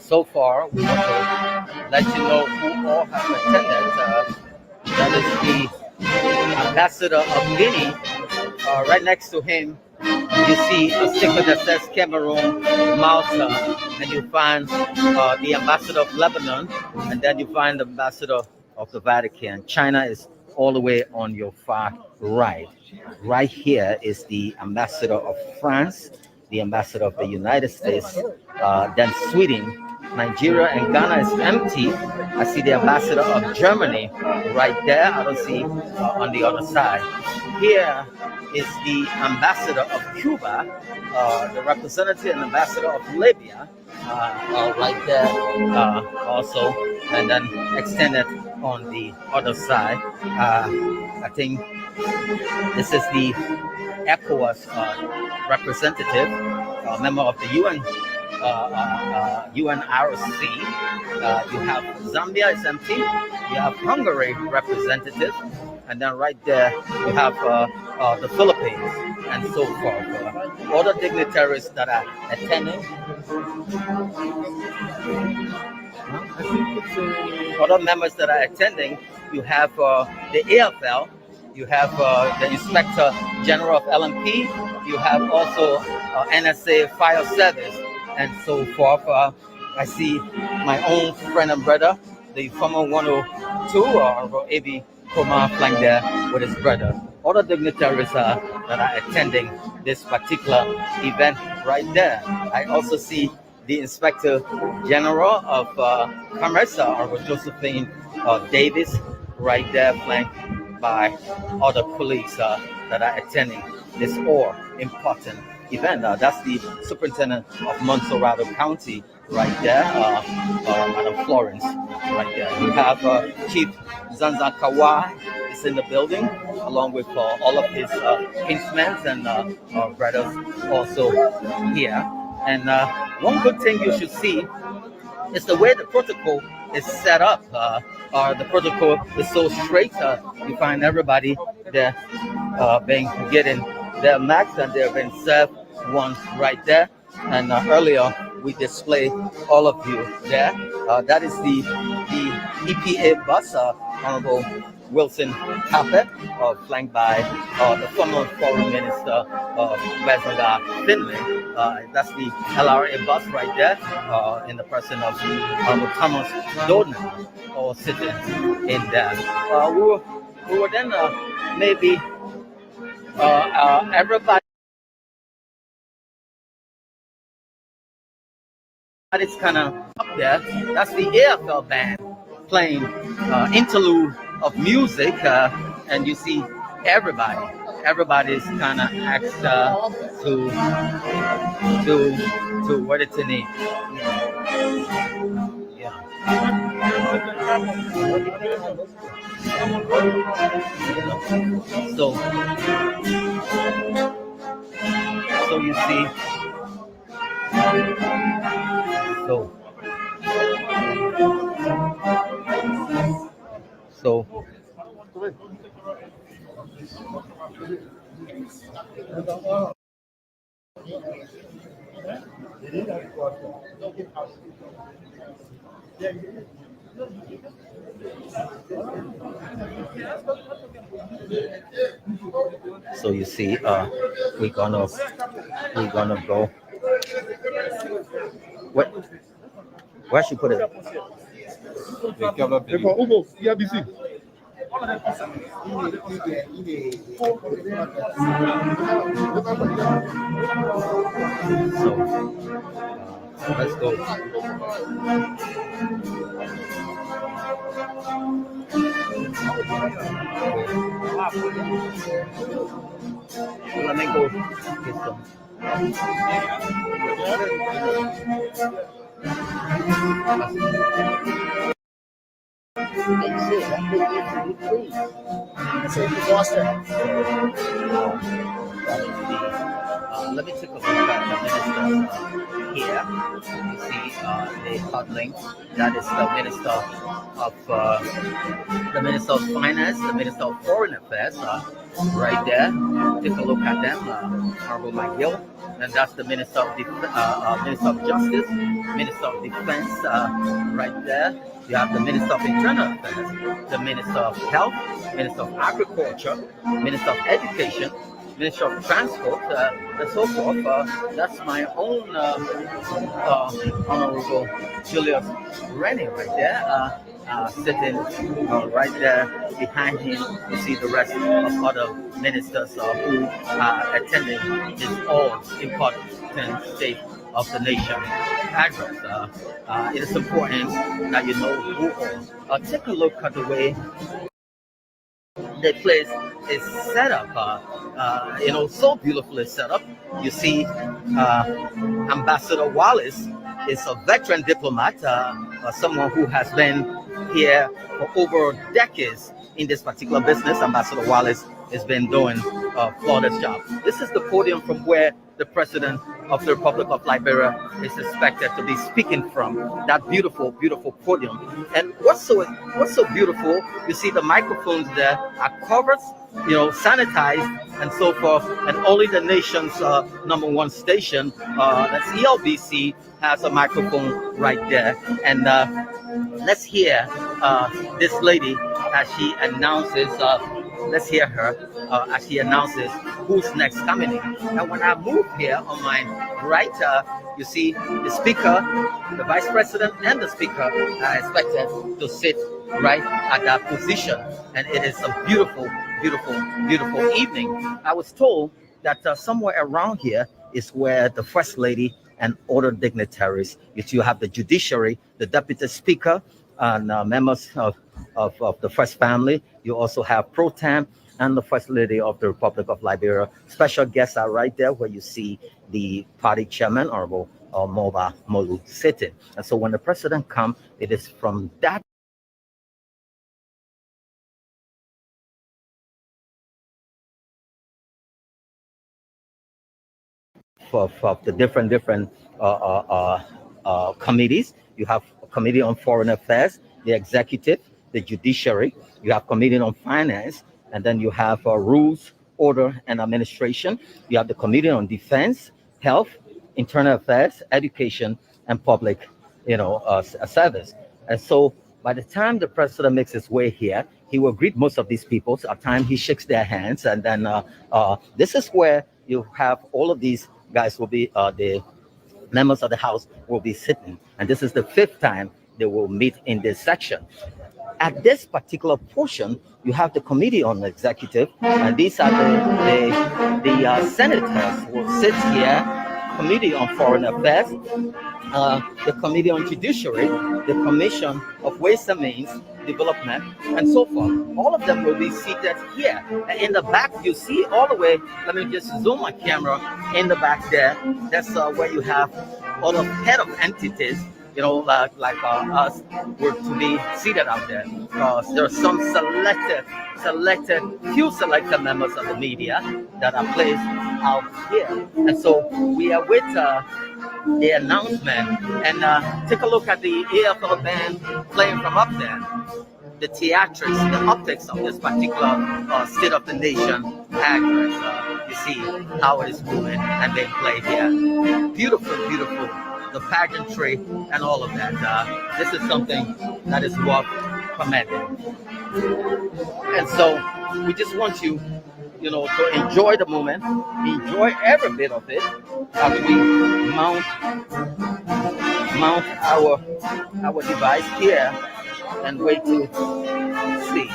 So far, we want to let you know who all have attended. That is the ambassador of Guinea. Right next to him, you see a sticker that says Cameroon, Malta, and you find the ambassador of Lebanon, and then you find the ambassador of the Vatican. China is all the way on your far right. Right here is the ambassador of France, the ambassador of the United States, then Sweden, Nigeria, and Ghana is empty. I see the ambassador of Germany right there. I don't see on the other side. Here is the ambassador of Cuba, the representative and ambassador of Libya, right there also, and then extended on the other side. I think this is the ECOWAS representative, member of the UNRC. You have Zambia is empty. You have Hungary representative, and then right there you have the Philippines and so forth. Other dignitaries that are attending. Other members that are attending, you have the AFL, you have the Inspector General of LMP, you have also NSA Fire Service, and so forth. I see my own friend and brother, the former 102, Honorable A.B. Kumar, flying there with his brother. Other dignitaries that are attending this particular event right there. I also see the Inspector General of Commerce, Honorable Josephine Davis, right there, flanked by other colleagues that are attending this all important event. That's the Superintendent of Montserrado County right there, Madam Florence, right there. You have Chief Zanza Kawai is in the building, along with all of his kinsmen and brothers also here. And one good thing you should see is the way the protocol is set up. The protocol is so straight. You find everybody there being getting their max, and they've been served one right there. And earlier we display all of you there. That is the EPA bus, Honorable Wilson Capet, flanked by the former Foreign Minister Weah Finley. That's the LRA bus right there, in the person of Honorable Thomas Dolan, all sitting in there. We were then maybe everybody. It's kind of up there. That's the AFL band playing interlude of music, and you see everybody's kind of asked to what it's in it. Yeah. So you see, so you see, we're gonna go. Where should put it? So let's go. Let me go get some. Let me take a look at the ministers here. You see the huddling. That is the minister of finance, the minister of foreign affairs, right there. Take a look at them, Honorable McGill. And that's the minister of minister of justice, minister of defense, right there. You have the minister of internal affairs, the minister of health, minister of agriculture, minister of education, Minister of Transport, and so forth. That's my own Honorable Julius Rennie right there, sitting right there behind him. You see the rest of other ministers who are attending this all-important state of the nation address. It is important that you know who all. Take a look at the way the place is set up, so beautifully set up. You see, Ambassador Wallace is a veteran diplomat, someone who has been here for over decades in this particular business. Ambassador Wallace has been doing a flawless job. This is the podium from where the President of the Republic of Liberia is expected to be speaking from. That beautiful, beautiful podium. And what's so beautiful, you see the microphones there are covered, sanitized and so forth. And only the nation's #1 station, that's ELBC, has a microphone right there. And let's hear this lady as she announces. Let's hear her as she announces who's next coming in. And when I move here on my right, you see the speaker, the vice president, and the speaker are expected to sit right at that position. And it is a beautiful, beautiful, beautiful evening. I was told that somewhere around here is where the first lady and other dignitaries, you have the judiciary, the deputy speaker, and members of the first family. You also have Pro Tem and the First Lady of the Republic of Liberia. Special guests are right there where you see the party chairman, Honorable Moba Molu, sitting. And so when the president comes, it is from that for the different committees. You have a committee on foreign affairs, the executive, the judiciary. You have committee on finance, and then you have rules, order, and administration. You have the committee on defense, health, internal affairs, education, and public, service. And so by the time the president makes his way here, he will greet most of these people. So at times he shakes their hands, and then this is where you have all of these guys will be the members of the House will be sitting, and this is the 5th time they will meet in this section. At this particular portion, you have the committee on the executive, and these are the senators who will sit here Committee on Foreign Affairs, the Committee on Judiciary, the Commission of Ways and Means Development, and so forth. All of them will be seated here. And in the back, you see all the way, let me just zoom my camera in the back there. That's where you have all the head of entities, like us, were to be seated out there. There are some few selected members of the media that are placed out here. And so we are with the announcement, and take a look at the AFL band playing from up there. The theatrics, the optics of this particular State of the Nation address. You see how it is moving and being played here. Beautiful, beautiful. The pageantry and all of that. This is something that is worth commending. And so we just want you, to enjoy the moment, enjoy every bit of it as we mount our device here and wait to see.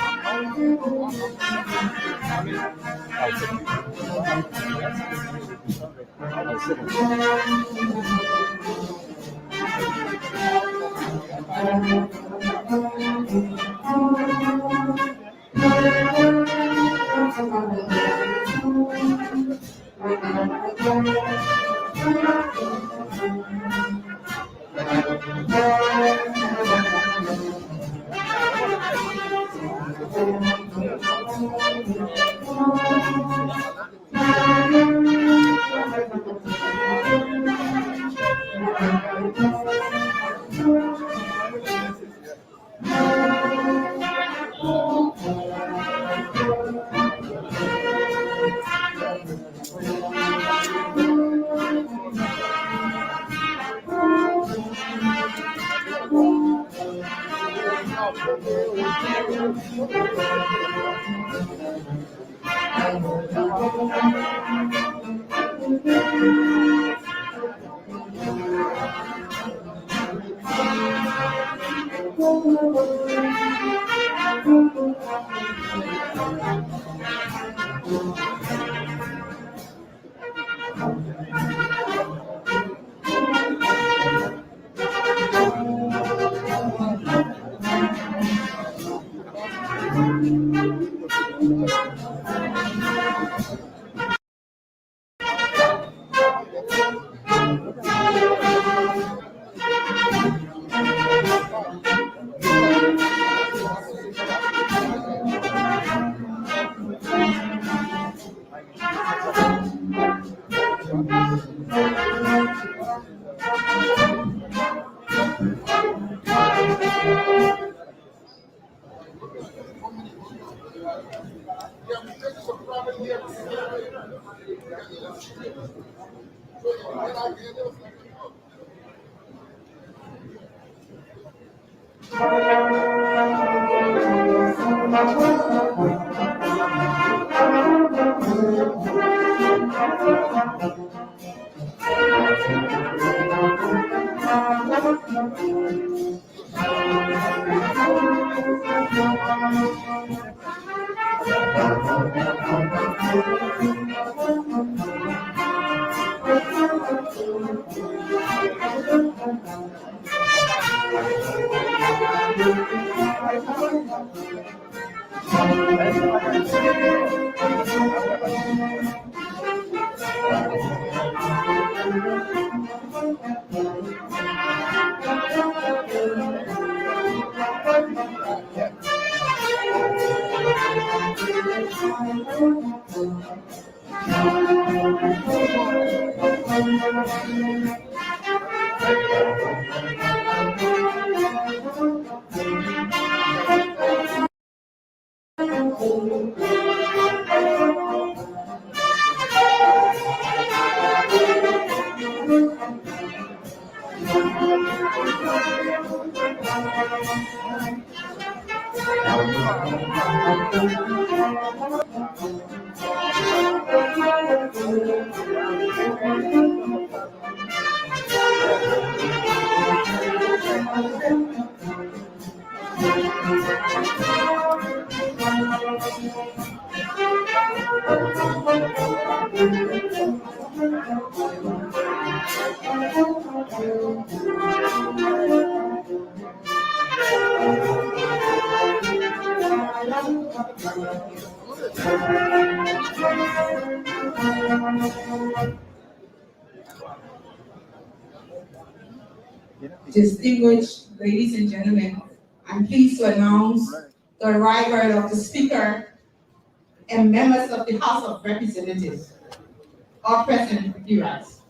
Distinguished ladies and gentlemen, I'm pleased to announce the arrival of the Speaker and members of the House of Representatives. All present, please rise.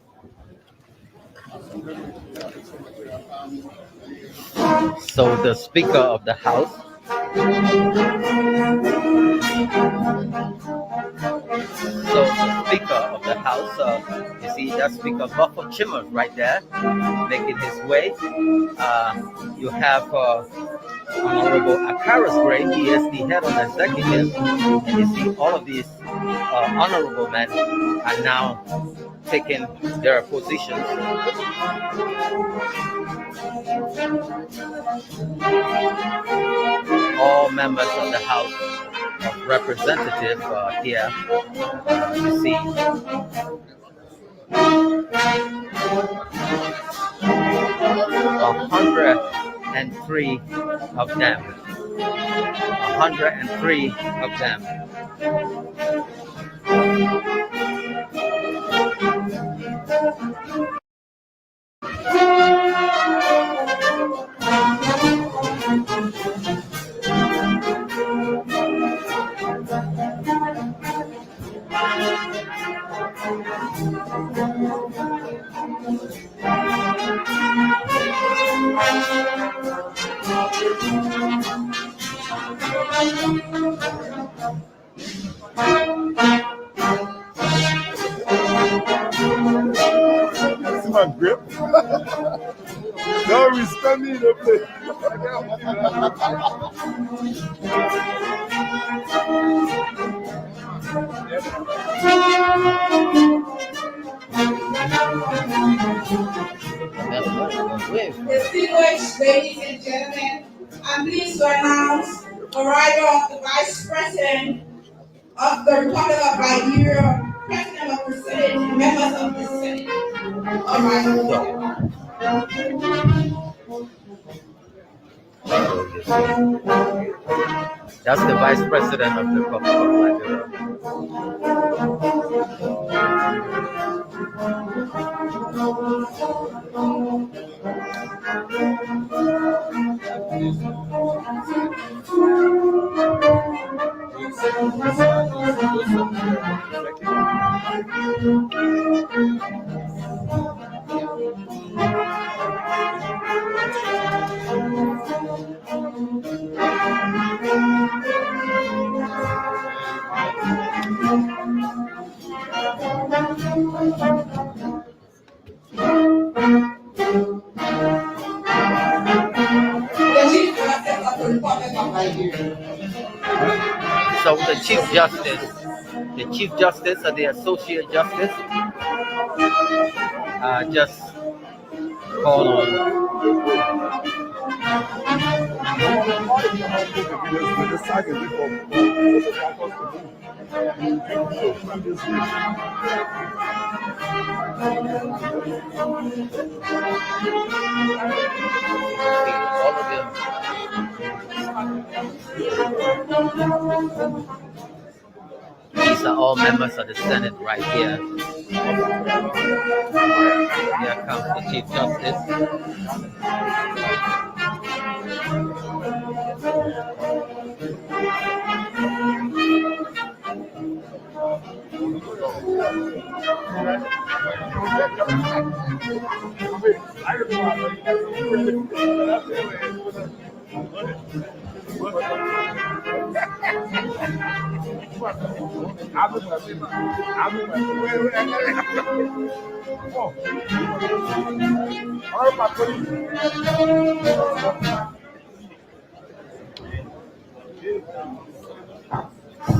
So the Speaker of the House, you see that Speaker Buffalo Chimmers right there, making his way. You have Honorable Akaris Gray, he is the head of executive, and you see all of these honorable men are now taking their positions. All members of the House of Representatives are here. You see 103 of them. 103 of them. That's my grip. Don't respect me in the place. Distinguished ladies and gentlemen, I'm pleased to announce the arrival of the Vice President of the Republic of Liberia, President of the Senate, and members of the Senate. All right. That's the Vice President of the Republic of Liberia. So the Chief Justice or the Associate Justice just call on. All of them. These are all members of the Senate right here. Here comes the Chief Justice.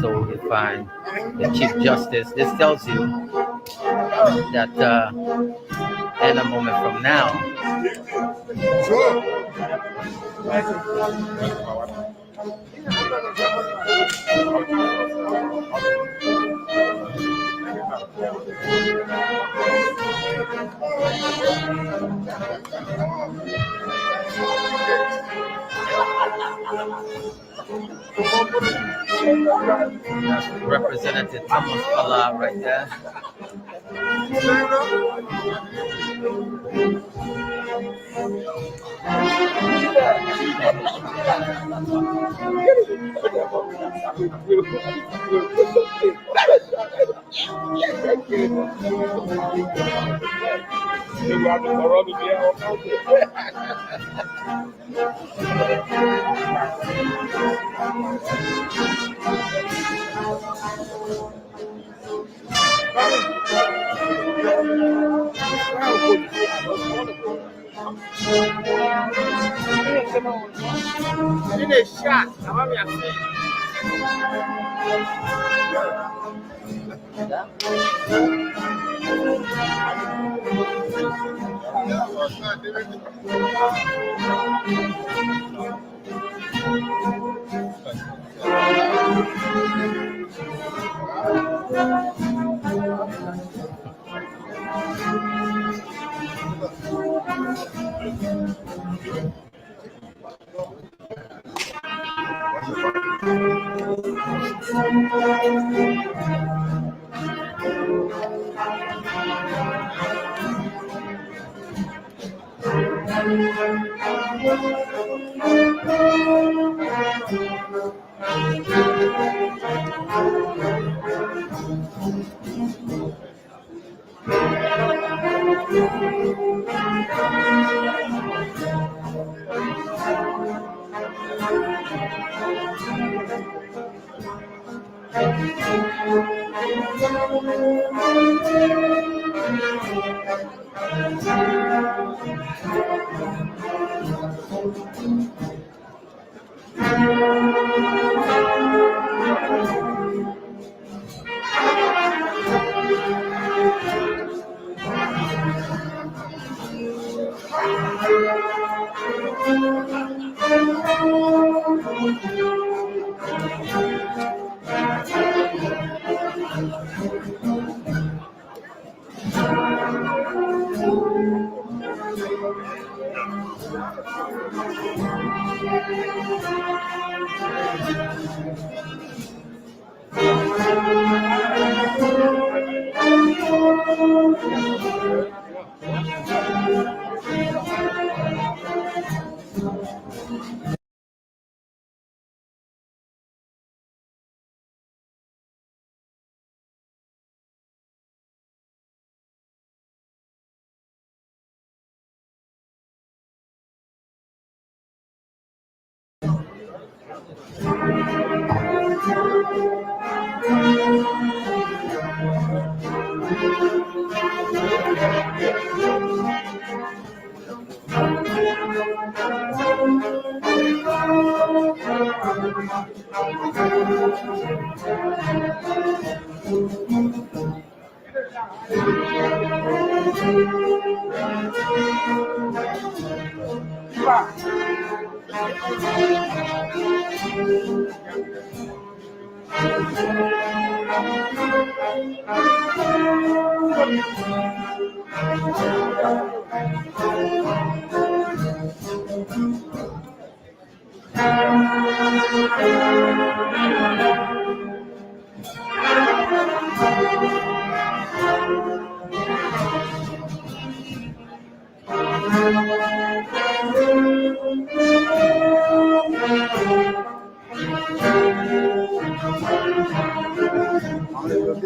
So you find the Chief Justice. This tells you that in a moment from now, Representative Thomas Pala right there.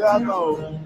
Yeah, I know.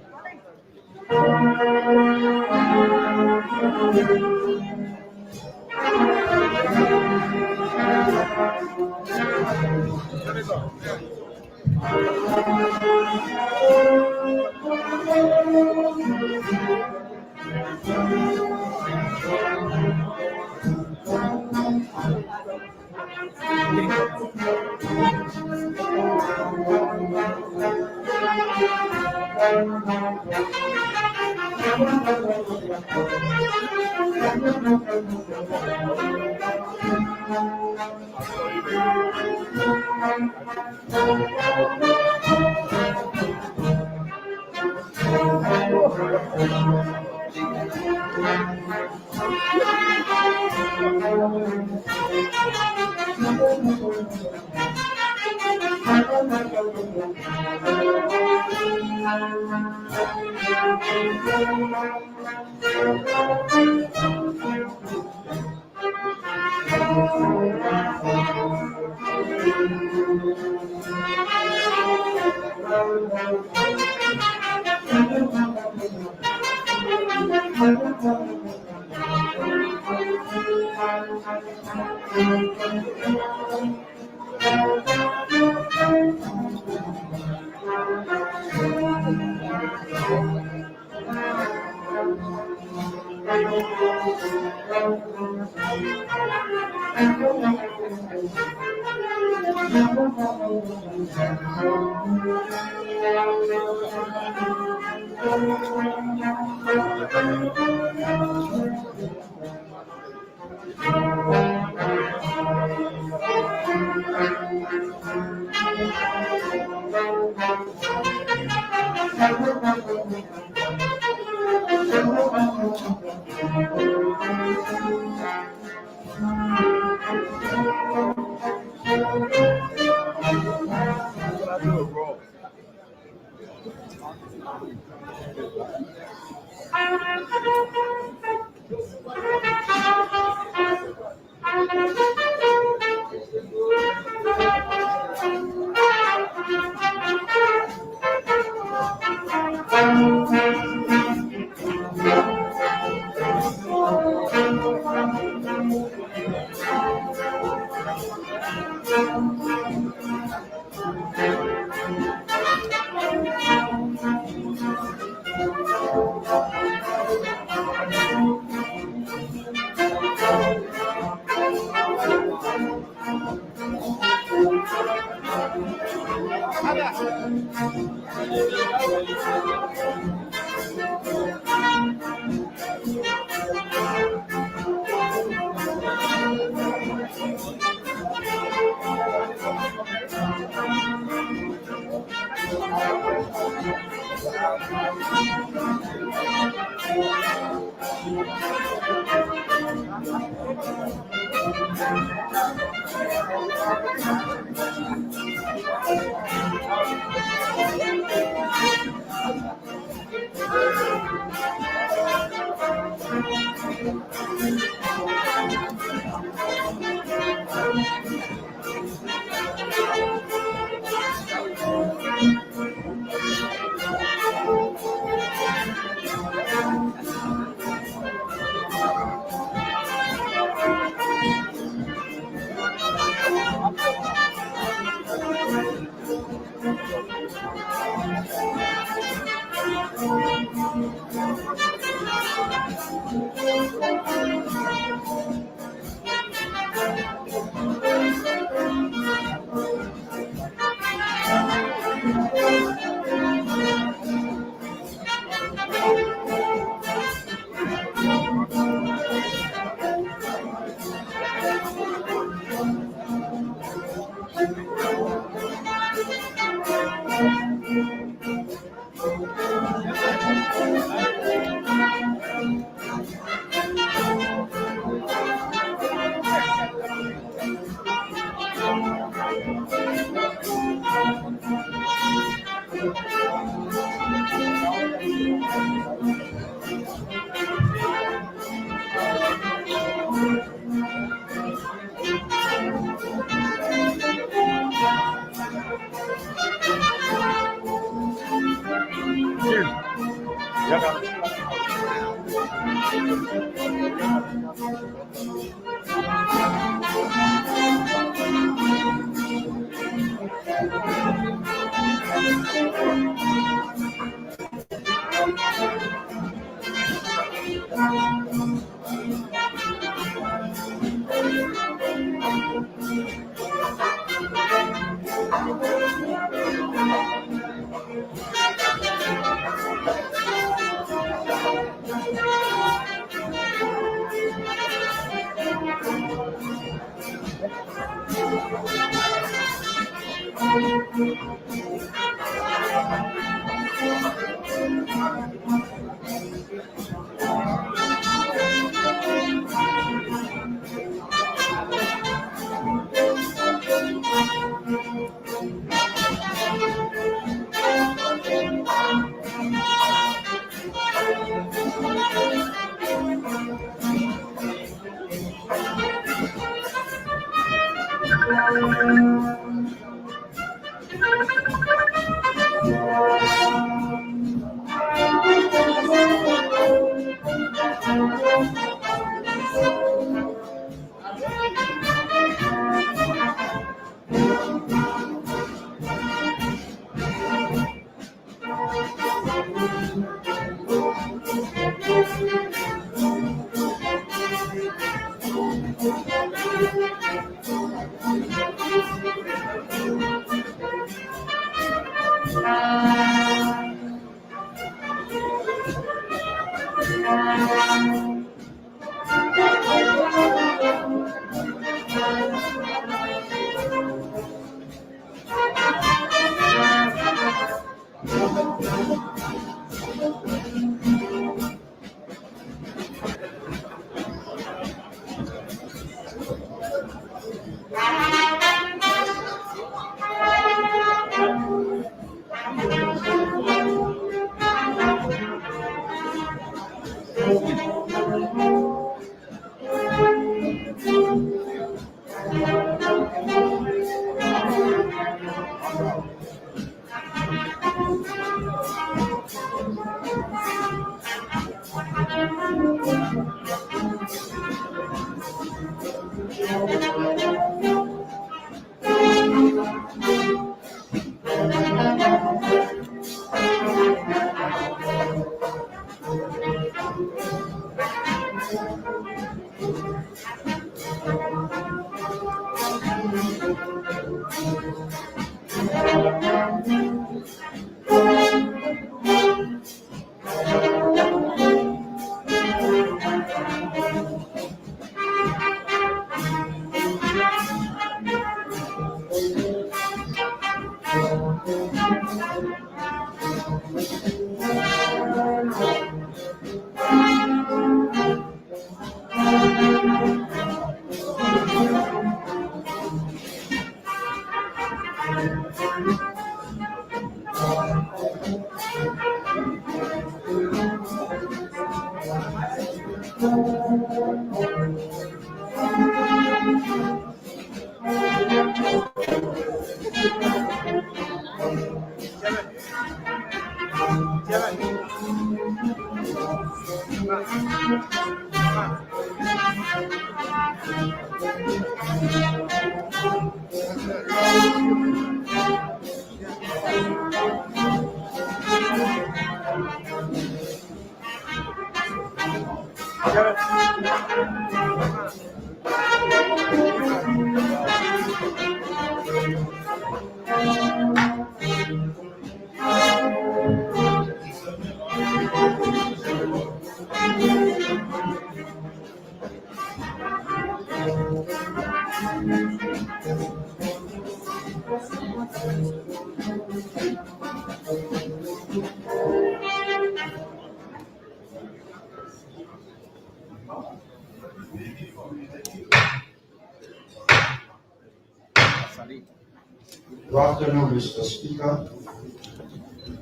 Good afternoon, Mr. Speaker,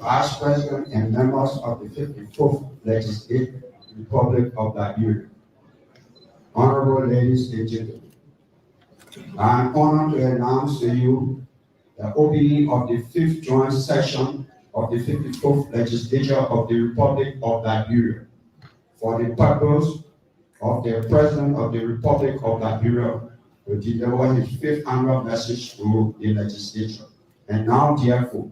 Vice President, and members of the 54th Legislative Republic of Liberia. Honorable ladies and gentlemen, I am honored to announce to you the opening of the 5th joint session of the 54th Legislature of the Republic of Liberia for the purpose of the President of the Republic of Liberia to deliver his 5th annual message to the legislature. And now, therefore,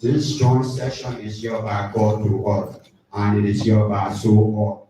this joint session is hereby called to order, and it is hereby so ordered.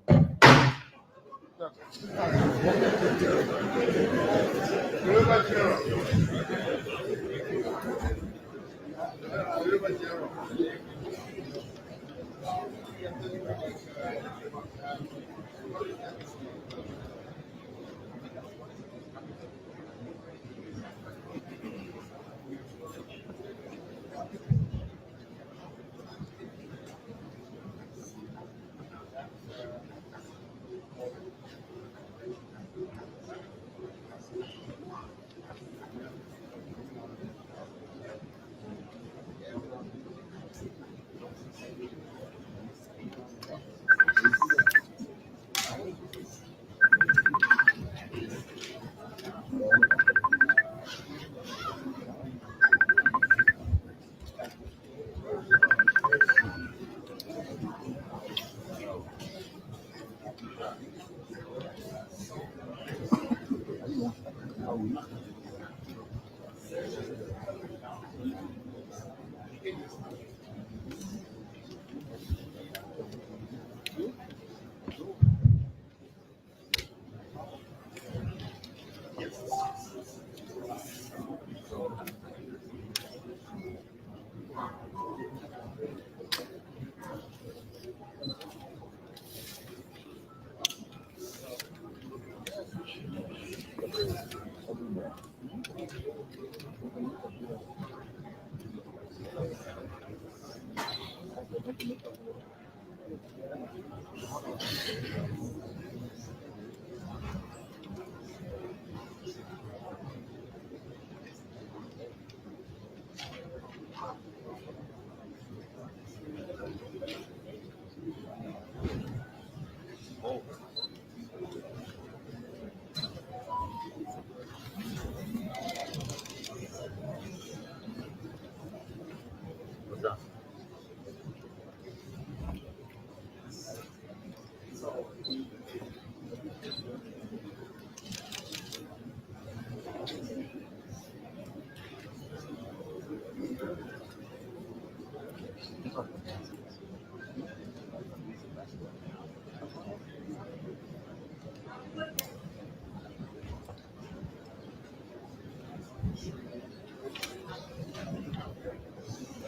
So,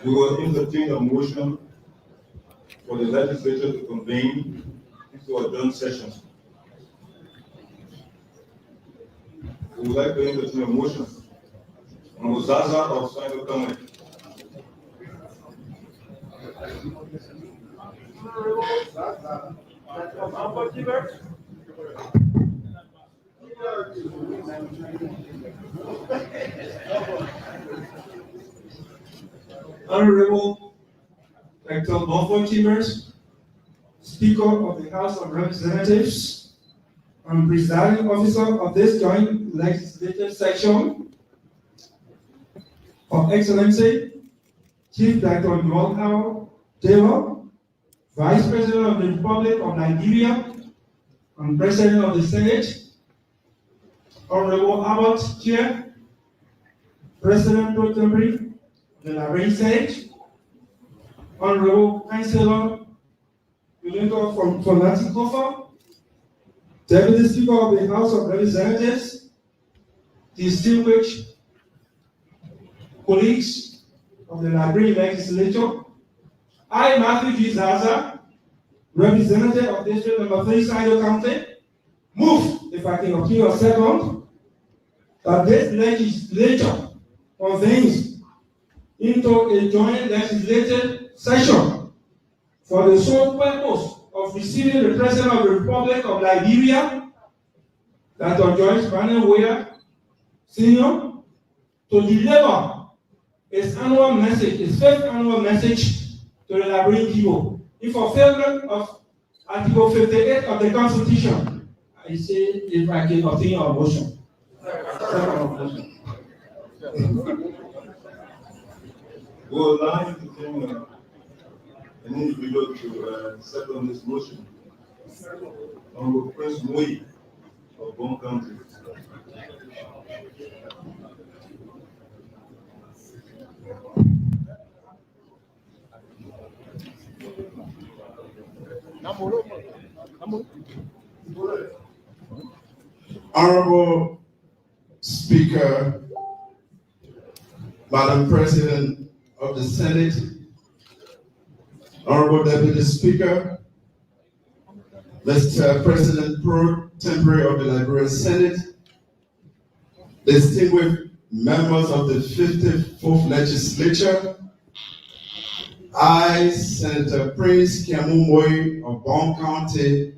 We will entertain a motion for the legislature to convene into a joint session. We would like to entertain a motion. Honorable Zaza of final comment. Honorable Dr. Bonfort Chambers, Speaker of the House of Representatives, and presiding officer of this joint legislative section, Her Excellency, Chief Dr. Weah, Taylor, Vice President of the Republic of Liberia, and President of the Senate, Honorable Abbott Chair, President Pro Tempore of the Liberian Senate, Honorable Councillor Yolanda Fonati, Deputy Speaker of the House of Representatives, distinguished colleagues of the Liberian Legislature, I, Matthew G. Zaza, representative of District Number 3, Sido County, move, if I can obtain a second, that this legislature convenes into a joint legislative session for the sole purpose of receiving the President of the Republic of Liberia, Dr. George Barnett Weah, Sr., to deliver his annual message, his fifth annual message to the Liberian people in fulfillment of Article 58 of the Constitution. I say, if I can obtain a motion. We will now entertain an individual to second this motion. Honorable Prince Weah of Bon County. Honorable Speaker, Madam President of the Senate, Honorable Deputy Speaker, Mr. President Pro Tempore of the Liberian Senate, distinguished members of the 54th Legislature, I, Senator Prince Kemumoy of Bon County,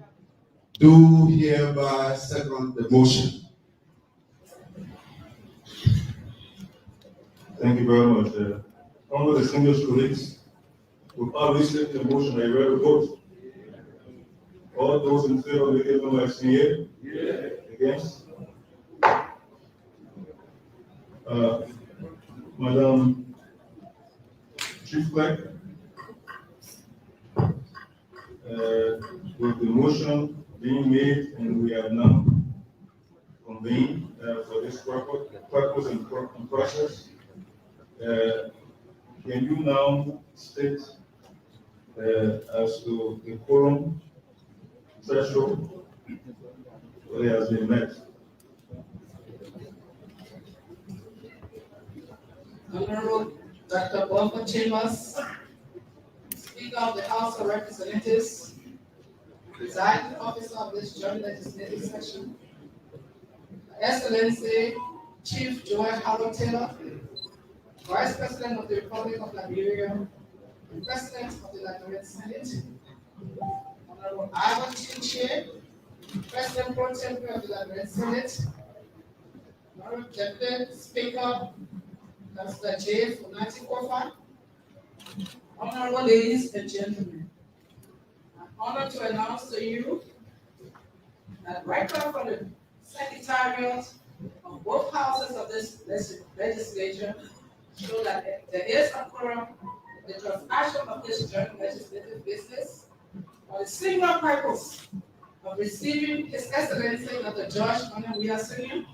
do hereby second the motion. Thank you very much. Honorable distinguished colleagues, without listening to the motion, are you ready to vote? All those in favor of the given by saying yea. Against? Madam Chief Clerk, with the motion being made and we have now convened for this purpose and process, can you now state as to the quorum threshold whether it has been met? Honorable Dr. Bonfort Chambers, Speaker of the House of Representatives, presiding officer of this joint legislative session, Excellency Chief Weah Taylor, Vice President of the Republic of Liberia, and President of the Liberian Senate, Honorable Abbott Chair, President Pro Tempore of the Liberian Senate, Honorable Deputy Speaker, Mr. J. Fonati, honorable ladies and gentlemen, I'm honored to announce to you that record from the Secretariat of both houses of this legislature show that there is a quorum the transaction of this joint legislative business for the single purpose of receiving His Excellency Dr. George Weah Sr.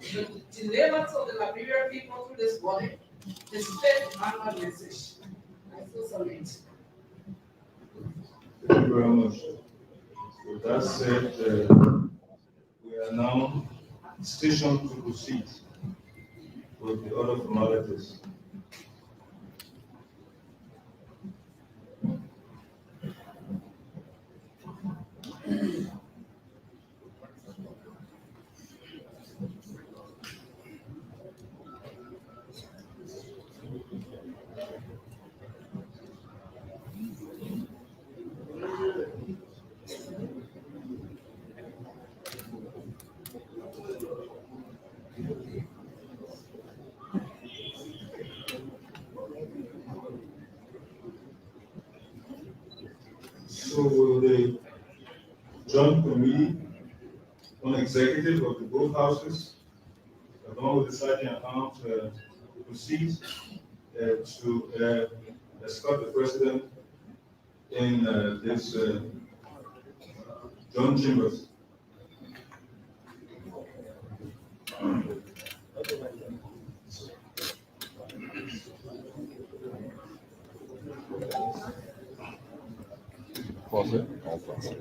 to deliver to the Liberian people through this body his fifth annual message. I so submit. Thank you very much. With that said, we are now stationed to proceed with the other formalities. So will the joint committee on executive of the both houses, along with the sergeant at arms, proceed to escort the president in this joint chambers. Pause it. All pause.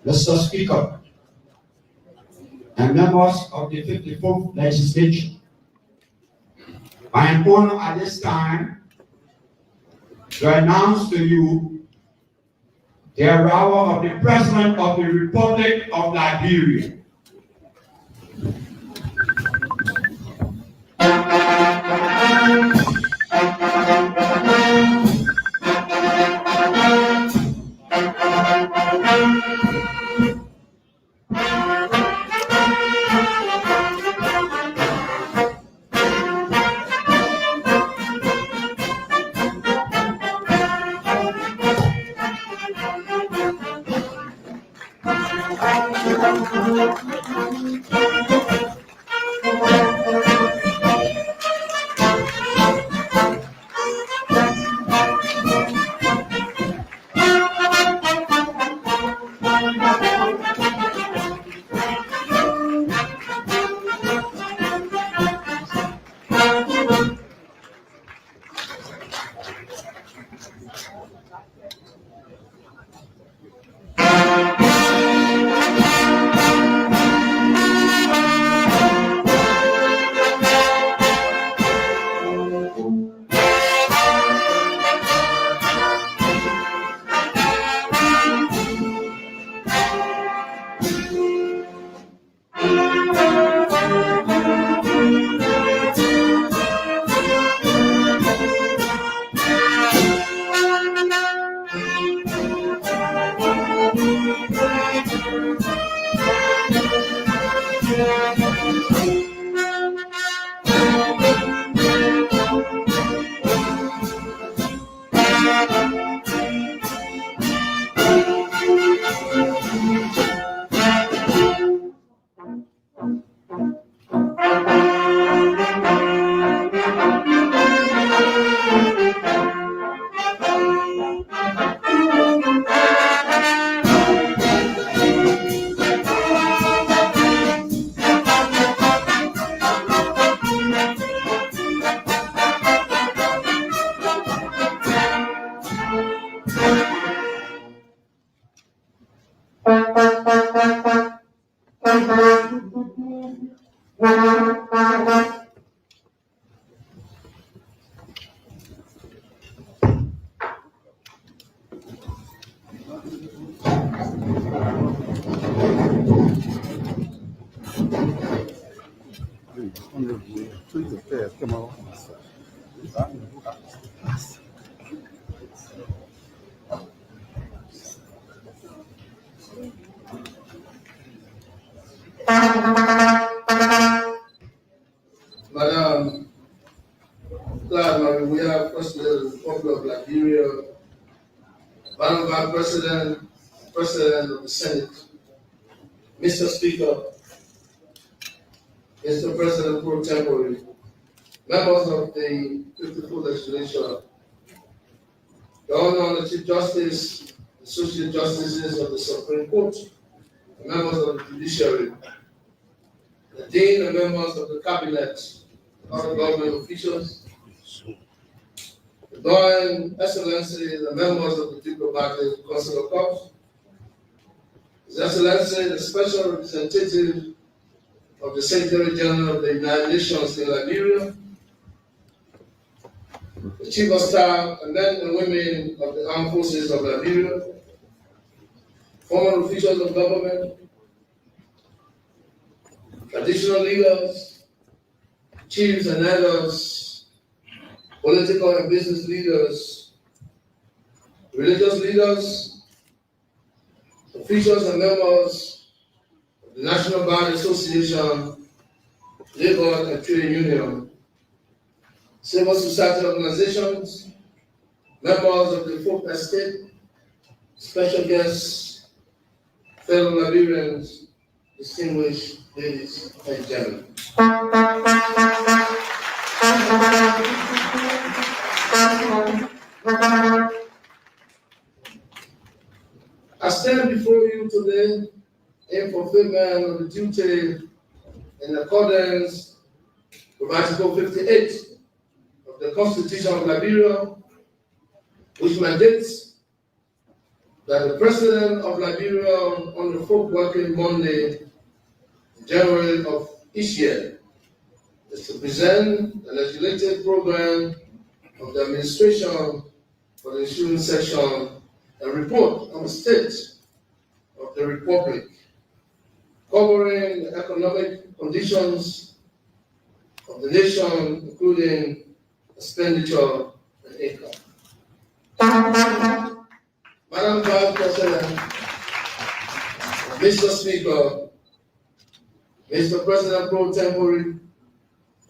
Mr. Speaker, and members of the 54th Legislature, I am honored at this time to announce to you the arrival of the President of the Republic of Liberia. Madam Weah, President of the Republic of Liberia, Madam Vice President, President of the Senate, Mr. Speaker, Mr. President pro tempore, members of the 54th Legislature, the Honorable Chief Justice, Associate Justices of the Supreme Court, the members of the Judiciary, the Dean and members of the Cabinet, other government officials, the Divine Excellency, the members of the Diplomatic Consular Corps, His Excellency, the Special Representative of the Secretary General of the United Nations in Liberia, the Chief of Staff, and men and women of the Armed Forces of Liberia, former officials of government, traditional leaders, chiefs and elders, political and business leaders, religious leaders, officials and members of the National Bar Association, Labor and Trade Union, civil society organizations, members of the Folk Estate, special guests, fellow Liberians, distinguished ladies and gentlemen. I stand before you today in fulfillment of the duty in accordance with Article 58 of the Constitution of Liberia, which mandates that the President of Liberia on the fourth working Monday in January of each year is to present the legislative program of the administration for the ensuing session and report on the state of the Republic, covering the economic conditions of the nation, including expenditure and income. Madam Vice President, Mr. Speaker, Mr. President Pro Tempore,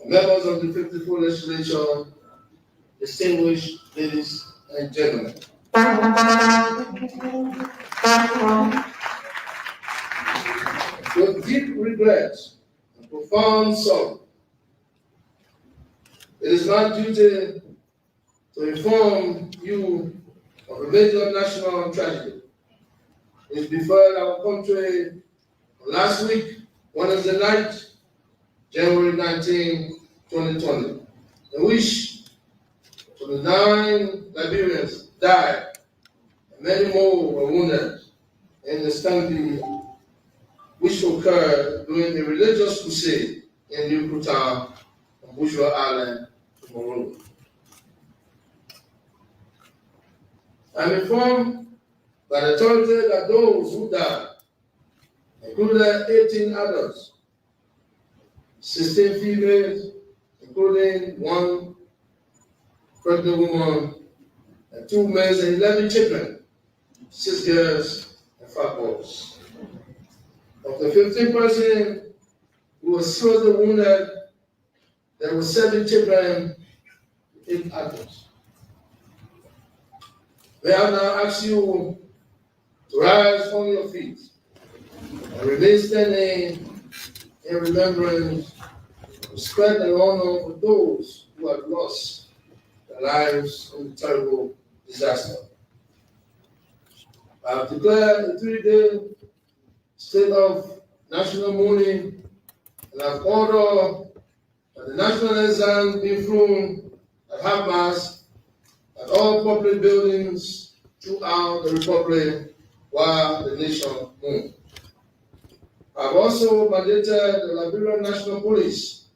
members of the 54th Legislature, distinguished ladies and gentlemen. With deep regret and profound sorrow, it is my duty to inform you of a major national tragedy which befell our country last week, Wednesday night, January 19, 2020, in which 29 Liberians died and many more were wounded in the stampede which occurred during a religious crusade in New Kuta on Bourgeois Island, Morocco. I'm informed by the authorities that those who died included 18 adults, 16 females, including one pregnant woman, and 2 males and 11 children, 6 girls and 5 boys. Of the 15 persons who were seriously wounded, there were 7 children, 8 adults. May I now ask you to rise on your feet and remain standing in remembrance, respect and honor for those who have lost their lives in the terrible disaster. I have declared a 3-day state of national mourning, and I have ordered that the national ensign be flown at half-mast at all public buildings throughout the Republic while the nation mourns. I have also mandated the Liberian National Police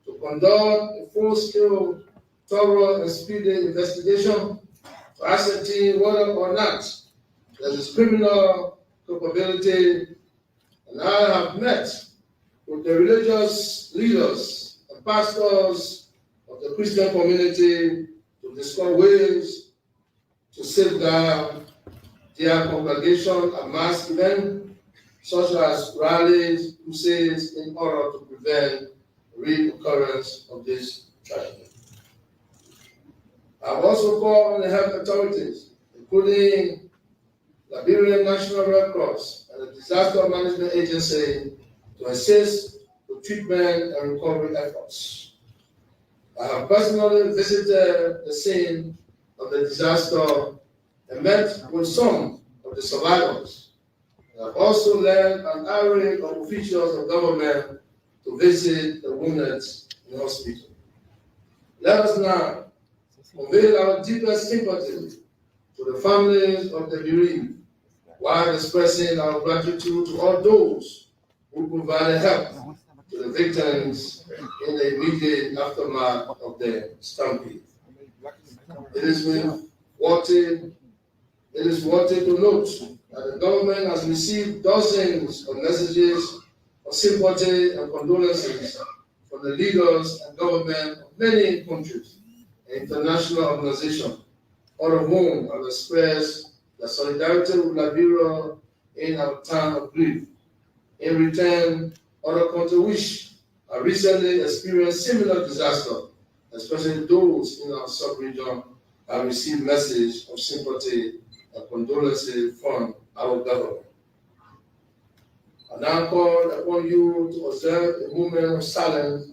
to conduct a full-scale, thorough, and speedy investigation to ascertain whether or not there is criminal culpability, and I have met with the religious leaders and pastors of the Christian community to discuss ways to safeguard their congregation at mass events, such as rallies, crusades, in order to prevent reoccurrence of this tragedy. I have also called on the health authorities, including Liberian National Red Cross and the Disaster Management Agency, to assist with treatment and recovery efforts. I have personally visited the scene of the disaster and met with some of the survivors. I have also led an array of officials of government to visit the wounded in the hospital. Let us now convey our deepest sympathy to the families of the bereaved, while expressing our gratitude to all those who provided help to the victims in the immediate aftermath of the stampede. It is worthy to note that the government has received dozens of messages of sympathy and condolences from the leaders and government of many countries and international organizations, all of whom have expressed their solidarity with Liberia in our time of grief. In return, other countries which have recently experienced similar disaster, especially those in our sub-region, have received messages of sympathy and condolences from our government. I now call upon you to observe a moment of silence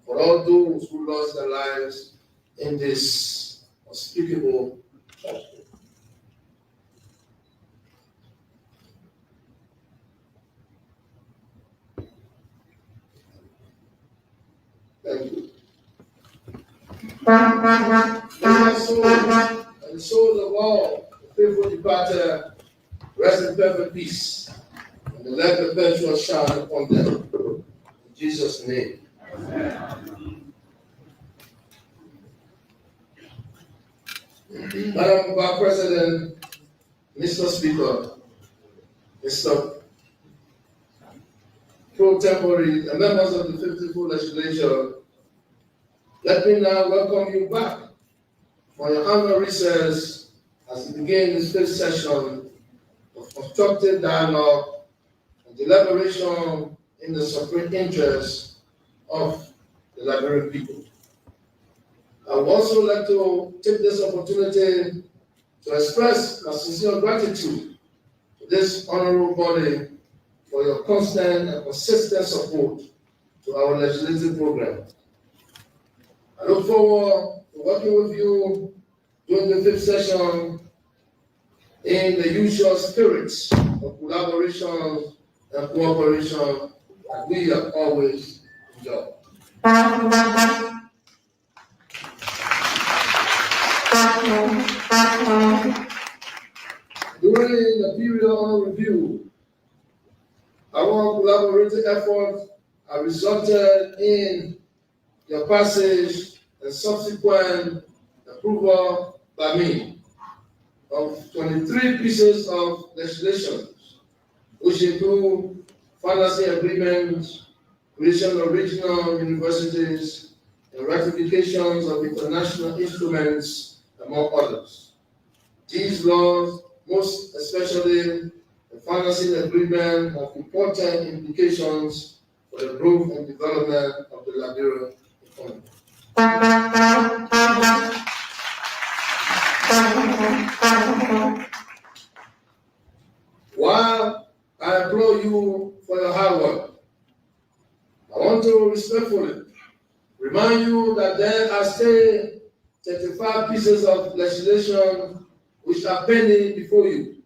for all those who lost their lives in this unspeakable tragedy. Thank you. May my soul and the souls of all the faithful departed rest in perfect peace, and the light perpetual shine upon them. In Jesus' name. Madam Vice President, Mr. Speaker, Mr. Pro Tempore, and members of the 54th Legislature, let me now welcome you back for your annual recess as we begin this fifth session of constructive dialogue and deliberation in the supreme interest of the Liberian people. I would also like to take this opportunity to express my sincere gratitude to this honorable body for your constant and consistent support to our legislative program. I look forward to working with you during the fifth session in the usual spirits of collaboration and cooperation that we have always enjoyed. During the period of review, our collaborative efforts have resulted in your passage and subsequent approval by me of 23 pieces of legislation, which include financing agreements, creation of regional universities, and ratifications of international instruments, among others. These laws, most especially the financing agreement, have important implications for the growth and development of the Liberian economy. While I applaud you for your hard work, I want to respectfully remind you that there are still 35 pieces of legislation which are pending before you.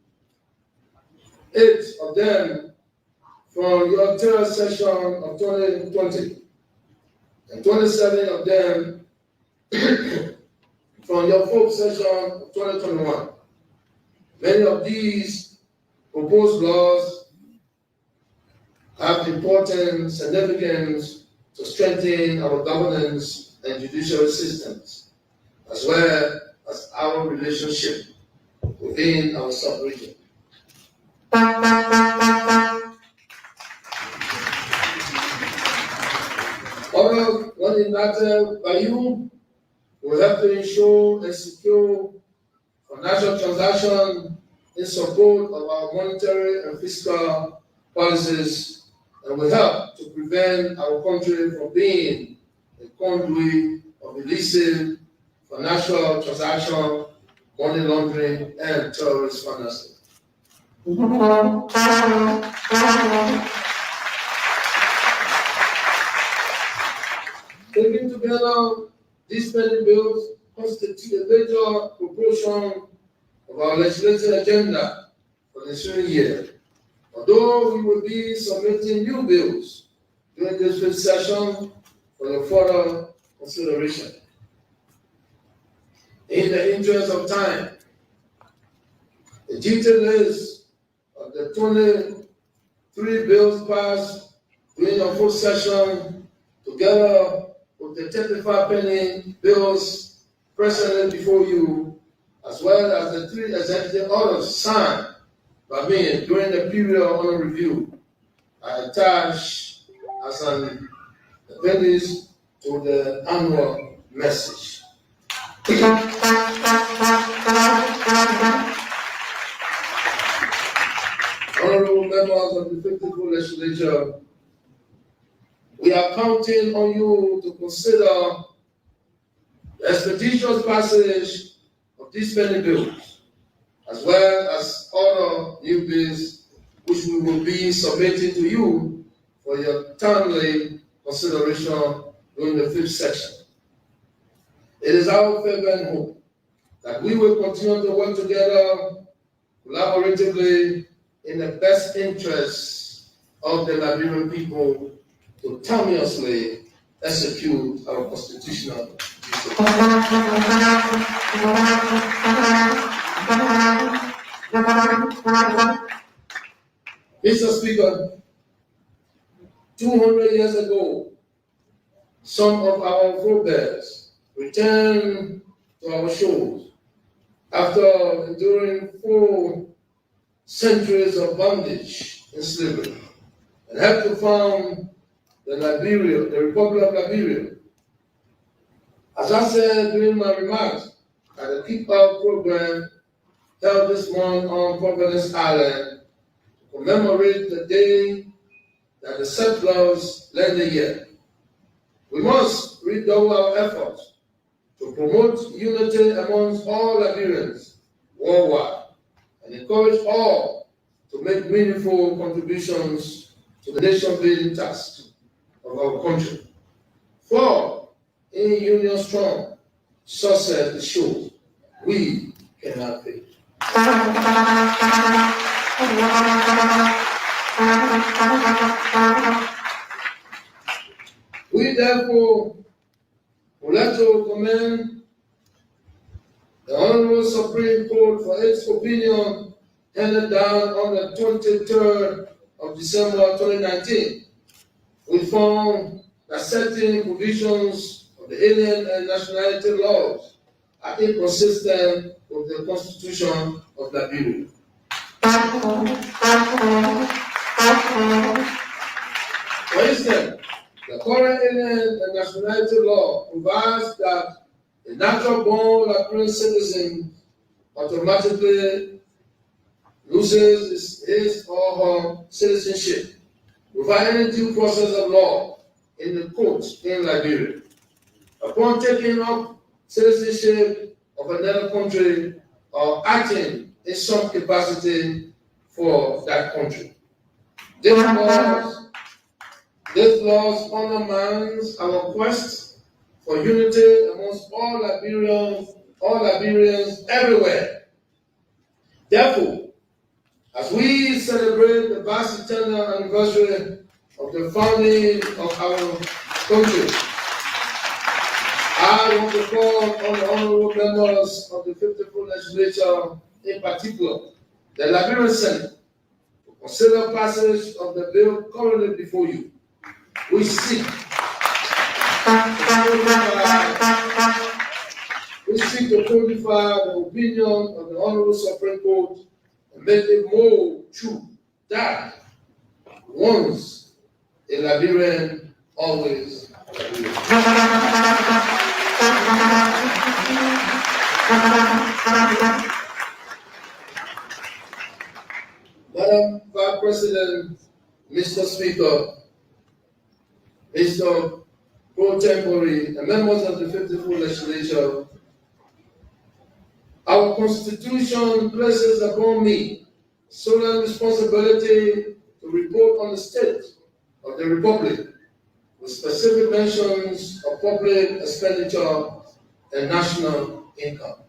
8 of them from your third session of 2020, and 27 of them from your fourth session of 2021. Many of these proposed laws have important significance to strengthen our governance and judicial systems, as well as our relationship within our sub-region. Others, when enacted by you, will help to ensure and secure financial transactions in support of our monetary and fiscal policies, and will help to prevent our country from being a conduit of illicit financial transaction, money laundering, and terrorist financing. Taken together, these spending bills constitute a major proportion of our legislative agenda for the ensuing year. Although we will be submitting new bills during this fifth session for your further consideration. In the interest of time, a detailed list of the 23 bills passed during your full session, together with the 35 pending bills presently before you, as well as the 3 executive orders signed by me during the period under review, are attached as an appendix to the annual message. Honorable members of the 54th Legislature, we are counting on you to consider the expeditious passage of these many bills, as well as other new bills which we will be submitting to you for your timely consideration during the 5th session. It is our fervent hope that we will continue to work together collaboratively in the best interests of the Liberian people to timelessly execute our constitutional duty. Mr. Speaker, 200 years ago, some of our forebears returned to our shores after enduring 4 centuries of bondage and slavery, and helped to found the Republic of Liberia. As I said during my remarks at the Keep Out program held this month on Providence Island to commemorate the day that the settlers landed here, we must redouble our efforts to promote unity amongst all Liberians worldwide and encourage all to make meaningful contributions to the nation-building task of our country. For in union strong, success is sure. We cannot fail. We therefore would like to commend the Honorable Supreme Court for its opinion handed down on the 23rd of December 2019. We found that certain provisions of the alien and nationality laws are inconsistent with the Constitution of Liberia. For instance, the current alien and nationality law provides that a natural-born Liberian citizen automatically loses his or her citizenship without any due process of law in the courts in Liberia. Upon taking up citizenship of another country or acting in some capacity for that country. This law undermines our quest for unity amongst all Liberians everywhere. Therefore, as we celebrate the bicentennial anniversary of the founding of our country, I want to call on the honorable members of the 54th Legislature, in particular, the Liberian Senate, to consider passage of the bill currently before you. We seek to codify the opinion of the Honorable Supreme Court and make it more true that once a Liberian, always a Liberian. Madam Vice President, Mr. Speaker, Mr. Pro Tempore, and members of the 54th Legislature, our Constitution places upon me solemn responsibility to report on the state of the Republic with specific mentions of public expenditure and national income.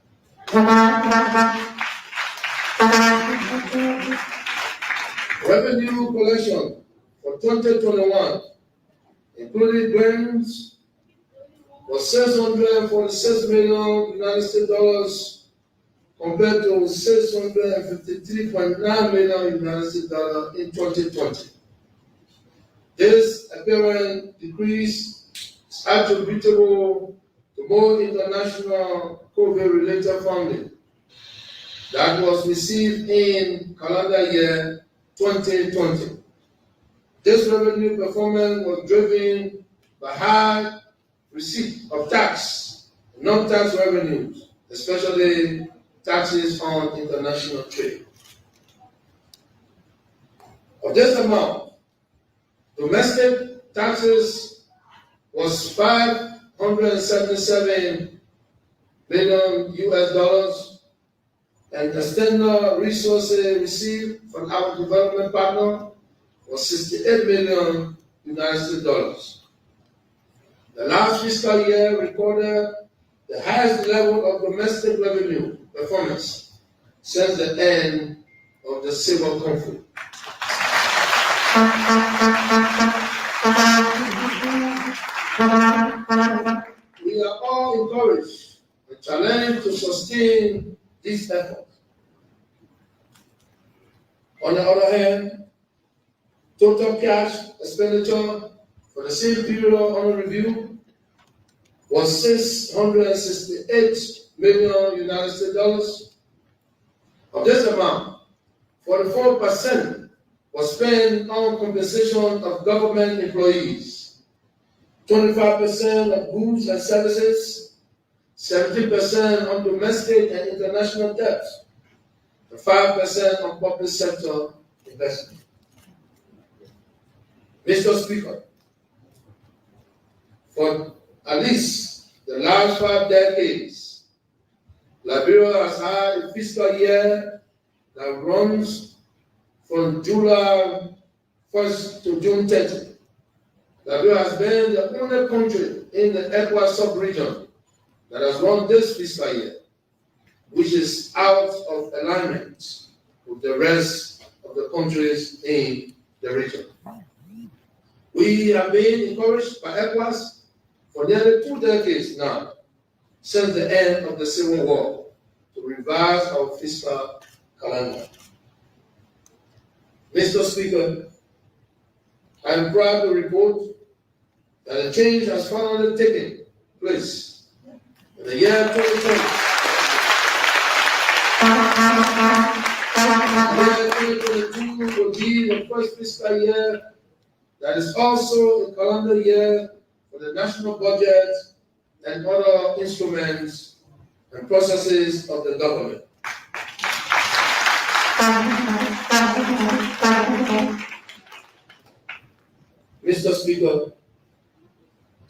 Revenue collection for 2021, including grants, was $646 million United States dollars compared to $653.9 million United States dollars in 2020. This apparent decrease is attributable to more international COVID-related funding that was received in calendar year 2020. This revenue performance was driven by high receipt of tax, non-tax revenues, especially taxes on international trade. Of this amount, domestic taxes was $577 million US, and external resources received from our development partner was $68 million US. The last fiscal year recorded the highest level of domestic revenue performance since the end of the civil conflict. We are all encouraged and challenged to sustain this effort. On the other hand, total cash expenditure for the same period under review was $668 million US. Of this amount, 44% was spent on compensation of government employees, 25% of goods and services, 17% on domestic and international debt, and 5% on public sector investment. Mr. Speaker, for at least the last 5 decades, Liberia has had a fiscal year that runs from July 1st to June 30th. Liberia has been the only country in the ECOWAS sub-region that has run this fiscal year, which is out of alignment with the rest of the countries in the region. We have been encouraged by ECOWAS for nearly 2 decades now, since the end of the Civil War, to revise our fiscal calendar. Mr. Speaker, I am proud to report that a change has finally taken place in the year 2020. The year 2022 will be the first fiscal year that is also a calendar year for the national budget and other instruments and processes of the government. Mr. Speaker,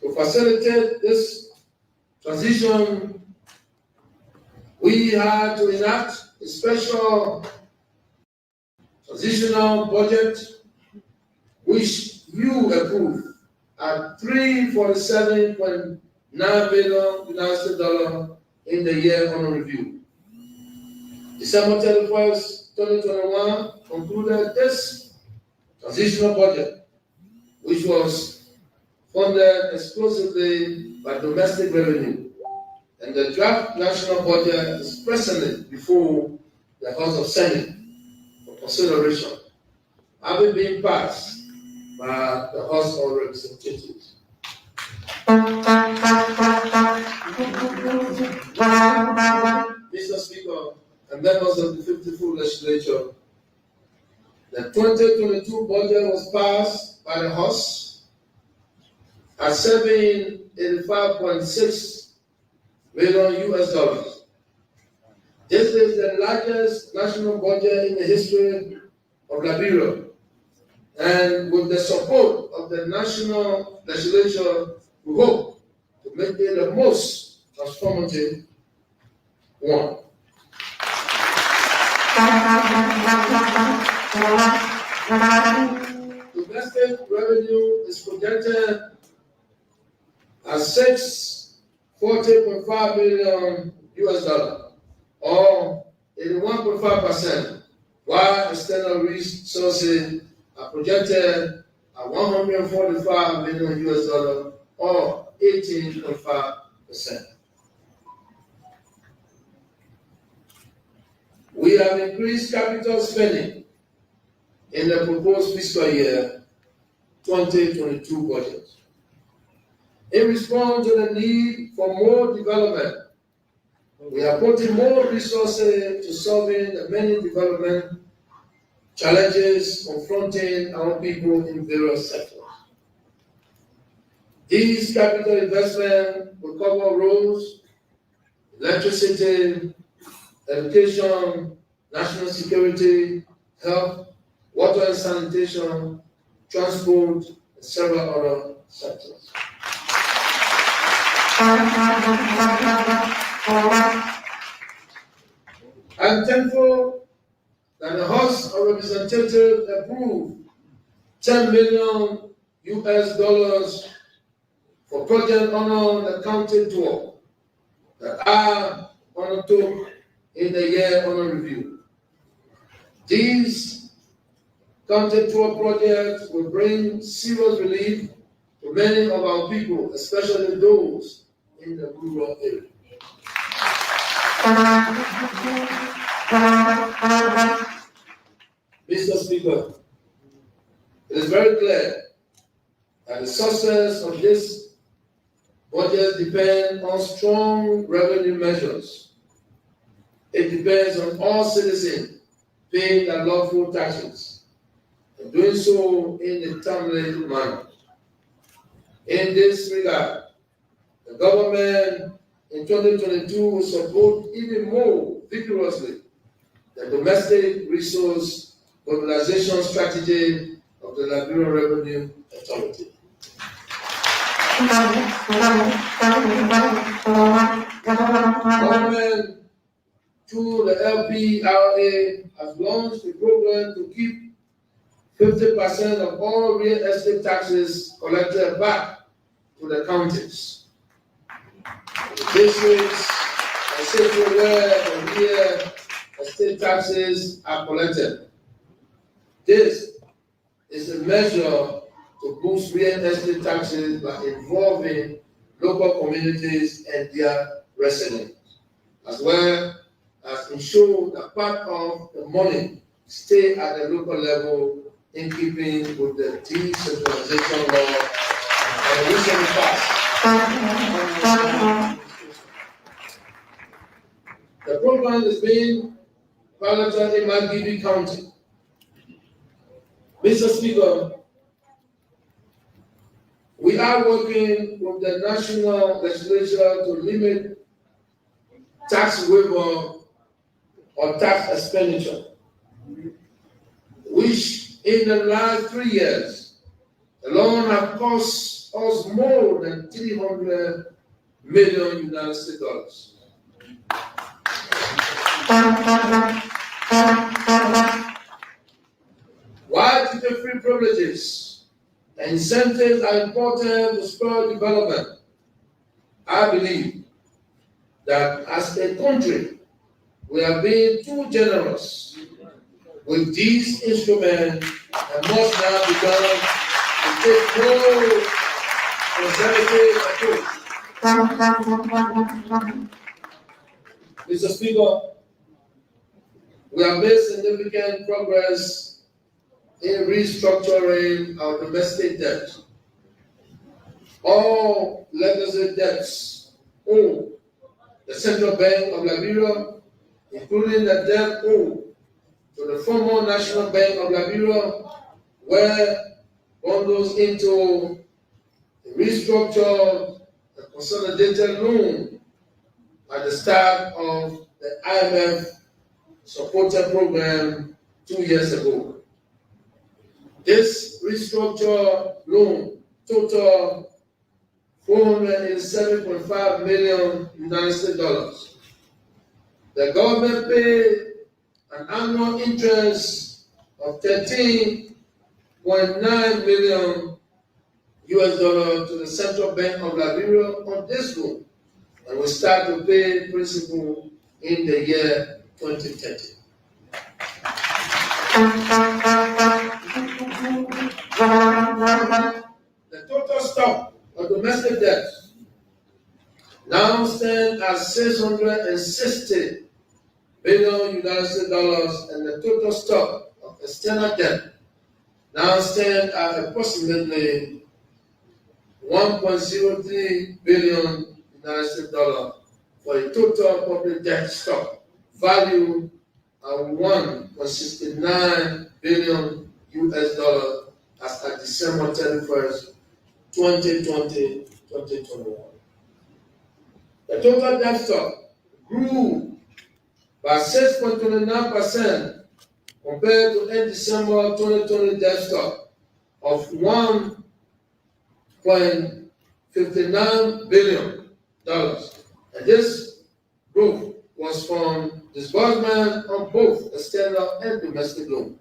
to facilitate this transition, we had to enact a special transitional budget which you approved at $347.9 billion in the year under review. December 31st, 2021 concluded this transitional budget, which was funded exclusively by domestic revenue, and the draft national budget is presently before the House of Senate for consideration, having been passed by the House of Representatives. Mr. Speaker and members of the 54th Legislature, the 2022 budget was passed by the House at $785.6 billion US. This is the largest national budget in the history of Liberia, and with the support of the National Legislature, we hope to make it the most transformative one. Domestic revenue is projected at $640.5 billion US, or 81.5%, while external resources are projected at $145 million US, or 18.5%. We have increased capital spending in the proposed fiscal year 2022 budget. In response to the need for more development, we are putting more resources to solving the many development challenges confronting our people in various sectors. These capital investments will cover roads, electricity, education, national security, health, water and sanitation, transport, and several other sectors. I'm thankful that the House of Representatives approved $10 million for project on the county tour that I undertook in the year under review. These county tour projects will bring serious relief to many of our people, especially those in the rural area. Mr. Speaker, it is very clear that the success of this budget depends on strong revenue measures. It depends on all citizens paying their lawful taxes and doing so in a timely manner. In this regard, the government in 2022 will support even more vigorously the domestic resource mobilization strategy of the Liberian Revenue Authority. Government, through the LPRA, has launched a program to keep 50% of all real estate taxes collected back to the counties. Districts and cities where the real estate taxes are collected. This is a measure to boost real estate taxes by involving local communities and their residents, as well as ensure that part of the money stay at the local level in keeping with the decentralization law and recently passed. The program is being piloted in Malgibi County. Mr. Speaker, we are working with the national legislature to limit tax waiver or tax expenditure, which in the last 3 years alone have cost us more than $300 million US. While duty-free privileges and incentives are important to spur development, I believe that as a country, we are being too generous with these instruments and must now become to take more conservative approach. Mr. Speaker, we have made significant progress in restructuring our domestic debt. All legacy debts owed the Central Bank of Liberia, including the debt owed to the former National Bank of Liberia, were bundled into a restructured and consolidated loan at the start of the IMF supported program 2 years ago. This restructured loan total $487.5 million US. The government paid an annual interest of $13.9 million US to the Central Bank of Liberia on this loan, and will start to pay principal in the year 2030. The total stock of domestic debt now stands at $660 billion US, and the total stock of external debt now stands at approximately $1.03 billion for a total public debt stock value of $1.69 billion as at December 31st, 2020-2021. The total debt stock grew by 6.29% compared to end December 2020 debt stock of $1.59 billion. And this growth was from disbursement on both external and domestic loans.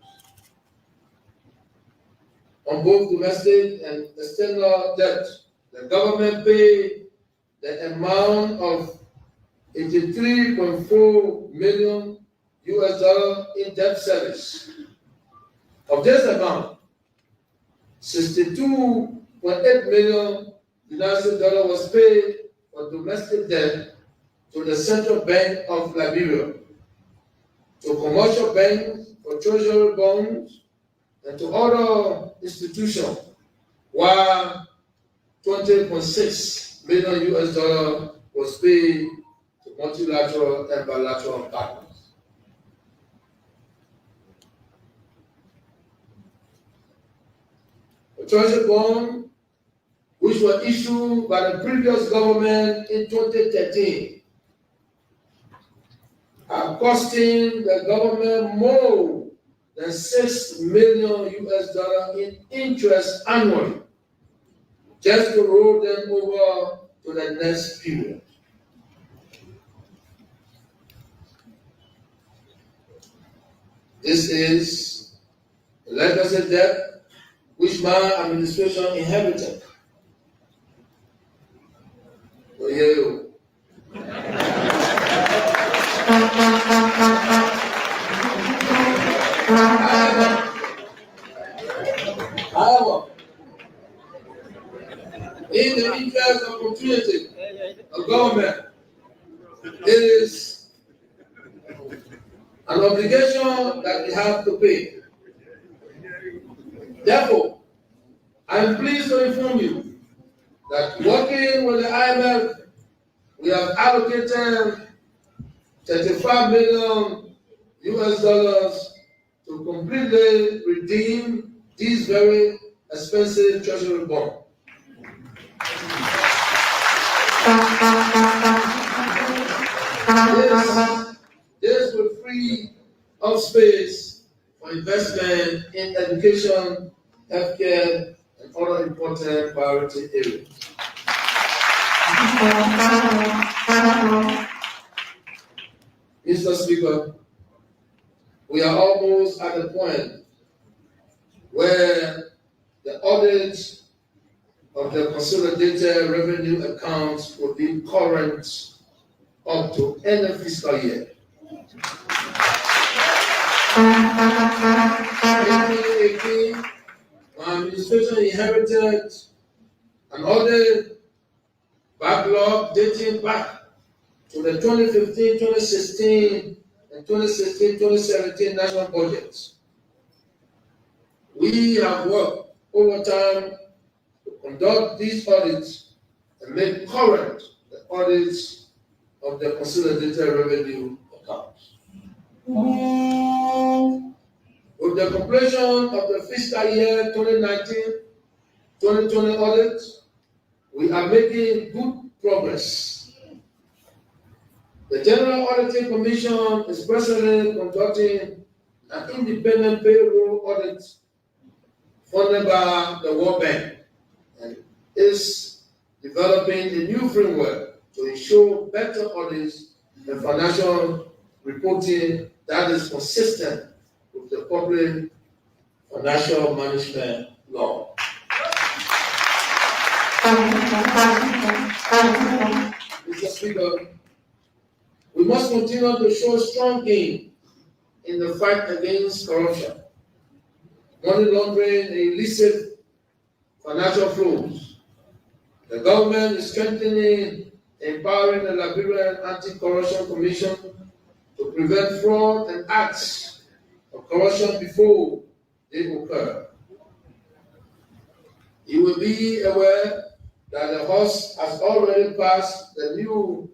On both domestic and external debt, the government paid the amount of $83.4 million in debt service. Of this amount, $62.8 million was paid for domestic debt to the Central Bank of Liberia, to commercial banks for treasury bonds, and to other institutions, while $20.6 million was paid to multilateral and bilateral partners. The treasury bonds, which were issued by the previous government in 2013, are costing the government more than $6 million in interest annually, just to roll them over to the next period. This is the legacy debt which my administration inherited. So here However, in the interest of continuity of government, it is an obligation that we have to pay. Therefore, I am pleased to inform you that working with the IMF, we have allocated $35 million to completely redeem these very expensive treasury bonds. This will free up space for investment in education, healthcare, and other important priority areas. Mr. Speaker, we are almost at the point where the audit of the consolidated revenue accounts will be current up to end of fiscal year. My administration inherited an audit backlog dating back to the 2015, 2016, and 2016-2017 national budgets. We have worked overtime to conduct these audits and make current the audits of the consolidated revenue accounts. With the completion of the fiscal year 2019-2020 audit, we are making good progress. The General Auditing Commission is presently conducting an independent payroll audit funded by the World Bank and is developing a new framework to ensure better audits and financial reporting that is consistent with the public financial management law. Mr. Speaker, we must continue to show strong aim in the fight against corruption, money laundering, and illicit financial flows. The government is strengthening and empowering the Liberian Anti-Corruption Commission to prevent fraud and acts of corruption before they occur. You will be aware that the House has already passed the new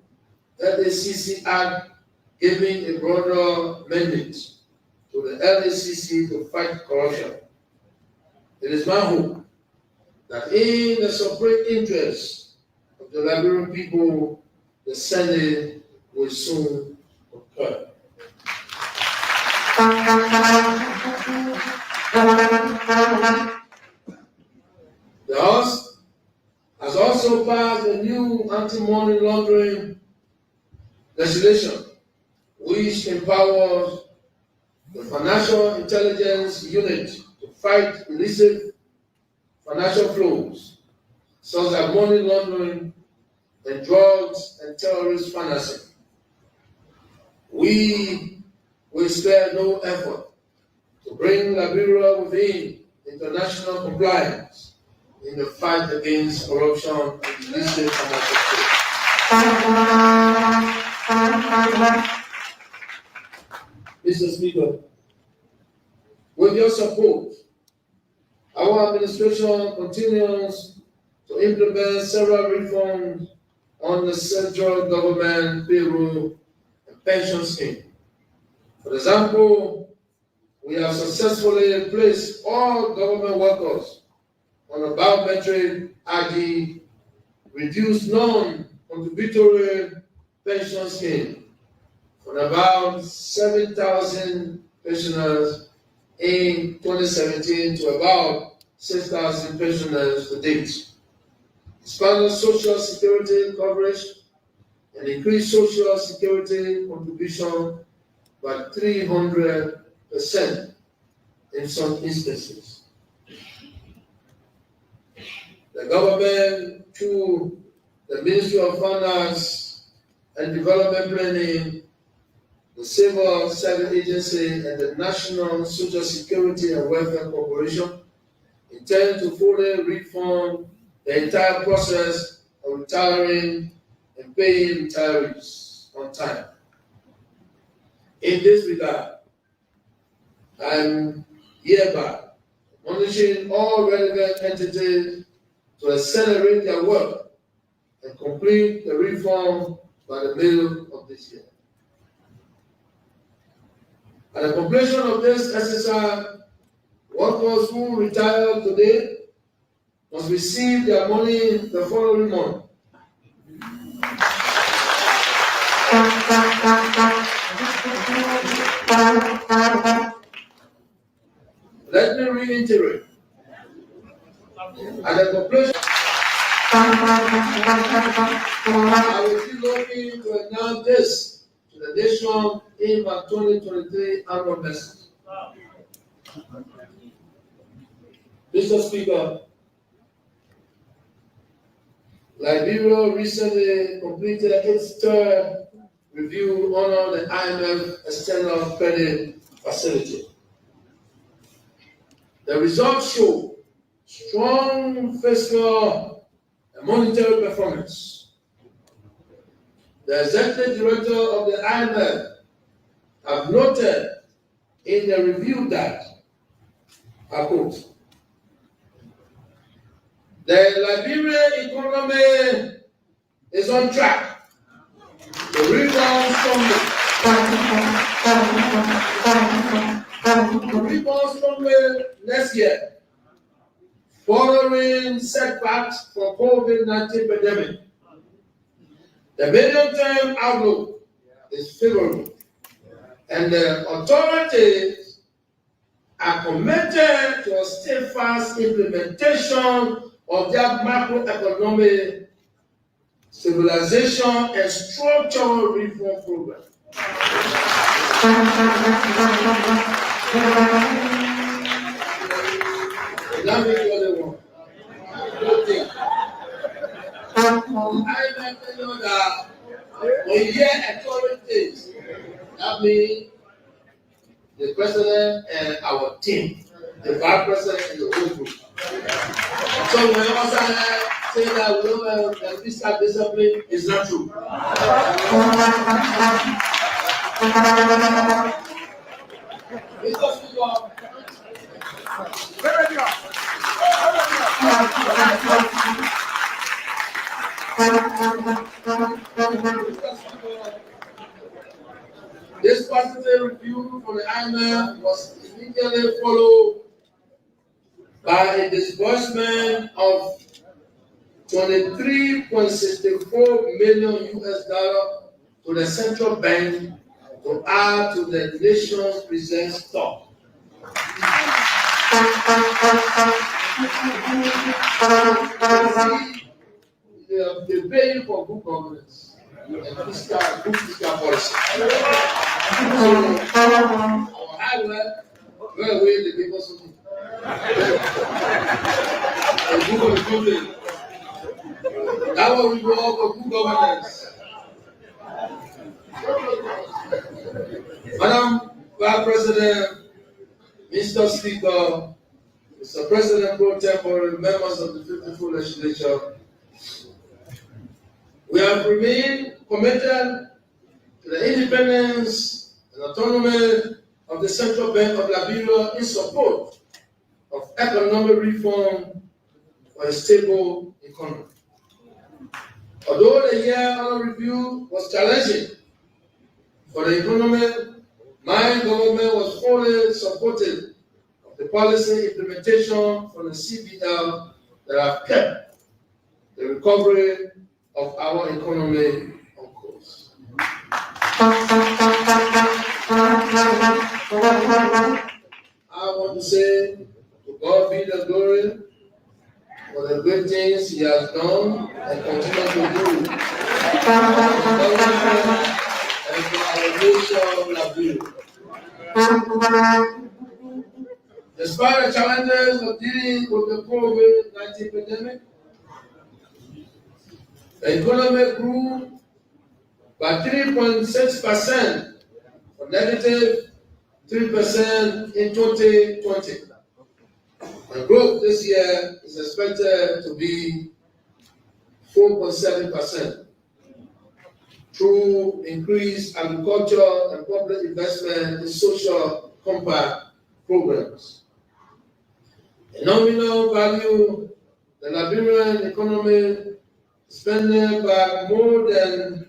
LACC Act, giving a broader mandate to the LACC to fight corruption. It is my hope that in the supreme interest of the Liberian people, the Senate will soon occur. The House has also passed a new anti-money laundering legislation, which empowers the Financial Intelligence Unit to fight illicit financial flows, such as money laundering and drugs and terrorist financing. We will spare no effort to bring Liberia within international compliance in the fight against corruption and illicit financial flows. Mr. Speaker, with your support, our administration continues to implement several reforms on the central government payroll and pension scheme. For example, we have successfully placed all government workers on a biometric ID, reduced non-contributory pension scheme from about 7,000 pensioners in 2017 to about 6,000 pensioners to date. Expanded social security coverage and increased social security contribution by 300% in some instances. The government, through the Ministry of Finance and Development Planning, the Civil Service Agency, and the National Social Security and Welfare Corporation, intend to fully reform the entire process of retiring and paying retirees on time. In this regard, I am hereby admonishing all relevant entities to accelerate their work and complete the reform by the middle of this year. At the completion of this exercise, workers who retire today must receive their money the following month. Let me reiterate. At the completion, I will be looking to announce this to the nation in my 2023 annual message. Mr. Speaker, Liberia recently completed its third review under the IMF External Credit Facility. The results show strong fiscal and monetary performance. The executive director of the IMF have noted in the review that, I quote, the Liberian economy is on track to rebound strongly next year, following setbacks from COVID-19 pandemic. The medium-term outlook is favorable, and the authorities are committed to a steadfast implementation of their macroeconomic stabilization and structural reform program. That is what they want. Good thing. I know that when you hear authorities, that means the president and our team, the vice president and the whole group. So when you say that we don't have the fiscal discipline, it's not true. Mr. Speaker, IMF was immediately followed by a disbursement of $23.64 million to the central bank to add to the nation's reserve stock. They pay for good governance and good fiscal policy. So, our hardware, where we the people something. That was we go for good governance. Madam Vice President, Mr. Speaker, Mr. President pro tempore, members of the 54th Legislature, we have remained committed to the independence and autonomy of the Central Bank of Liberia in support of economic reform for a stable economy. Although the year under review was challenging for the economy, my government was fully supportive of the policy implementation from the CBL that have kept the recovery of our economy on course. I want to say to God be the glory for the good things He has done and continue to do. And for our nation of Liberia. Despite the challenges of dealing with the COVID-19 pandemic, the economy grew by 3.6% from negative 3% in 2020. The growth this year is expected to be 4.7% through increased agriculture and public investment in social compact programs. In nominal value, the Liberian economy is spending by more than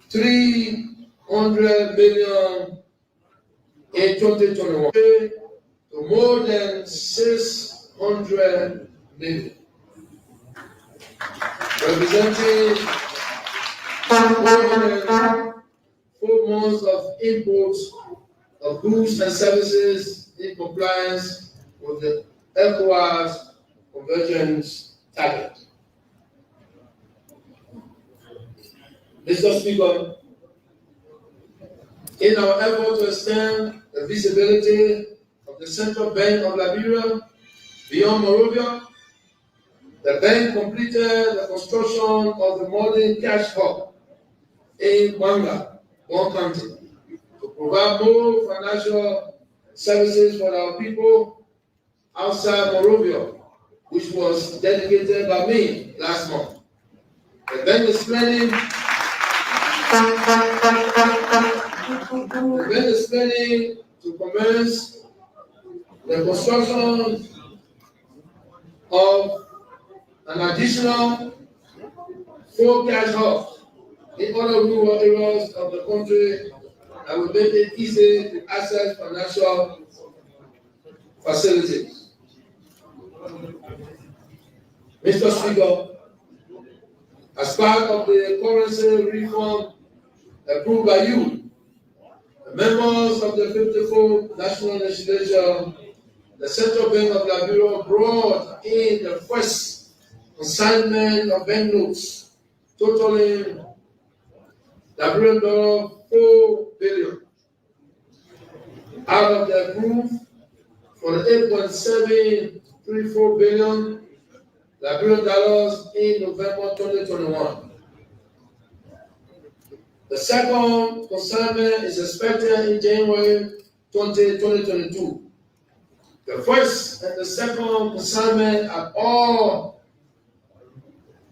$300 million in 2021 to more than $600 million, representing more than 4 months of imports of goods and services in compliance with the ECOWAS convergence target. Mr. Speaker, in our effort to extend the visibility of the Central Bank of Liberia beyond Monrovia, the bank completed the construction of the modern cash hub in Weah, County, to provide more financial services for our people outside Monrovia, which was dedicated by me last month. The bank is planning to commence the construction of an additional 4 cash hubs in other rural areas of the country that will make it easy to access financial facilities. Mr. Speaker, as part of the currency reform approved by you, the members of the 54th National Legislature, the Central Bank of Liberia brought in the first consignment of banknotes totaling $4 billion out of the approved for the $8.734 billion in November 2021. The second consignment is expected in January 2022. The first and the second consignment are all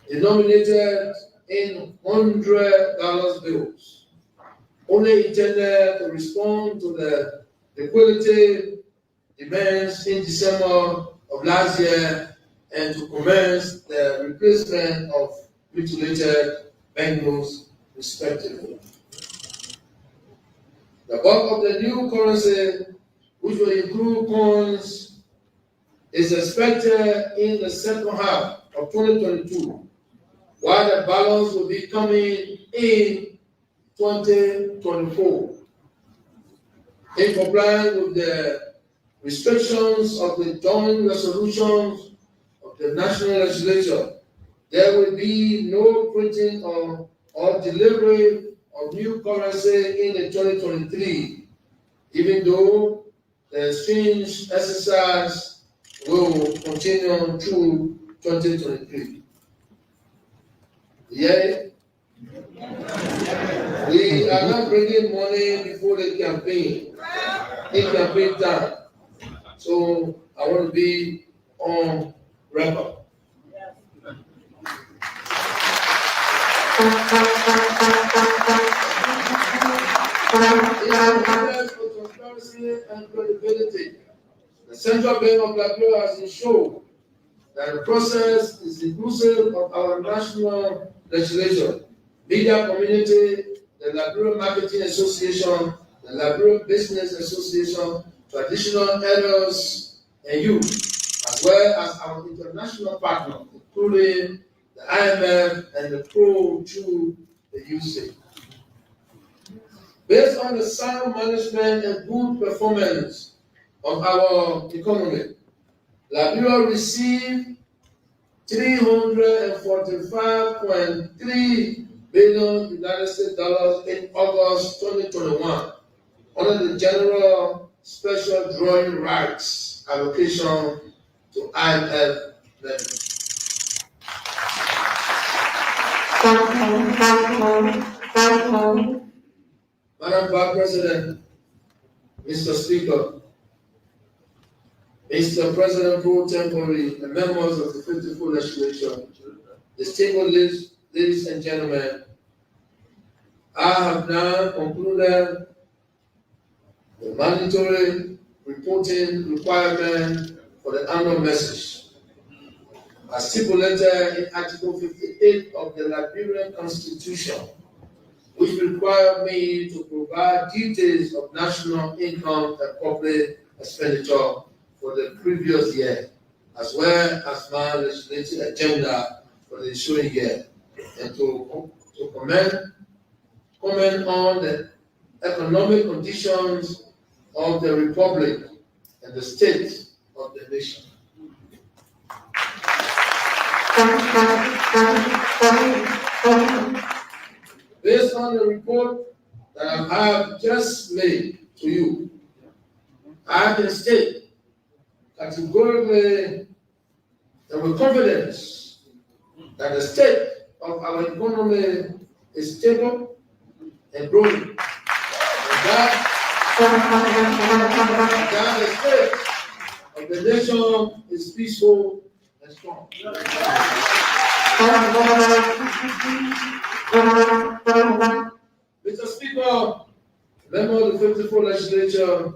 denominated in $100 bills. only intended to respond to the liquidity demands in December of last year and to commence the replacement of mutilated banknotes respectively. The bulk of the new currency, which will include coins, is expected in the second half of 2022, while the balance will be coming in 2024. In compliance with the restrictions of the joint resolutions of the national legislature, there will be no printing or delivery of new currency in the 2023, even though the exchange exercise will continue through 2023. Yeah, we are not bringing money before the campaign, in campaign time. So I want to be on record. For transparency and credibility, the Central Bank of Liberia has ensured that the process is inclusive of our national legislation, media community, the Liberia Marketing Association, the Liberia Business Association, traditional elders, and youth, as well as our international partners, including the IMF and the Pro through the UC. Based on the sound management and good performance of our economy, Liberia received $345.3 billion United States dollars in August 2021 under the General Special Drawing Rights allocation to IMF levy. Madam Vice President, Mr. Speaker, Mr. President pro tempore, and members of the 54th legislature, distinguished ladies and gentlemen, I have now concluded the mandatory reporting requirement for the annual message, as stipulated in Article 58 of the Liberian Constitution, which require me to provide details of national income and public expenditure for the previous year, as well as my legislative agenda for the ensuing year, and to comment on the economic conditions of the Republic and the state of the nation. Based on the report that I have just made to you, I can state categorically and with confidence that the state of our economy is stable and growing. And that the state of the nation is peaceful and strong. Mr. Speaker, member of the 54th legislature,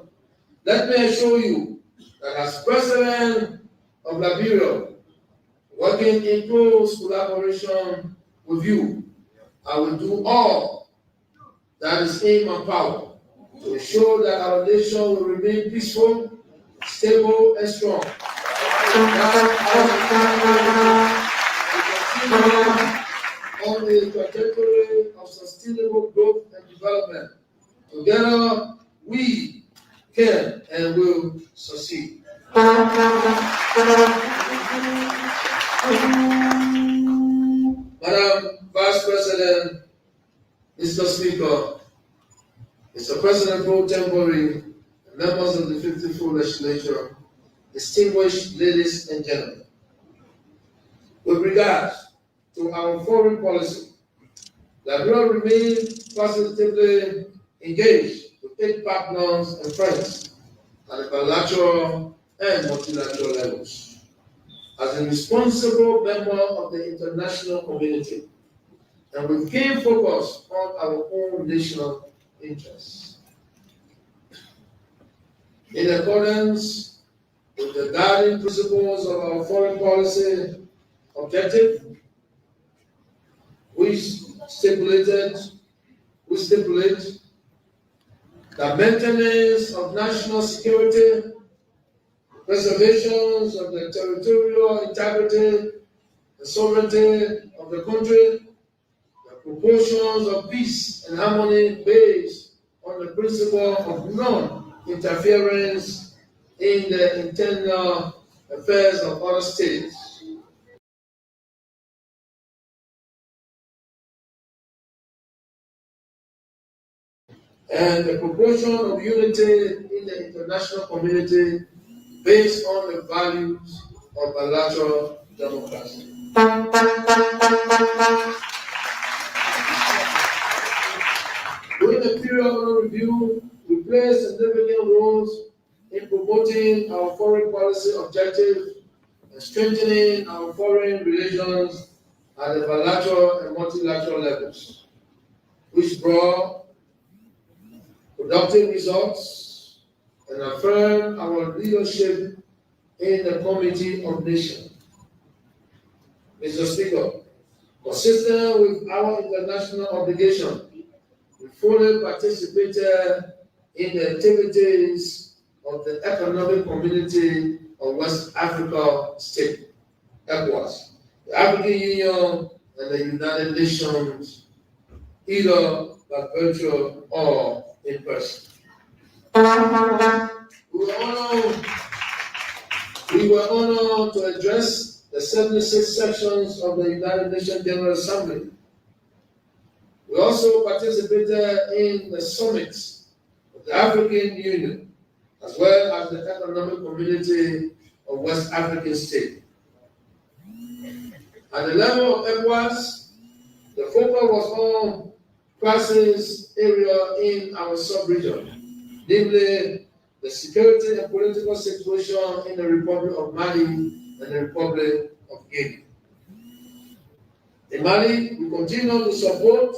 let me assure you that as President of Liberia, working in close collaboration with you, I will do all that is in my power to ensure that our nation will remain peaceful, stable, and strong. On the trajectory of sustainable growth and development. Together, we can and will succeed. Madam Vice President, Mr. Speaker, Mr. President pro tempore, members of the 54th legislature, distinguished ladies and gentlemen, with regard to our foreign policy, Liberia remains positively engaged with its partners and friends at the bilateral and multilateral levels. As a responsible member of the international community, and with keen focus on our own national interests. In accordance with the guiding principles of our foreign policy objective, we stipulate the maintenance of national security, preservation of the territorial integrity and sovereignty of the country, the proportions of peace and harmony based on the principle of non-interference in the internal affairs of other states. And the proportion of unity in the international community based on the values of bilateral democracy. During the period of review, we played significant roles in promoting our foreign policy objectives and strengthening our foreign relations at the bilateral and multilateral levels, which brought productive results and affirmed our leadership in the Committee of Nations. Mr. Speaker, consistent with our international obligation, we fully participated in the activities of the Economic Community of West Africa States, ECOWAS, the African Union, and the United Nations, either by virtual or in person. We were honored to address the 76 sections of the United Nations General Assembly. We also participated in the summits of the African Union, as well as the Economic Community of West African States. At the level of ECOWAS, the focus was on crisis area in our sub-region, namely the security and political situation in the Republic of Mali and the Republic of Guinea. In Mali, we continue to support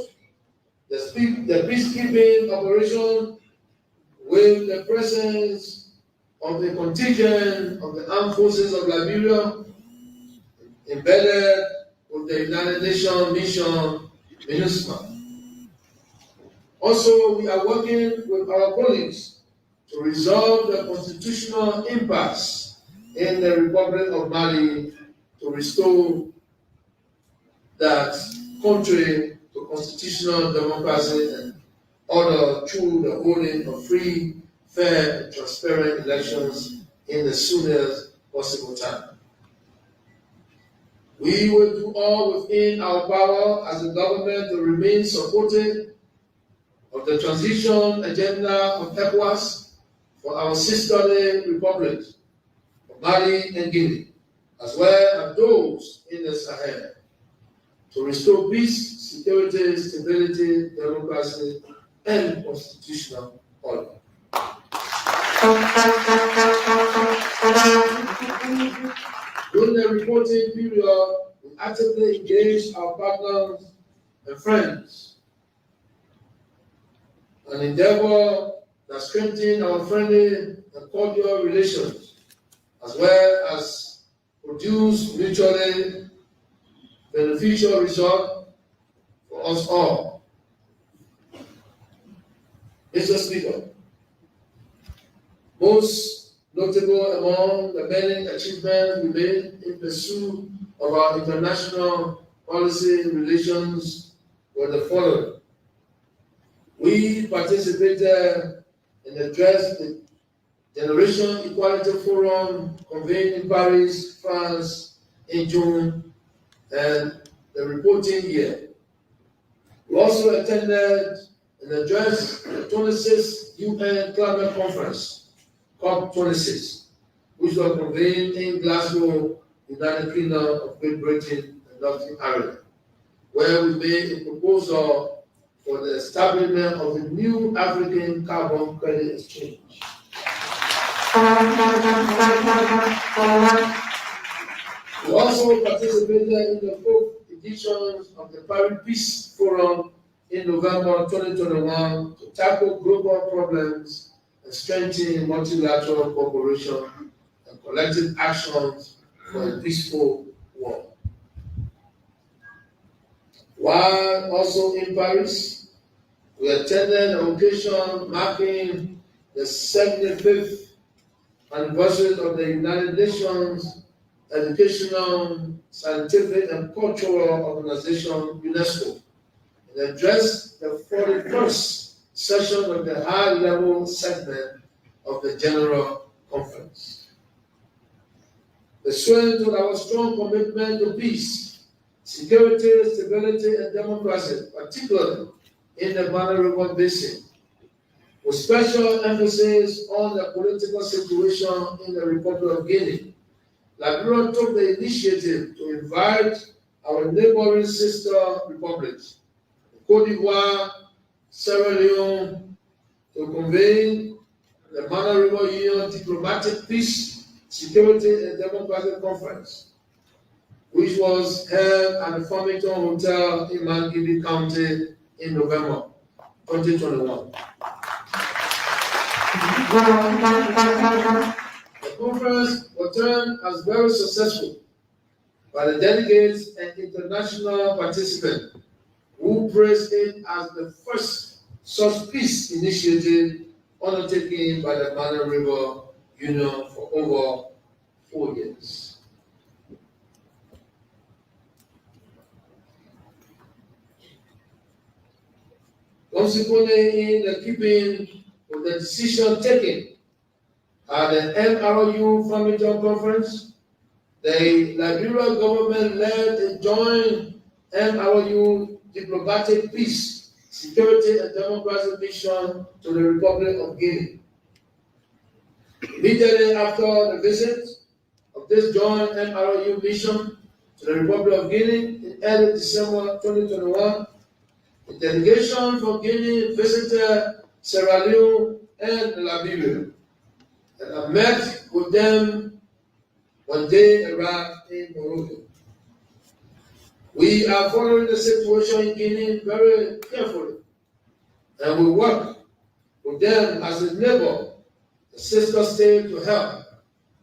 the peacekeeping operation with the presence of the contingent of the armed forces of Liberia embedded with the United Nations mission MINUSMA. Also, we are working with our colleagues to resolve the constitutional impasse in the Republic of Mali to restore that country to constitutional democracy and order through the holding of free, fair, and transparent elections in the soonest possible time. We will do all within our power as a government to remain supportive of the transition agenda of ECOWAS for our sisterly republics of Mali and Guinea, as well as those in the Sahel, to restore peace, security, stability, democracy, and constitutional order. During the reporting period, we actively engaged our partners and friends an endeavor that strengthened our friendly and cordial relations, as well as produce mutually beneficial results for us all. Mr. Speaker, most notable among the many achievements we made in pursuit of our international policy relations were the following. We participated in the Generation Equality Forum convened in Paris, France in June and the reporting year. We also attended and addressed the 26th UN Climate Conference, COP26, which was convened in Glasgow, United Kingdom of Great Britain and Northern Ireland, where we made a proposal for the establishment of a new African carbon credit exchange. We also participated in the 4th edition of the Paris Peace Forum in November 2021 to tackle global problems and strengthen multilateral cooperation and collective actions for a peaceful world. While also in Paris, we attended an occasion marking the 75th anniversary of the United Nations Educational, Scientific and Cultural Organization, UNESCO, and addressed the 41st session of the high-level segment of the General Conference. Pursuant to our strong commitment to peace, security, stability, and democracy, particularly in the Ghana River Basin, with special emphasis on the political situation in the Republic of Guinea, Liberia took the initiative to invite our neighboring sister republics, Côte d'Ivoire, Sierra Leone, to convene the Ghana River Union Diplomatic Peace, Security and Democratic Conference, which was held at the Farmington Hotel in Mangini County in November 2021. The conference was termed as very successful by the delegates and international participants, who praised it as the first such peace initiative undertaken by the Ghana River Union for over 4 years. Consequently, in the keeping with the decision taken at the MRU Farmington Conference, the Liberia government led a joint MRU diplomatic peace, security and democracy mission to the Republic of Guinea. Immediately after the visit of this joint MRU mission to the Republic of Guinea in early December 2021, the delegation from Guinea visited Sierra Leone and Liberia, and I met with them when they arrived in Morocco. We are following the situation in Guinea very carefully, and we work with them as a neighbor, a sister state, to help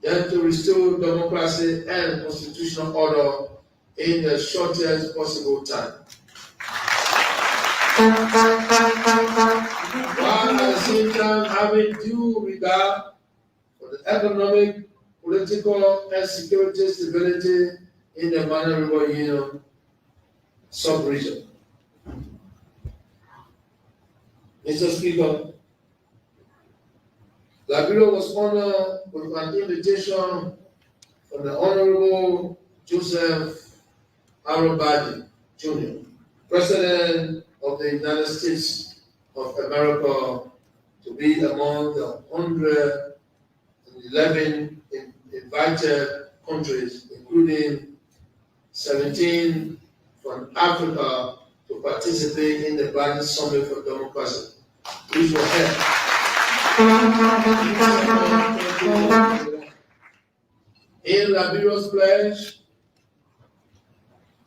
them to restore democracy and constitutional order in the shortest possible time. While at the same time having due regard for the economic, political, and security stability in the Ghana River Union sub-region. Mr. Speaker, Liberia was honored with an invitation from the Honorable Joseph Arobadi, Jr., President of the United States of America, to be among the 111 invited countries, including 17 from Africa, to participate in the Bali Summit for Democracy, which was held in Liberia's pledge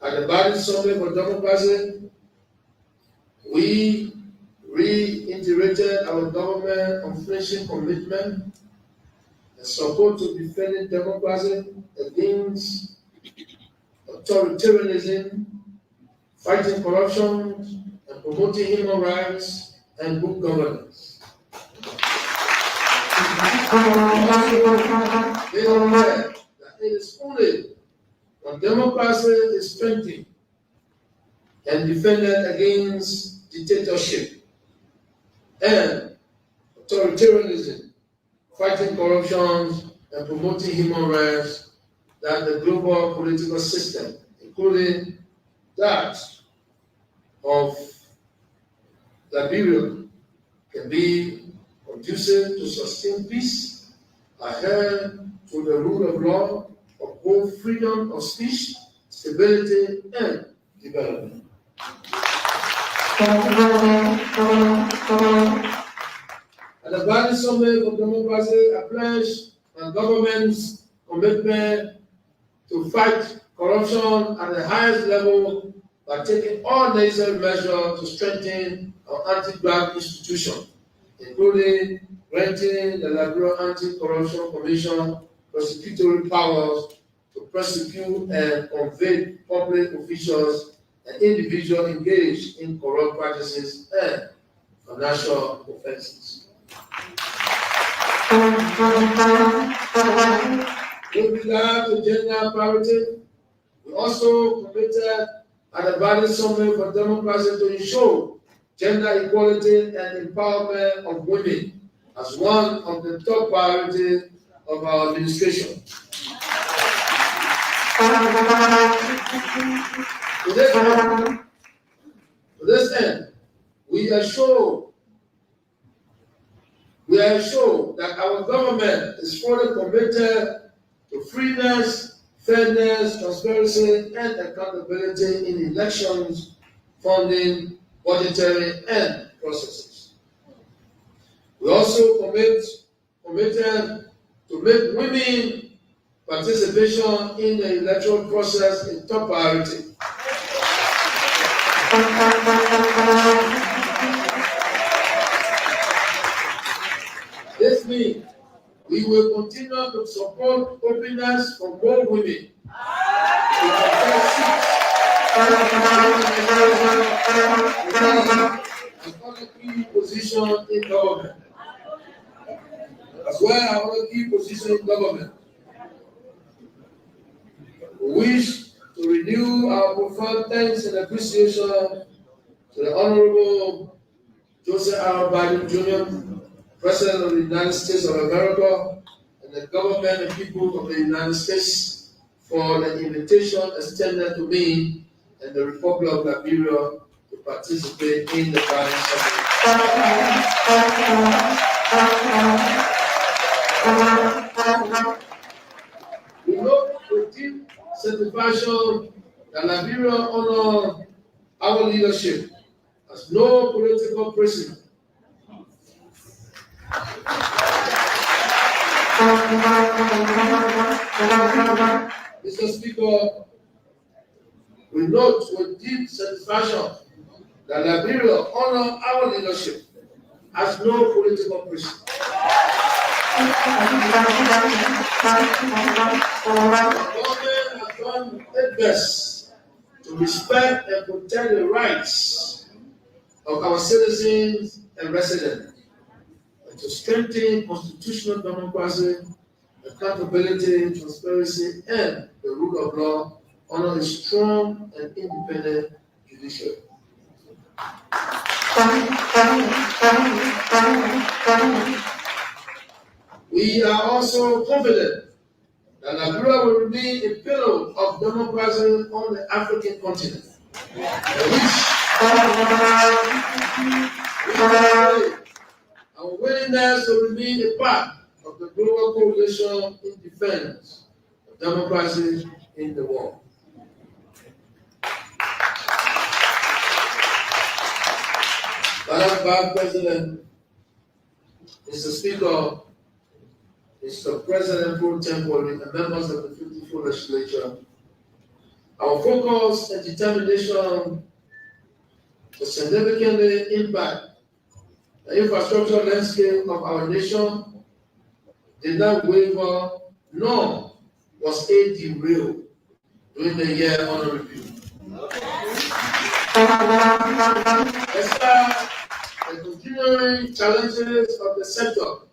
at the Bali Summit for Democracy. We reiterated our government unflinching commitment and support to defending democracy against authoritarianism, fighting corruption, and promoting human rights and good governance. They declared that it is only when democracy is strengthened and defended against dictatorship and authoritarianism, fighting corruption, and promoting human rights, that the global political system, including that of Liberia, can be conducive to sustain peace, adhere to the rule of law, uphold freedom of speech, stability, and development. At the Bali Summit for Democracy, I pledge my government's commitment to fight corruption at the highest level by taking all necessary measures to strengthen our anti-graft institution, including granting the Liberia Anti-Corruption Commission prosecutory powers to prosecute and convict public officials and individuals engaged in corrupt practices and financial offenses. With regard to gender parity, we also committed at the Bali Summit for Democracy to ensure gender equality and empowerment of women as one of the top priorities of our administration. To this end, we are sure that our government is fully committed to freeness, fairness, transparency, and accountability in elections, funding, budgetary, and processes. We also committed to make women participation in the electoral process a top priority. This means we will continue to support openness for more women to contest seats and other key positions in government, as well as other key positions in government. We wish to renew our profound thanks and appreciation to the Honorable Joseph R. Biden Jr., President of the United States of America, and the government and people of the United States for the invitation extended to me and the Republic of Liberia to participate in the Bali Summit. We look with deep satisfaction that Liberia honor our leadership as no political prisoner. Mr. Speaker, we note with deep satisfaction that Liberia honor our leadership as no political prisoner. The government has done its best to respect and protect the rights of our citizens and residents, and to strengthen constitutional democracy, accountability, transparency, and the rule of law under a strong and independent judiciary. We are also confident that Liberia will remain a pillar of democracy on the African continent, our willingness to remain a part of the global coalition in defense of democracy in the world. Madam President, Mr. Speaker, Mr. President pro tempore, and members of the 54th Legislature, our focus and determination to significantly impact the infrastructure landscape of our nation did not waver, nor was it derailed during the year under review. Despite the continuing challenges of the sector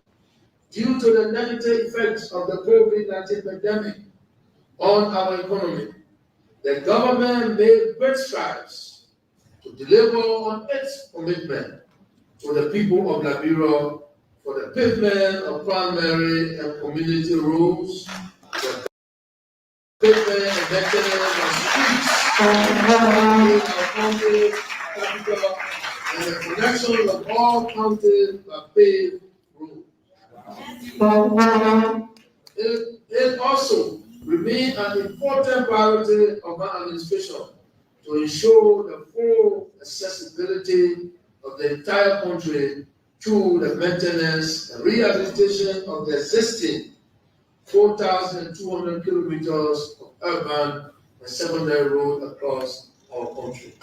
due to the negative effects of the COVID-19 pandemic on our economy, the government made great strides to deliver on its commitment to the people of Liberia for the pavement of primary and community roads, the pavement and maintenance of streets in our county capital, and the connection of all counties by paved roads. It also remains an important priority of our administration to ensure the full accessibility of the entire country through the maintenance and rehabilitation of the existing 4,200 kilometers of urban and secondary road across our country.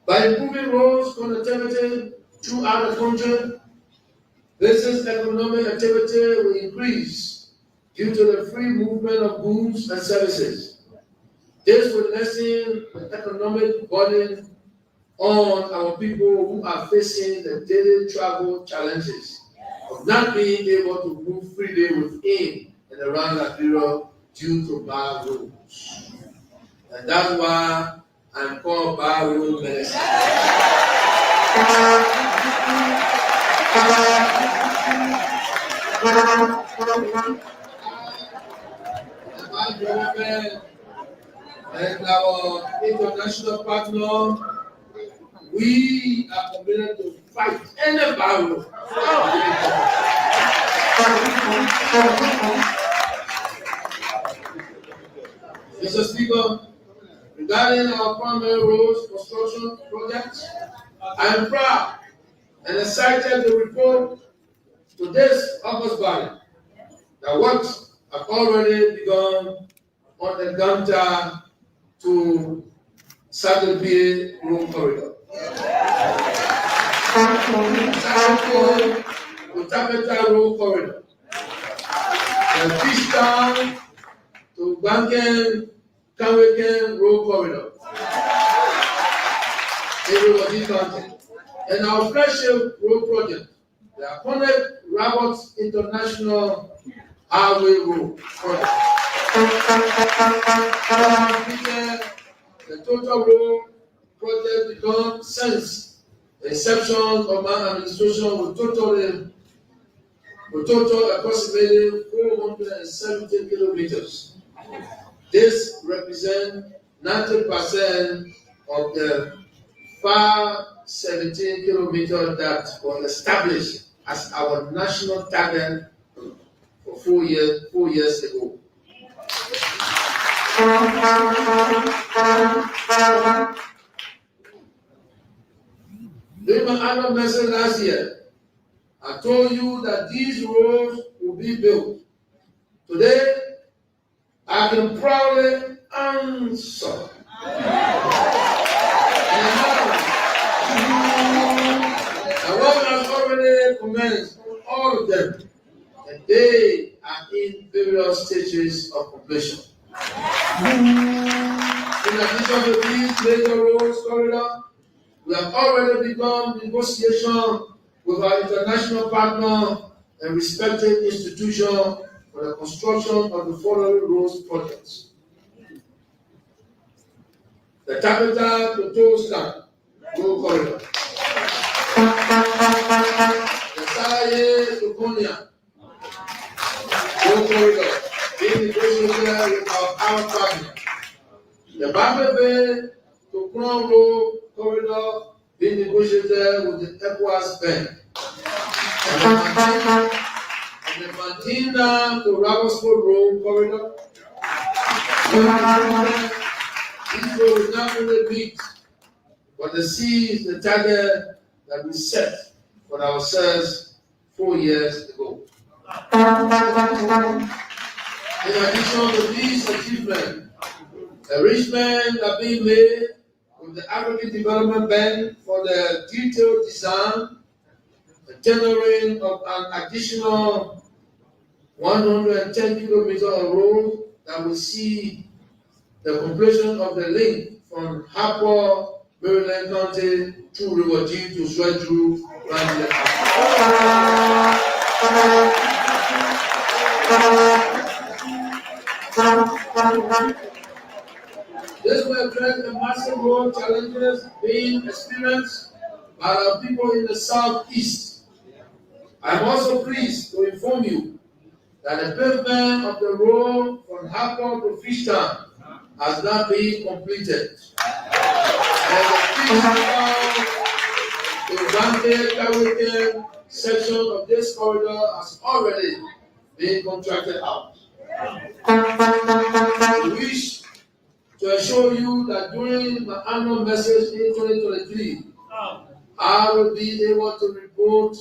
By improving roads connectivity throughout the country, business economic activity will increase due to the free movement of goods and services. This will lessen the economic burden on our people who are facing the daily travel challenges of not being able to move freely within and around Liberia due to bad roads. And that's why I'm called bad road minister. My government and our international partner, we are committed to fight any battle. Mr. Speaker, regarding our primary roads construction projects, I am proud and excited to report to this August body that works have already begun on the Ganta to Saturday road corridor. Saturday to Tapeta road corridor. The Fishtown to Banken Kanweken road corridor. Everybody counting. And our flagship road project, the iconic Roberts International Highway Road project. The total road project begun since the inception of my administration with total approximately 470 kilometers. This represents 90% of the 517 kilometers that was established as our national target for 4 years ago. During my annual message last year, I told you that these roads will be built. Today, I can proudly answer. The work has already commenced on all of them, and they are in various stages of completion. In addition to these major roads corridor, we have already begun negotiation with our international partner and respected institutions for the construction of the following roads projects. The Tapeta to Toastan road corridor. The Salaye to Konya road corridor being negotiated with our partner. The Bambe to Crown Road corridor being negotiated with the ECOWAS Bank. And the Mantina to Ravensford Road corridor. This road is not only big, but the sea is the target that we set for ourselves 4 years ago. In addition to these achievements, arrangements are being made with the African Development Bank for the detailed design and tendering of an additional 110 kilometers of road that will see the completion of the link from Harper, Maryland County through River G to Swedru, Randall. This will address the massive road challenges being experienced by our people in the southeast. I am also pleased to inform you that the pavement of the road from Harper to Fishtown has not been completed. And the Fishtown to Banke Kawike section of this corridor has already been contracted out. We wish to assure you that during my annual message in 2023, I will be able to report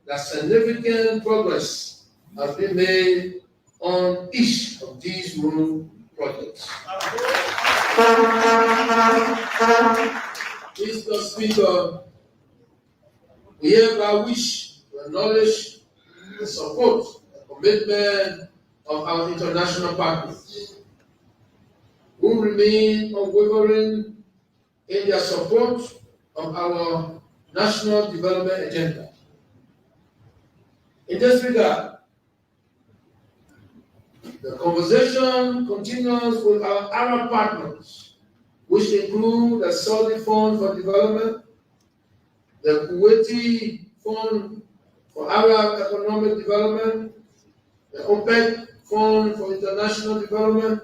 that significant progress has been made on each of these road projects. Mr. Speaker, we hereby wish to acknowledge the support and commitment of our international partners, who remain unwavering in their support of our national development agenda. In this regard, the conversation continues with our Arab partners, which include the Saudi Fund for Development, the Kuwaiti Fund for Arab Economic Development, the OPEC Fund for International Development,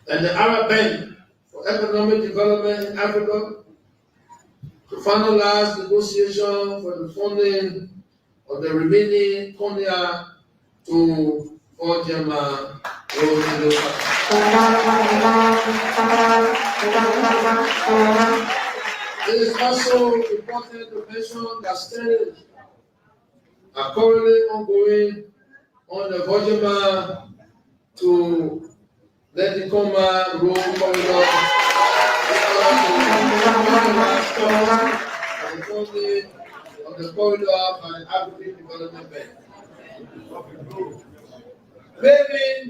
and the Arab Bank for Economic Development in Africa, to finalize negotiation for the funding of the remaining Konya to Ojema Road. It is also important to mention that studies are currently ongoing on the Ojema to Ledikoma Road corridor and the funding of the corridor by the African Development Bank. Paving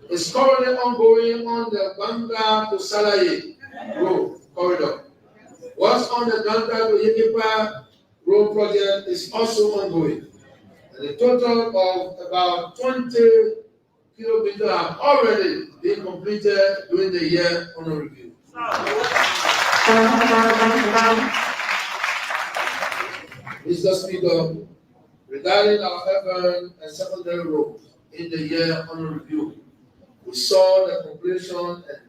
is currently ongoing on the Banga to Salaye Road corridor. What's on the Banga to Yekipa Road project is also ongoing. And a total of about 20 kilometers have already been completed during the year under review. Mr. Speaker, regarding our urban and secondary roads in the year under review, we saw the completion and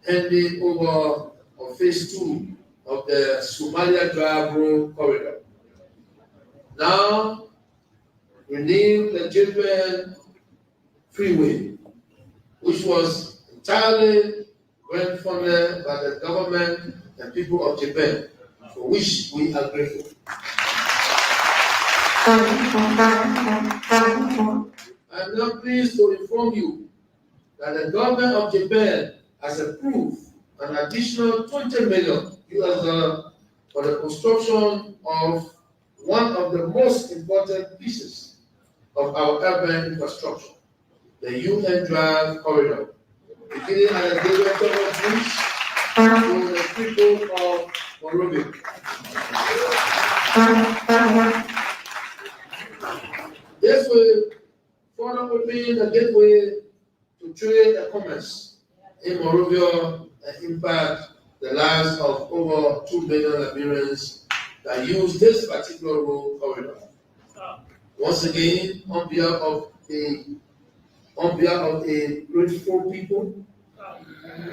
handing over of phase 2 of the Somalia Drive Road corridor. Now, we need the Japan Freeway, which was entirely grant funded by the government and people of Japan, for which we are grateful. I am now pleased to inform you that the government of Japan has approved an additional $20 million for the construction of one of the most important pieces of our urban infrastructure, the UN Drive corridor, beginning at the Gateway Bridge to the people of Monrovia. This will further open the gateway to trade and commerce in Monrovia and impact the lives of over 2 million Liberians that use this particular road corridor. Once again, on behalf of a grateful people,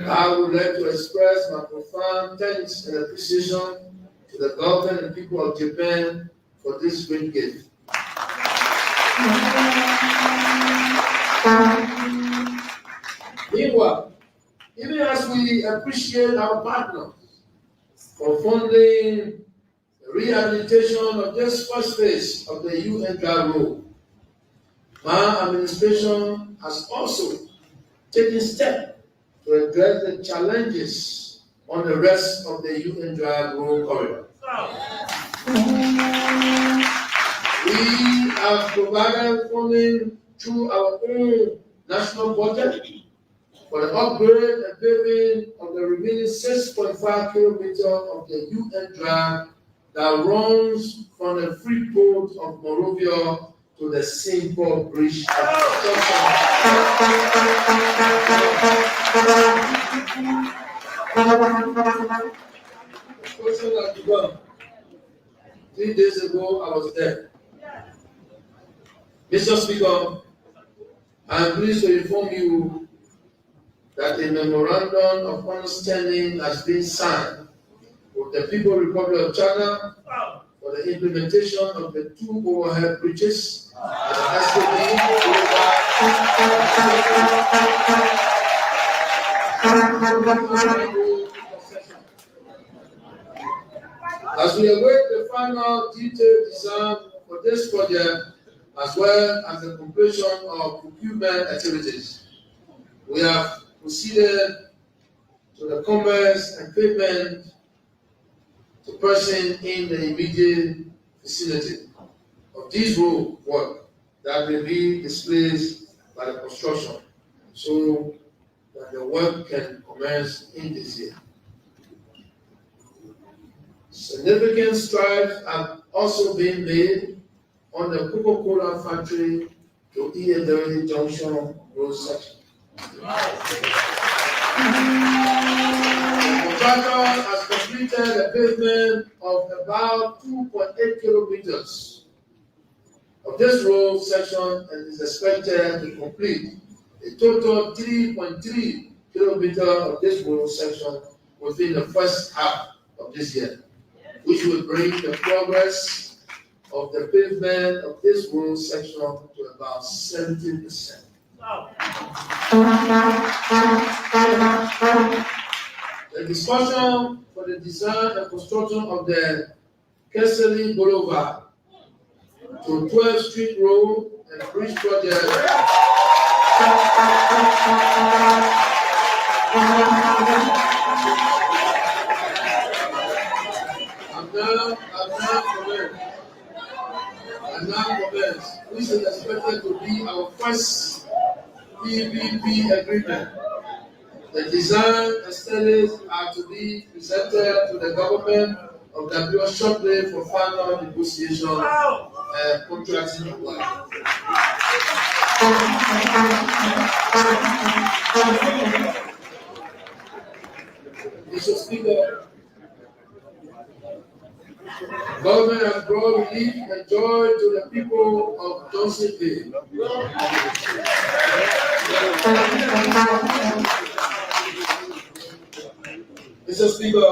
I would like to express my profound thanks and appreciation to the government and people of Japan for this great gift. Meanwhile, even as we appreciate our partners for funding the rehabilitation of this first phase of the UN Drive Road, my administration has also taken steps to address the challenges on the rest of the UN Drive Road corridor. We have provided funding through our own national budget for the upgrade and paving of the remaining 6.5 kilometers of the UN Drive that runs from the free port of Monrovia to the St. Paul Bridge. The 3 days ago, I was there. Mr. Speaker, I am pleased to inform you that a memorandum of understanding has been signed with the People's Republic of China for the implementation of the 2 overhead bridges at the SPB. As we await the final detailed design for this project, as well as the completion of procurement activities. We have proceeded to the commerce and payment to person in the immediate vicinity of this road work that will be displaced by the construction, so that the work can commence in this year. Significant strides have also been made on the Coca-Cola factory to Iyedere Junction road section. The contractor has completed the pavement of about 2.8 kilometers of this road section and is expected to complete a total 3.3 kilometers of this road section within the first half of this year, which will bring the progress of the pavement of this road section to about 70%. The discussion for the design and construction of the Excellency Boulevard to 12th Street Road and Bridge project which is expected to be our first PPP agreement. The design and studies are to be presented to the government of W shortly for final negotiation and contracting apply. Mr. Speaker, government has brought relief and joy to the people of Johnsonville. Mr. Speaker,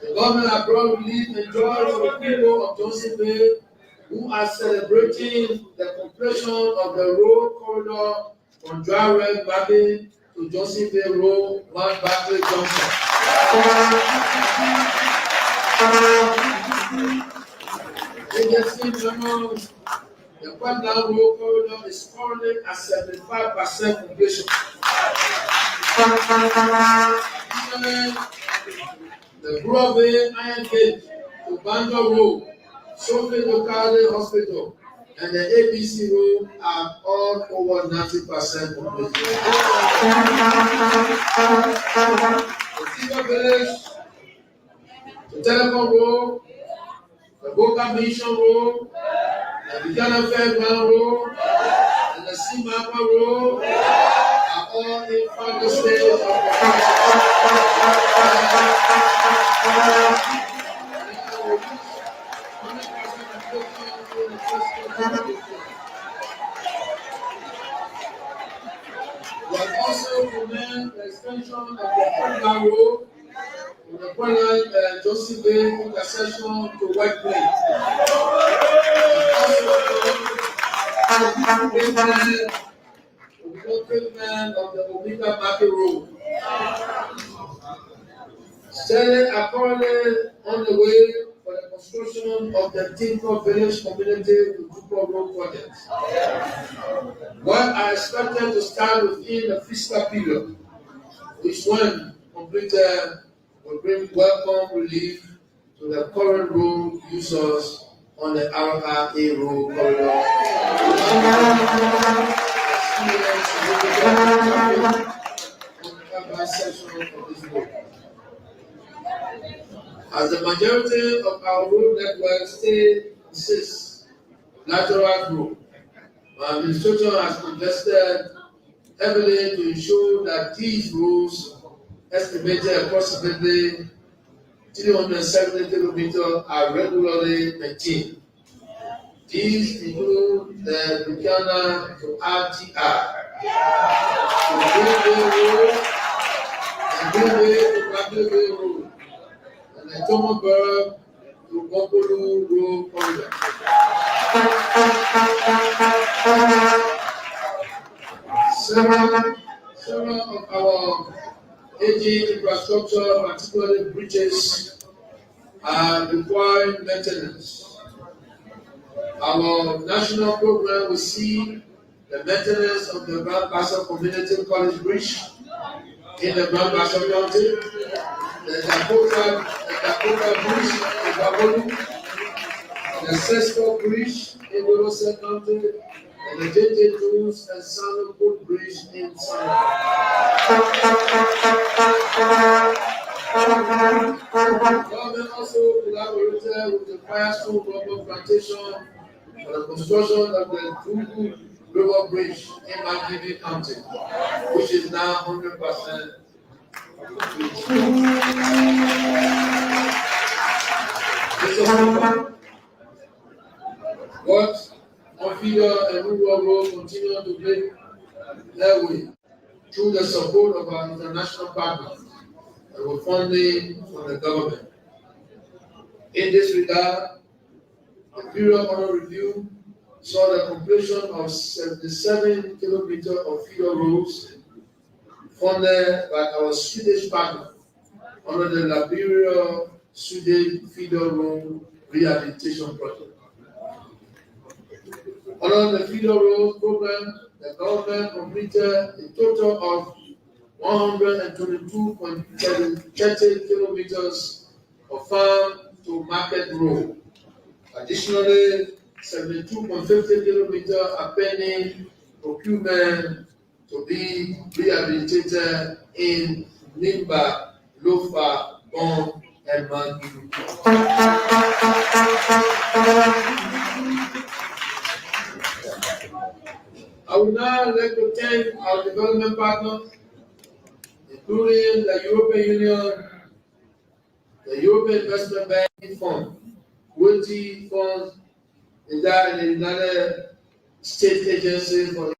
the government has brought relief and joy to the people of Johnsonville who are celebrating the completion of the road corridor from Dry Red Valley to Johnsonville Road, Mount Barclay Junction. Agency memos, the Quadland Road corridor is currently at 75% completion. The Broadway Iron Gate to Banjo Road, Sophie Locale Hospital, and the ABC Road are all over 90% completed. The Tiga Village, the Telecom Road, the Boca Mission Road, the Buchanan Fairground Road, and the Simapa Road are all in final stage of construction. We have also commenced the extension of the Quadland Road from the Quadland Josie Bay intersection to White Plains. The pavement of the Omega Market Road. Studies are currently on the way for the construction of the Tinko Village Community to Tupo Road project. What are expected to start within the fiscal period, which when completed will bring welcome relief to the current road users on the RRA road corridor. As the majority of our road network still consists of lateral growth, my administration has invested heavily to ensure that these roads, estimated approximately 370 kilometers, are regularly maintained. These include the Buchanan to RTR, the Greenway Road, the Greenway to Bradley Road, and the Tomaburg to Bokolu Road corridor. Several of our aging infrastructure, particularly bridges, are requiring maintenance. Our national program will see the maintenance of the Grand Bassa Community College Bridge in the Grand Bassa County, the Dakota Bridge in Babolu, the Sesto Bridge in Wilson County, and the JJ Jones and Sandalwood Bridge in The government also collaborated with the Firestone Rubber Plantation for the construction of the Tugu River Bridge in Mangibi County, which is now 100% complete. But Onfida and Rural Road continue to make headway through the support of our international partners and with funding from the government. In this regard, the period under review saw the completion of 77 kilometers of feeder roads funded by our Swedish partner under the LIBERIA Swedish Feeder Road Rehabilitation Project. Under the Feeder Road program, the government completed a total of 122.30 kilometers of farm to market road. Additionally, 72.50 kilometers are pending procurement to be rehabilitated in Nimba, Lofa, Bon, and Mangi. I would now like to thank our development partners, including the European Union, the European Investment Bank Fund, WITI funds, and the United States Agency for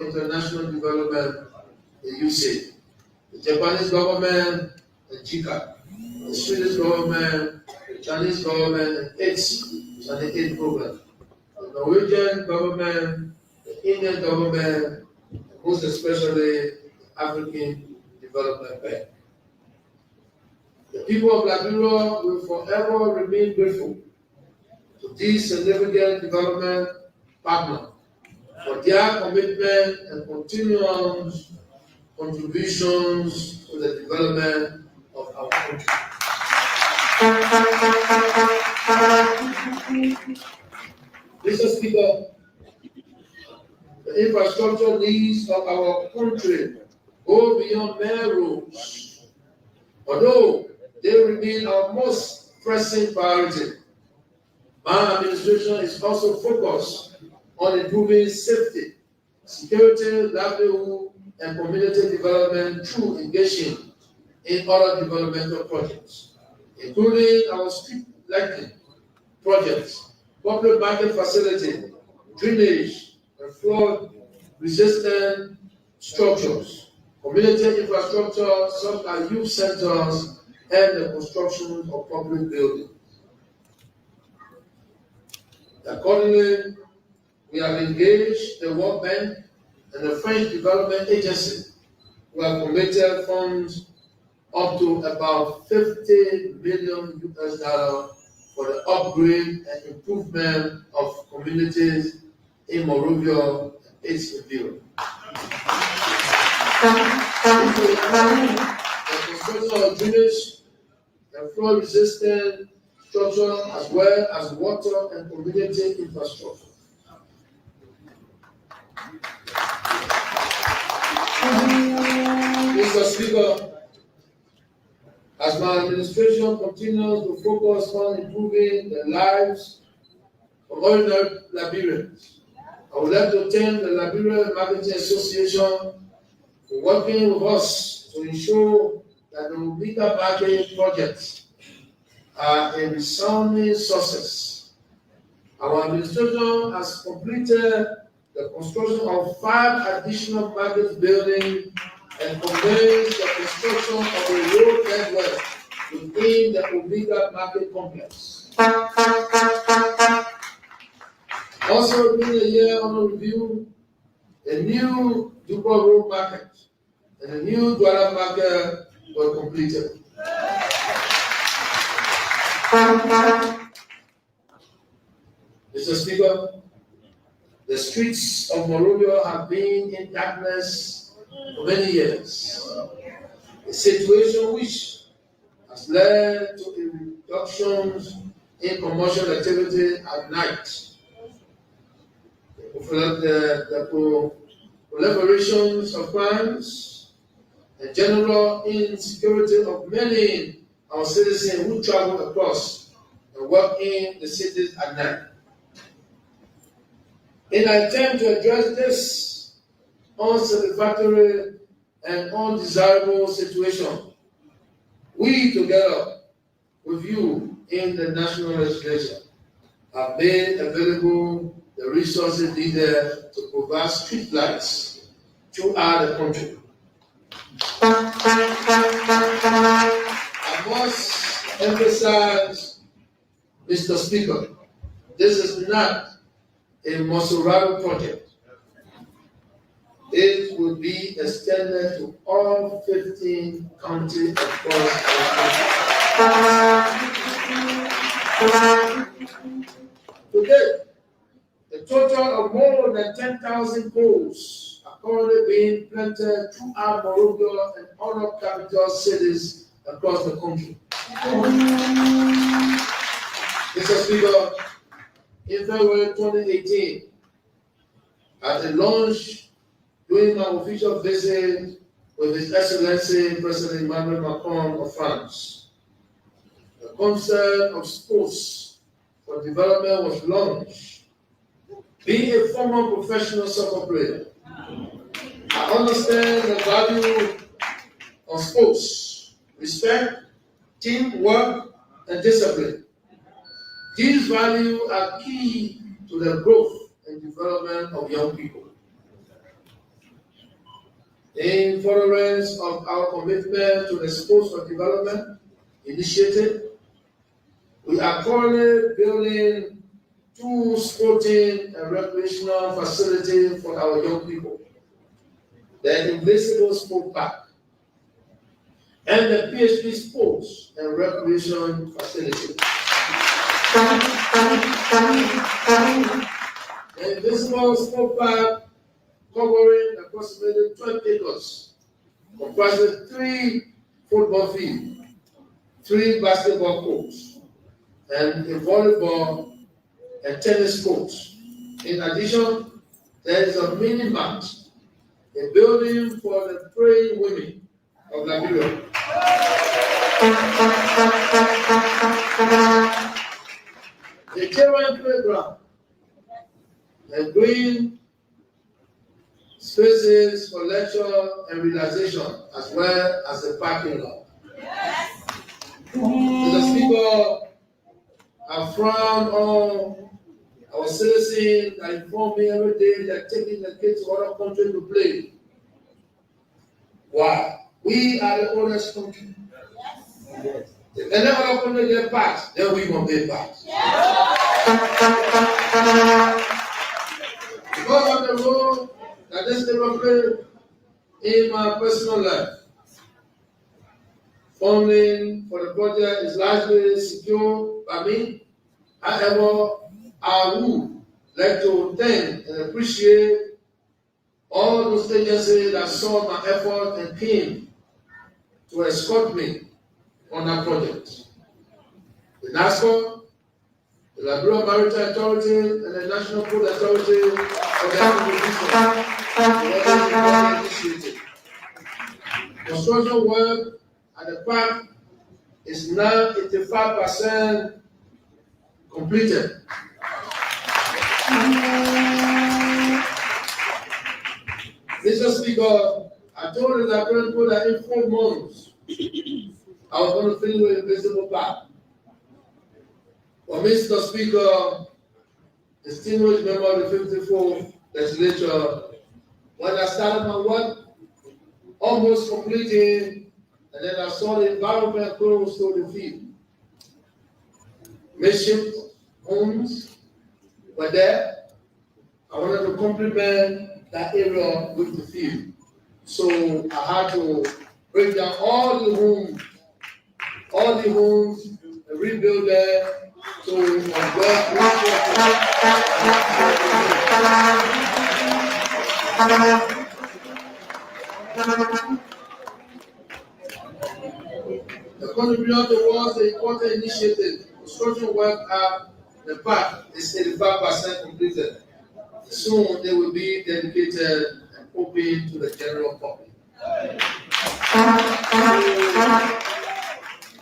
International Development, the USAID, the Japanese government, the JICA, the Swedish government, the Chinese government, and its Chinese aid program, the Norwegian government, the Indian government, and most especially the African Development Bank. The people of Liberia will forever remain grateful to these significant development partners for their commitment and continuous contributions to the development of our country. Mr. Speaker, the infrastructure needs of our country go beyond mere roads. Although they remain our most pressing priority, my administration is also focused on improving safety, security, livelihood, and community development through engaging in other developmental projects, including our street lighting projects, public market facility, drainage, and flood-resistant structures, community infrastructure such as youth centers, and the construction of public buildings. Accordingly, we have engaged the World Bank and the French Development Agency, who have committed funds up to about $50 million for the upgrade and improvement of communities in Monrovia and its Liberia. The construction of drainage and flood-resistant structure as well as water and community infrastructure. Mr. Speaker, as my administration continues to focus on improving the lives of ordinary Liberians, I would like to thank the Liberia Marketing Association for working with us to ensure that the Omega market projects are a resounding success. Our administration has completed the construction of 5 additional market buildings and commenced the construction of a road network within the Omega market complex. Also, during the year under review, a new Dupa Road Market, and the new Douala Market were completed. Mr. Speaker, the streets of Monrovia have been in darkness for many years, a situation which has led to a reduction in commercial activity at night. The proliferations of crimes and general insecurity of many our citizens who travel across and work in the cities at night. In an attempt to address this unsatisfactory and undesirable situation, we, together with you in the National Legislature, have made available the resources needed to provide street lights throughout the country. I must emphasize, Mr. Speaker, this is not a Maserati project. It will be extended to all 15 counties across the country. Today, a total of more than 10,000 poles are currently being planted throughout Monrovia and other capital cities across the country. Mr. Speaker, in February 2018, at a launch during my official visit with His Excellency President Emmanuel Macron of France, the concept of sports for development was launched. Being a former professional soccer player, I understand the value of sports, respect, teamwork, and discipline. These values are key to the growth and development of young people. In furtherance of our commitment to the Sports for Development initiative, we are currently building 2 sporting and recreational facilities for our young people: the Invisible Sport Park and the PhD Sports and Recreation Facility. The Invisible Sport Park, covering approximately 12 acres, comprises 3 football fields, 3 basketball courts, and a volleyball and tennis courts. In addition, there is a mini mart, a building for the praying women of Liberia. A children's playground, and green spaces for lecture and relaxation, as well as a parking lot. Mr. Speaker, I frown on our citizens that inform me every day that taking the kids to other countries to play. Why? We are the oldest country. If any other country get passed, then we gonna get passed. Because of the role that this table played in my personal life, funding for the project is largely secured by me. However, I would like to thank and appreciate all those agencies that saw my effort and came to escort me on that project. The NASCO, the Liberia Maritime Authority, and the National Food Authority for their initiative. Construction work at the park is now 85% completed. Mr. Speaker, I told the Liberian people that in 4 months I was going to finish with a visible park. But Mr. Speaker, distinguished member of the 54th Legislature, when I started my work, almost completing, and then I saw the environment close to the field. Makeshift homes were there. I wanted to compliment that area with the field. So I had to break down all the homes, and rebuild them. So the contribution towards the important initiative, construction work at the park is 85% completed. Soon they will be dedicated and open to the general public.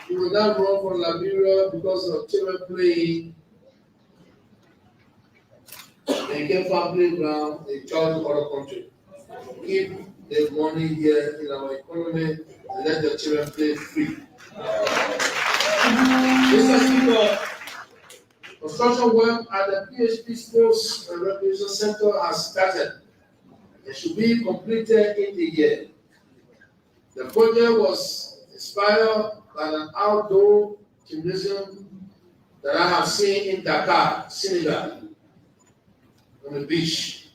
We will not run for Liberia because of children playing. They get from playground, they charge other country. Keep the money here in our economy and let the children play free. Mr. Speaker, construction work at the PHP Sports and Recreation Center has started. It should be completed in a year. The project was inspired by an outdoor gymnasium that I have seen in Dakar, Senegal, on the beach.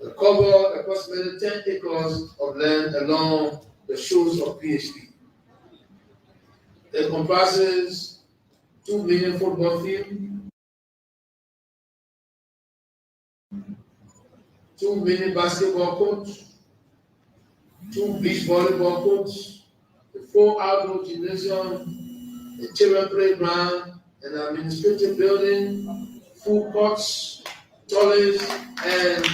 The cover approximately 10 acres of land along the shores of PHP. It comprises 2 million football field, 2 million basketball courts, 2 beach volleyball courts, the 4 outdoor gymnasium, a children playground, an administrative building, food courts, toilets, and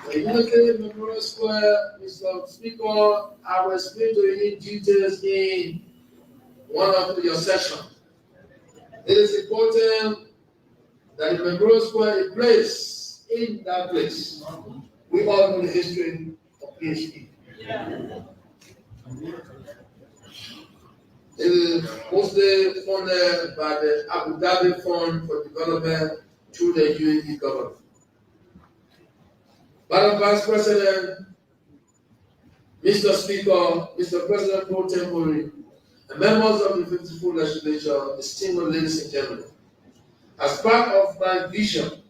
the Unity Memorial Square, Mr. Speaker, I will explain to you in details in one of your sessions. It is important that the Memorial Square is placed in that place. We all know the history of PHP. It is mostly funded by the Abu Dhabi Fund for Development through the UAE government. Madam Vice President, Mr. Speaker, Mr. President Pro Tempore, and members of the 54th Legislature, distinguished ladies and gentlemen, as part of my vision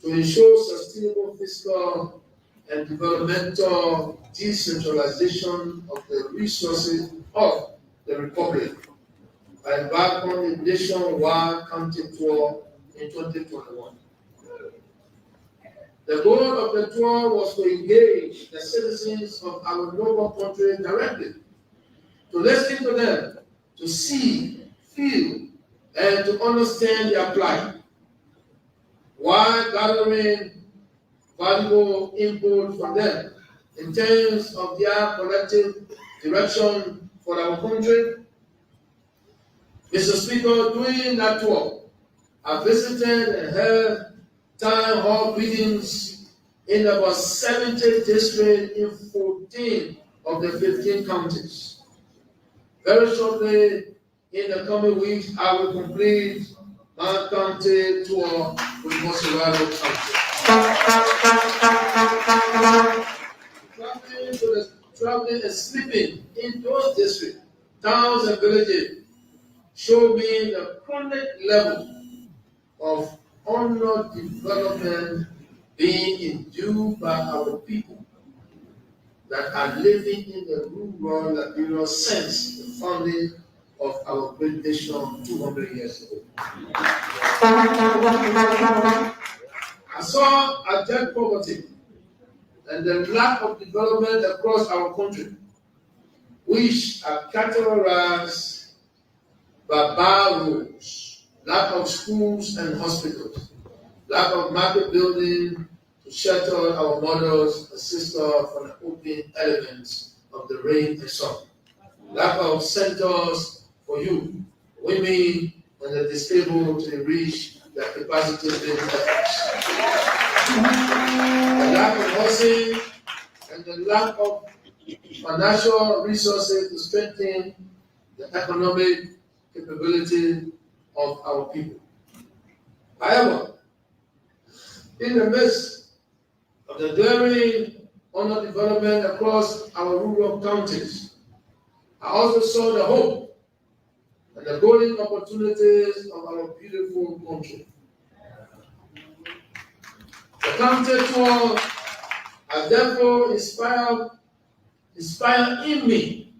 to ensure sustainable fiscal and developmental decentralization of the resources of the Republic, I embarked on a nationwide county tour in 2021. The goal of the tour was to engage the citizens of our noble country directly, to listen to them, to see, feel, and to understand their plight, while gathering valuable input from them in terms of their collective direction for our country. Mr. Speaker, during that tour, I visited and held town hall meetings in about 70 districts in 14 of the 15 counties. Very shortly, in the coming weeks, I will complete my county tour with Mosirado County. Traveling and sleeping in those districts, towns and villages, show me the chronic level of underdevelopment being endured by our people that are living in the rural Liberia since the founding of our great nation 200 years ago. I saw abject poverty and the lack of development across our country, which are characterized by bad roads, lack of schools and hospitals, lack of market building to shelter our mothers and sisters from the open elements of the rain and sun, lack of centers for youth, women, and the disabled to reach their capacity building efforts, the lack of housing, and the lack of financial resources to strengthen the economic capability of our people. However, in the midst of the glaring underdevelopment across our rural counties, I also saw the hope and the golden opportunities of our beautiful country. The county tour has therefore inspired in me.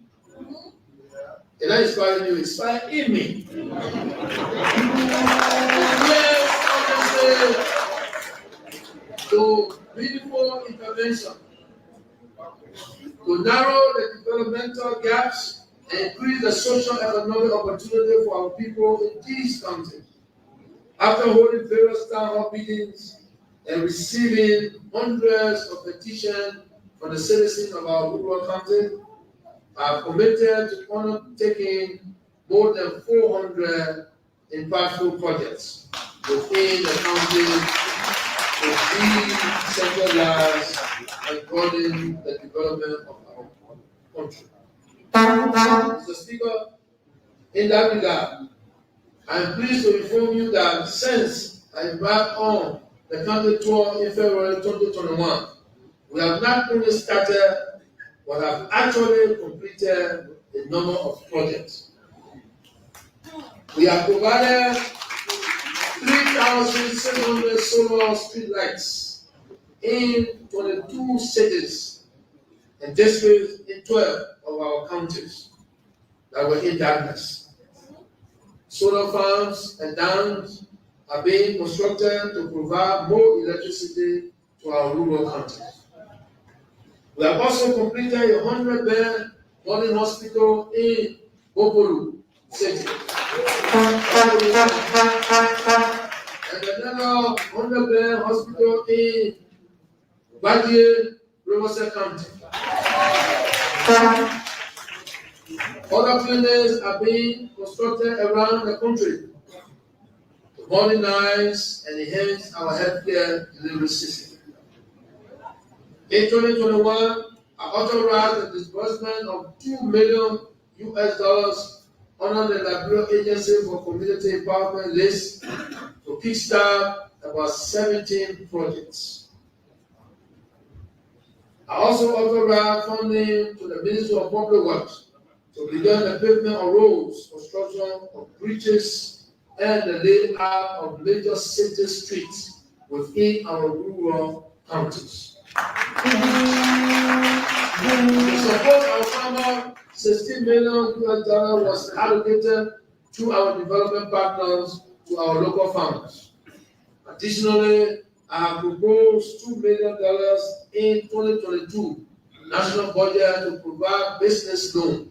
Can I inspire you? Inspire in me. Yes, obviously, to meaningful intervention, to narrow the developmental gaps and increase the social economic opportunity for our people in these counties. After holding various town hall meetings and receiving hundreds of petitions from the citizens of our rural county, I have committed to undertaking more than 400 impactful projects within the county to be centralized and broaden the development of our country. Mr. Speaker, in that regard, I am pleased to inform you that since I embarked on the county tour in February 2021, we have not only started but have actually completed a number of projects. We have provided 3,600 solar street lights in 22 cities and districts in 12 of our counties that were in darkness. Solar farms and dams are being constructed to provide more electricity to our rural counties. We have also completed a 100-bed modern hospital in Bopolu City. And another 100-bed hospital in Badie, Riverside County. Other clinics are being constructed around the country to modernize and enhance our healthcare delivery system. In 2021, I authorized the disbursement of $2 million under the LIBERIA Agency for Community Empowerment list to kickstart about 17 projects. I also authorized funding to the Ministry of Public Works to begin the pavement of roads, construction of bridges, and the layout of major city streets within our rural counties. To support our farmer, $16 million was allocated to our development partners to our local farmers. Additionally, I have proposed $2 million in 2022 national budget to provide business loan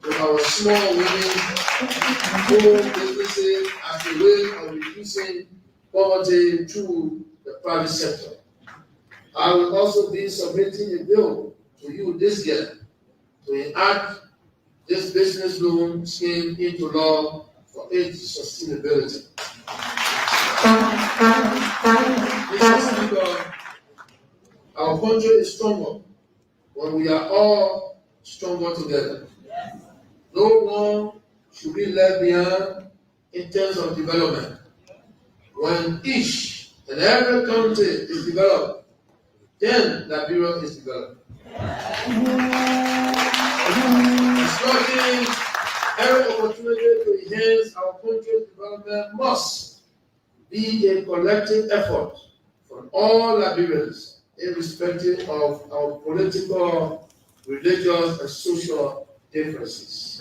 to our small women-owned businesses as a way of reducing poverty through the private sector. I will also be submitting a bill to you this year to enact this business loan scheme into law for its sustainability. Mr. Speaker, our country is stronger when we are all stronger together. No one should be left behind in terms of development. When each and every country is developed, then LIBERIA is developed. Exploiting every opportunity to enhance our country's development must be a collective effort from all Liberians, irrespective of our political, religious, and social differences.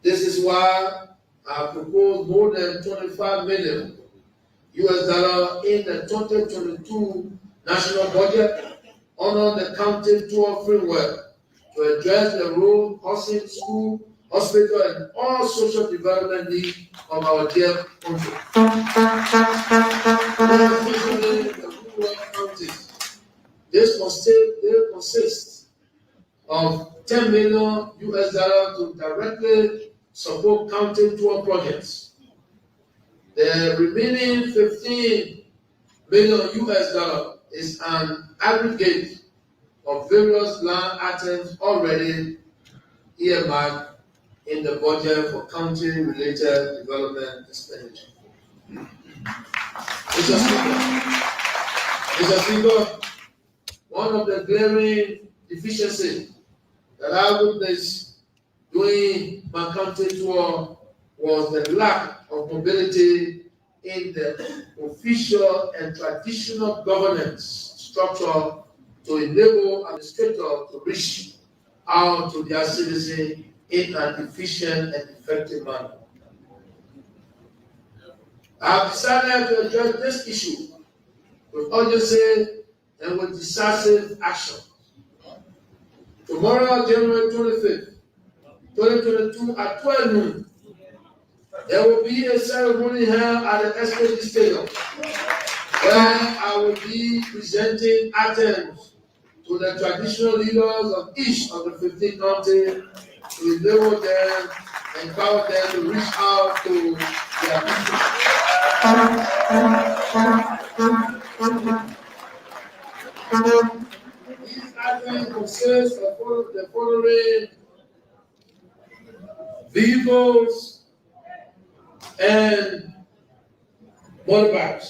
This is why I proposed more than $25 million in the 2022 national budget under the county tour framework to address the road, housing, school, hospital, and all social development needs of our dear country. Especially the rural counties. This consists of $10 million to directly support county tour projects. The remaining $15 million is an aggregate of various land items already earmarked in the budget for county-related development expenditure. Mr. Speaker, one of the glaring deficiencies that I witnessed during my country tour was the lack of mobility in the official and traditional governance structure to enable administrators to reach out to their citizens in an efficient and effective manner. I have decided to address this issue with urgency and with decisive action. Tomorrow, January 25th, 2022, at 12 noon, there will be a ceremony held at the Excellency Stadium where I will be presenting items to the traditional leaders of each of the 15 counties to enable them, empower them to reach out to their people. These items consist of the following vehicles and motorbikes.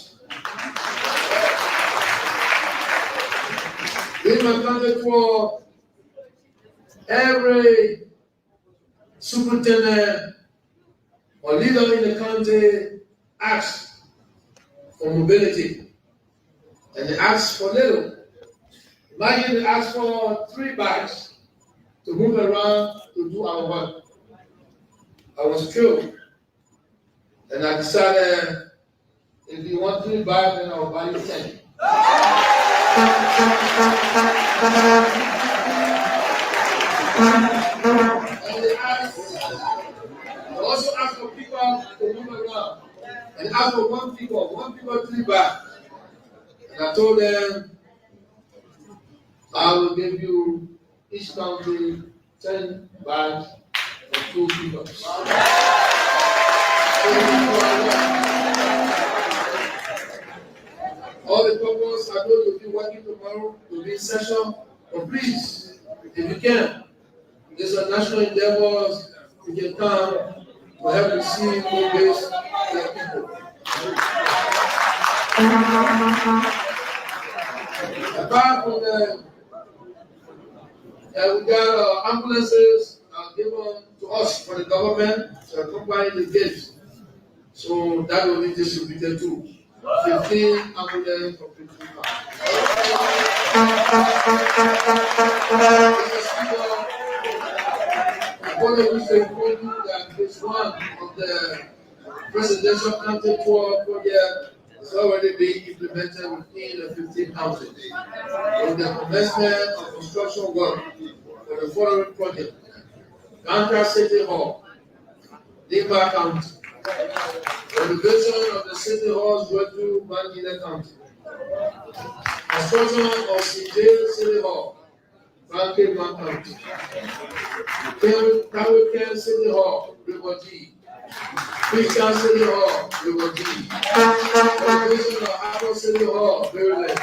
We have accounted for every superintendent or leader in the county asks for mobility, and they ask for little. Imagine they ask for 3 bikes to move around to do our work. I was thrilled, and I decided if you want 3 bikes, then I'll buy you 10. And they also ask for people to move around, and ask for one people 3 bikes. And I told them, I will give you each county 10 bags for 2 people. All the purpose, I know you'll be working tomorrow, you'll be in session, but please, if you can, these are national endeavors, you can come to help receive mobilize their people. Apart from the we got ambulances given to us for the government to accompany the gifts. So that will be distributed too. 15 ambulances for 15 pounds. I want to inform you that this one of the presidential county tour project is already being implemented within the 15 counties. With the commencement of construction work for the following project: Ganta City Hall, Limba County, renovation of the City Hall's Wetu Bangina County, construction of CJ City Hall, Banking County, Kawikan City Hall, River G, Christian City Hall, River G, renovation of Apple City Hall, Maryland,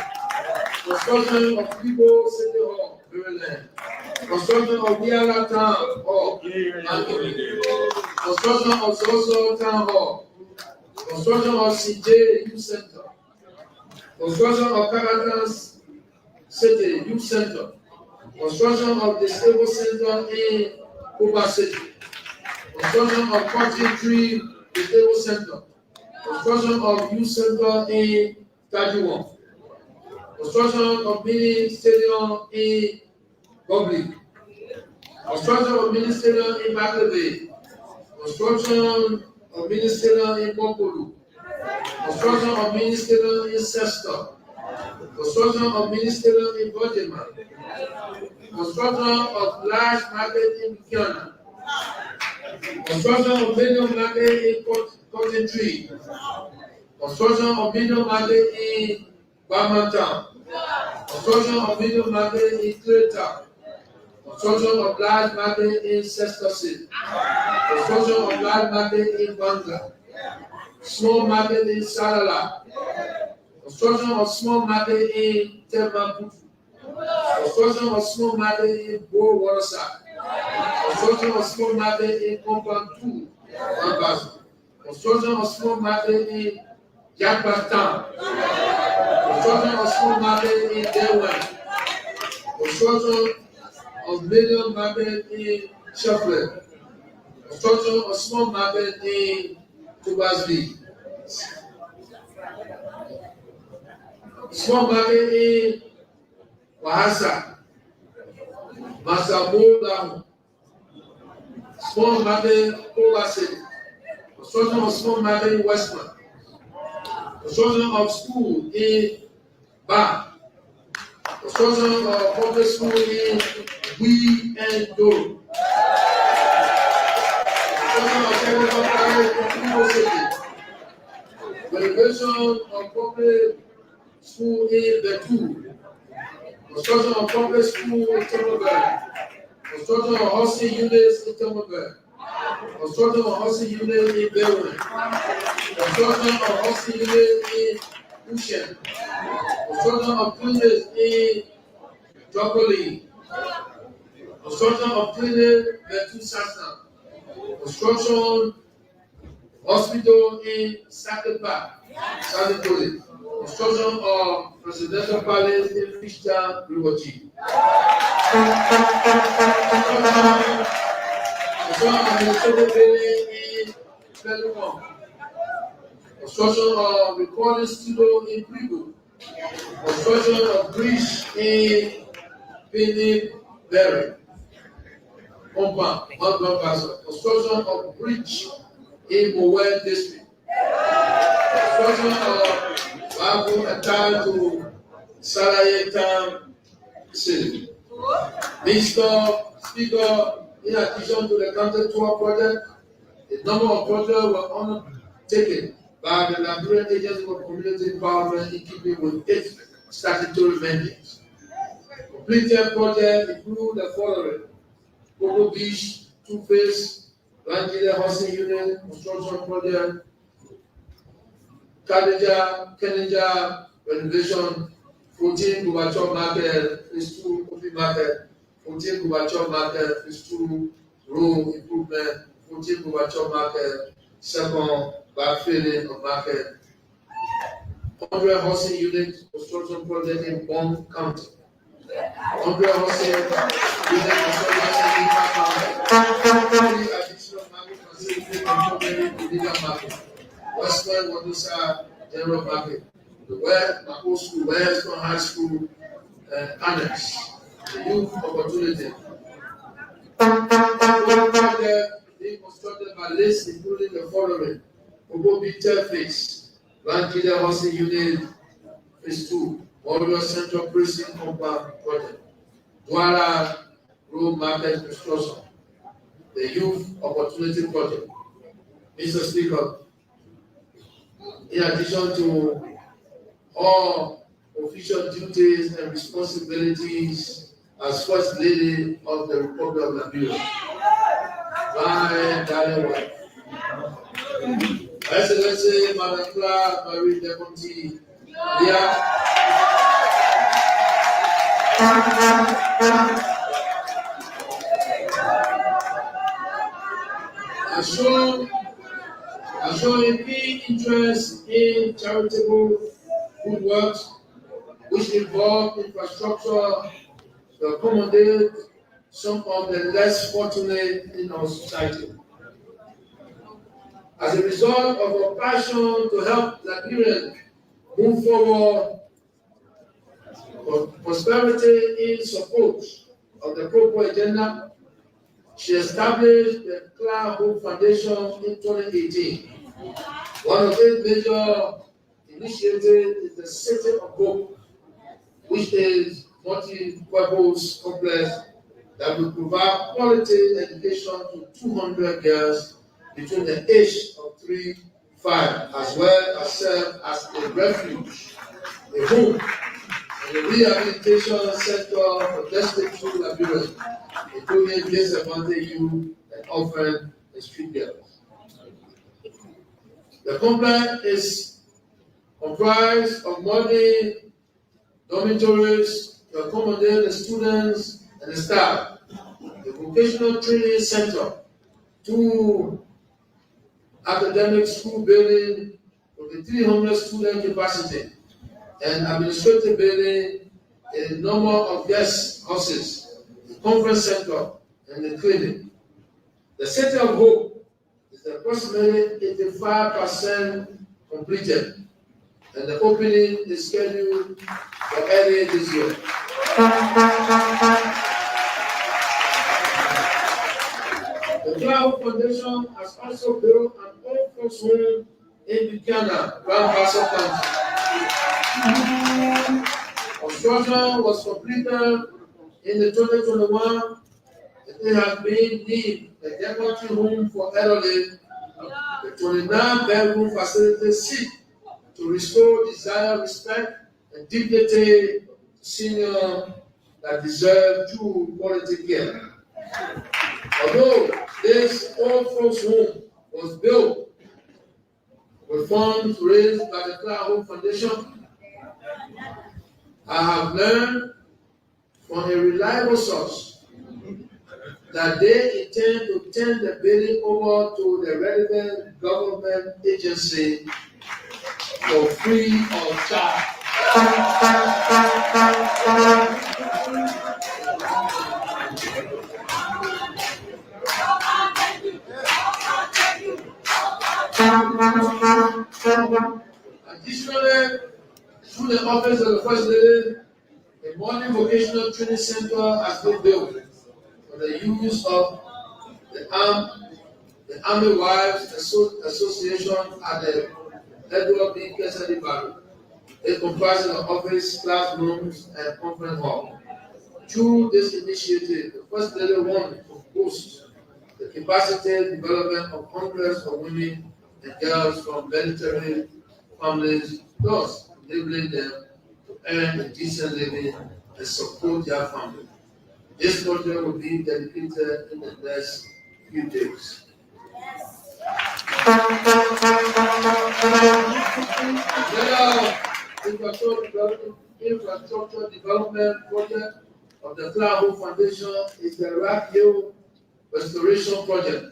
construction of People City Hall, Maryland, construction of Weah Town Hall, construction of Zozo Town Hall, construction of CJ Youth Center, construction of Kakatan City Youth Center, construction of the Stable Center in Kuba City, construction of Cotton Tree Stable Center, construction of Youth Center in Tajuwon, construction of mini stadium in Public, construction of mini stadium in Bakleve, construction of mini stadium in Bokolu, construction of mini stadium in Sesta, construction of mini stadium in Bojema, construction of large market in Buchanan, construction of medium market in Cotton Tree, construction of medium market in Bamantown, construction of medium market in Claytown, construction of large market in Sesta City, construction of large market in Bangla, small market in Salala, construction of small market in Temaputu, construction of small market in Bo Waterside, construction of small market in Compound 2, construction of small market in Yakbatown, construction of small market in Delaware, construction of medium market in Shuffling. Construction of small market in Tubasby. Small market in Wahasa. Masabo. Small market Owasi. Construction of small market in Westman. Construction of school in Ba. Construction of public school in Weah and Doro. Construction of technical college in Igbo City. Renovation of public school in Betu. Construction of public school in Tomobe. Construction of housing units in Tomobe. Construction of housing units in Bewe. Construction of housing units in Ushen. Construction of clinics in Jokoli. Construction of clinic Betu Sasa. Construction hospital in Sacred Park, Sanitoli. Construction of presidential palace in Fishtown, Riwochi. Construction of administrative building in Pelumon. Construction of recording studio in Pribu. Construction of bridge in Pinniberry. Construction of bridge in Weah district. Construction of Babu attached to Salaye Town City. Mr. Speaker, in addition to the counter tour project, a number of projects were undertaken by the Liberian Agency for Community Empowerment in keeping with its statutory mandates. Completed projects include the following: Coco Beach, Two-Face, Rangida Housing Unit, Construction Project, Kenija Renovation, 14 Gubachov Market, Phase 2 Coffee Market, 14 Gubachov Market, Phase 2 Road Improvement, 14 Gubachov Market, second backfilling of market, 100 housing unit construction project in Bond County. 100 housing unit construction in additional market facility and in legal market. Western Wadusa General Market. The Weah Mako School, Western High School Annex. The youth opportunity. Project being constructed by lists including the following: Obo Bitter Phase, Rangida Housing Unit, Phase 2, Warrior Central Precinct Compound Project, Douala Road Market Construction, the Youth Opportunity Project. Mr. Speaker, in addition to all official duties and responsibilities as First Lady of the Republic of Liberia, my darling wife, Excellency Madam Clark Marie Deputy Weah, has shown a keen interest in charitable good works, which involve infrastructure to accommodate some of the less fortunate in our society. As a result of her passion to help Liberians move forward for prosperity in support of the Pro agenda, she established the Clark Hope Foundation in 2018. One of its major initiatives is the City of Hope, which is multi-purpose complex that will provide quality education to 200 girls between the age of 3 to 5, as well as serve as a refuge, a home, and a rehabilitation center for destitute Liberians, including disadvantaged youth and orphan and street girls. The complex is comprised of modern dormitories to accommodate the students and the staff, the vocational training center, 2 academic school building with a 300 student capacity, and administrative building, a number of guest houses, the conference center, and the clinic. The City of Hope is approximately 85% completed, and the opening is scheduled for early this year. The Cloud Foundation has also built an old folks home in Buchanan, Grand Bassa County. Construction was completed in the 2021. It has been named a deputy home for elderly. The 29-bedroom facility seeks to restore desired respect and dignity to seniors that deserve true quality care. Although this old folks home was built with funds raised by the Cloud Home Foundation, I have learned from a reliable source that they intend to turn the building over to the relevant government agency for free of charge. Additionally, through the office of the First Lady, a morning vocational training center has been built for the use of the Army Wives Association at the Edward B. Kennedy Barrow. It comprises of office, classrooms, and conference hall. Through this initiative, the First Lady wanted to boost the capacity development of hundreds of women and girls from military families, thus enabling them to earn a decent living and support their family. This project will be dedicated in the next few days. Infrastructure development project of the Cloud Home Foundation is the Rock Hill Restoration Project,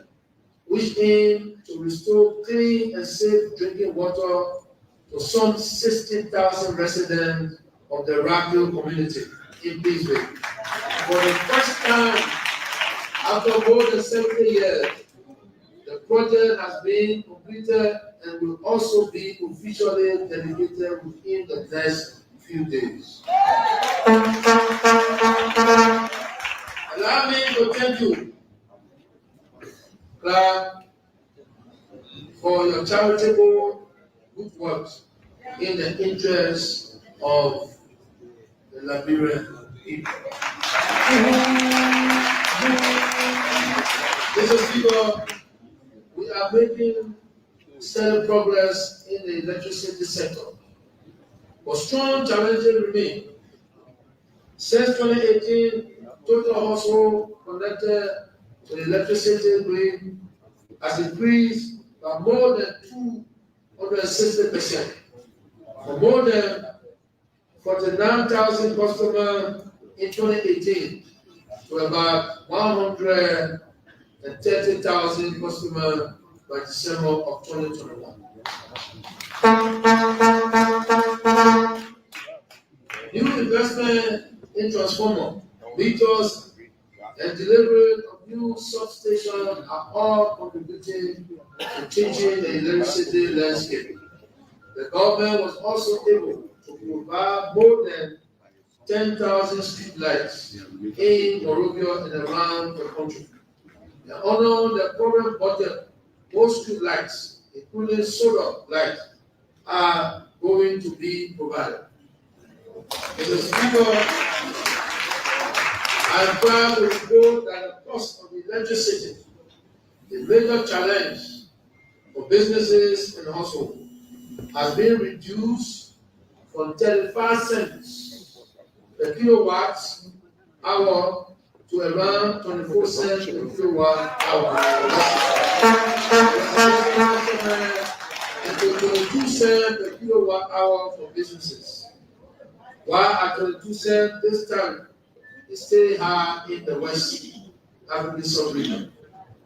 which aims to restore clean and safe drinking water to some 60,000 residents of the Rock Hill community in Pittsburgh. For the first time after more than 70 years, the project has been completed and will also be officially dedicated within the next few days. Allow me to thank you, Clark, for your charitable good works in the interest of the Liberian people. Mr. Speaker, we are making steady progress in the electricity sector, but strong challenges remain. Since 2018, total household connected to the electricity grid has increased by more than 260%, from more than 49,000 customers in 2018 to about 130,000 customers by December of 2021. New investment in transformer, meters, and delivery of new substations are all contributing to changing the electricity landscape. The government was also able to provide more than 10,000 street lights in Morovia and around the country. In honor of the current budget, most street lights, including solar lights, are going to be provided. Mr. Speaker, I am proud to report that the cost of electricity, the major challenge for businesses and households, has been reduced from 35 cents per kilowatt hour to around 24 cents per kilowatt hour, and to 22 cents per kilowatt hour for businesses. While at 22 cents, this time is still high in the West African sub-region.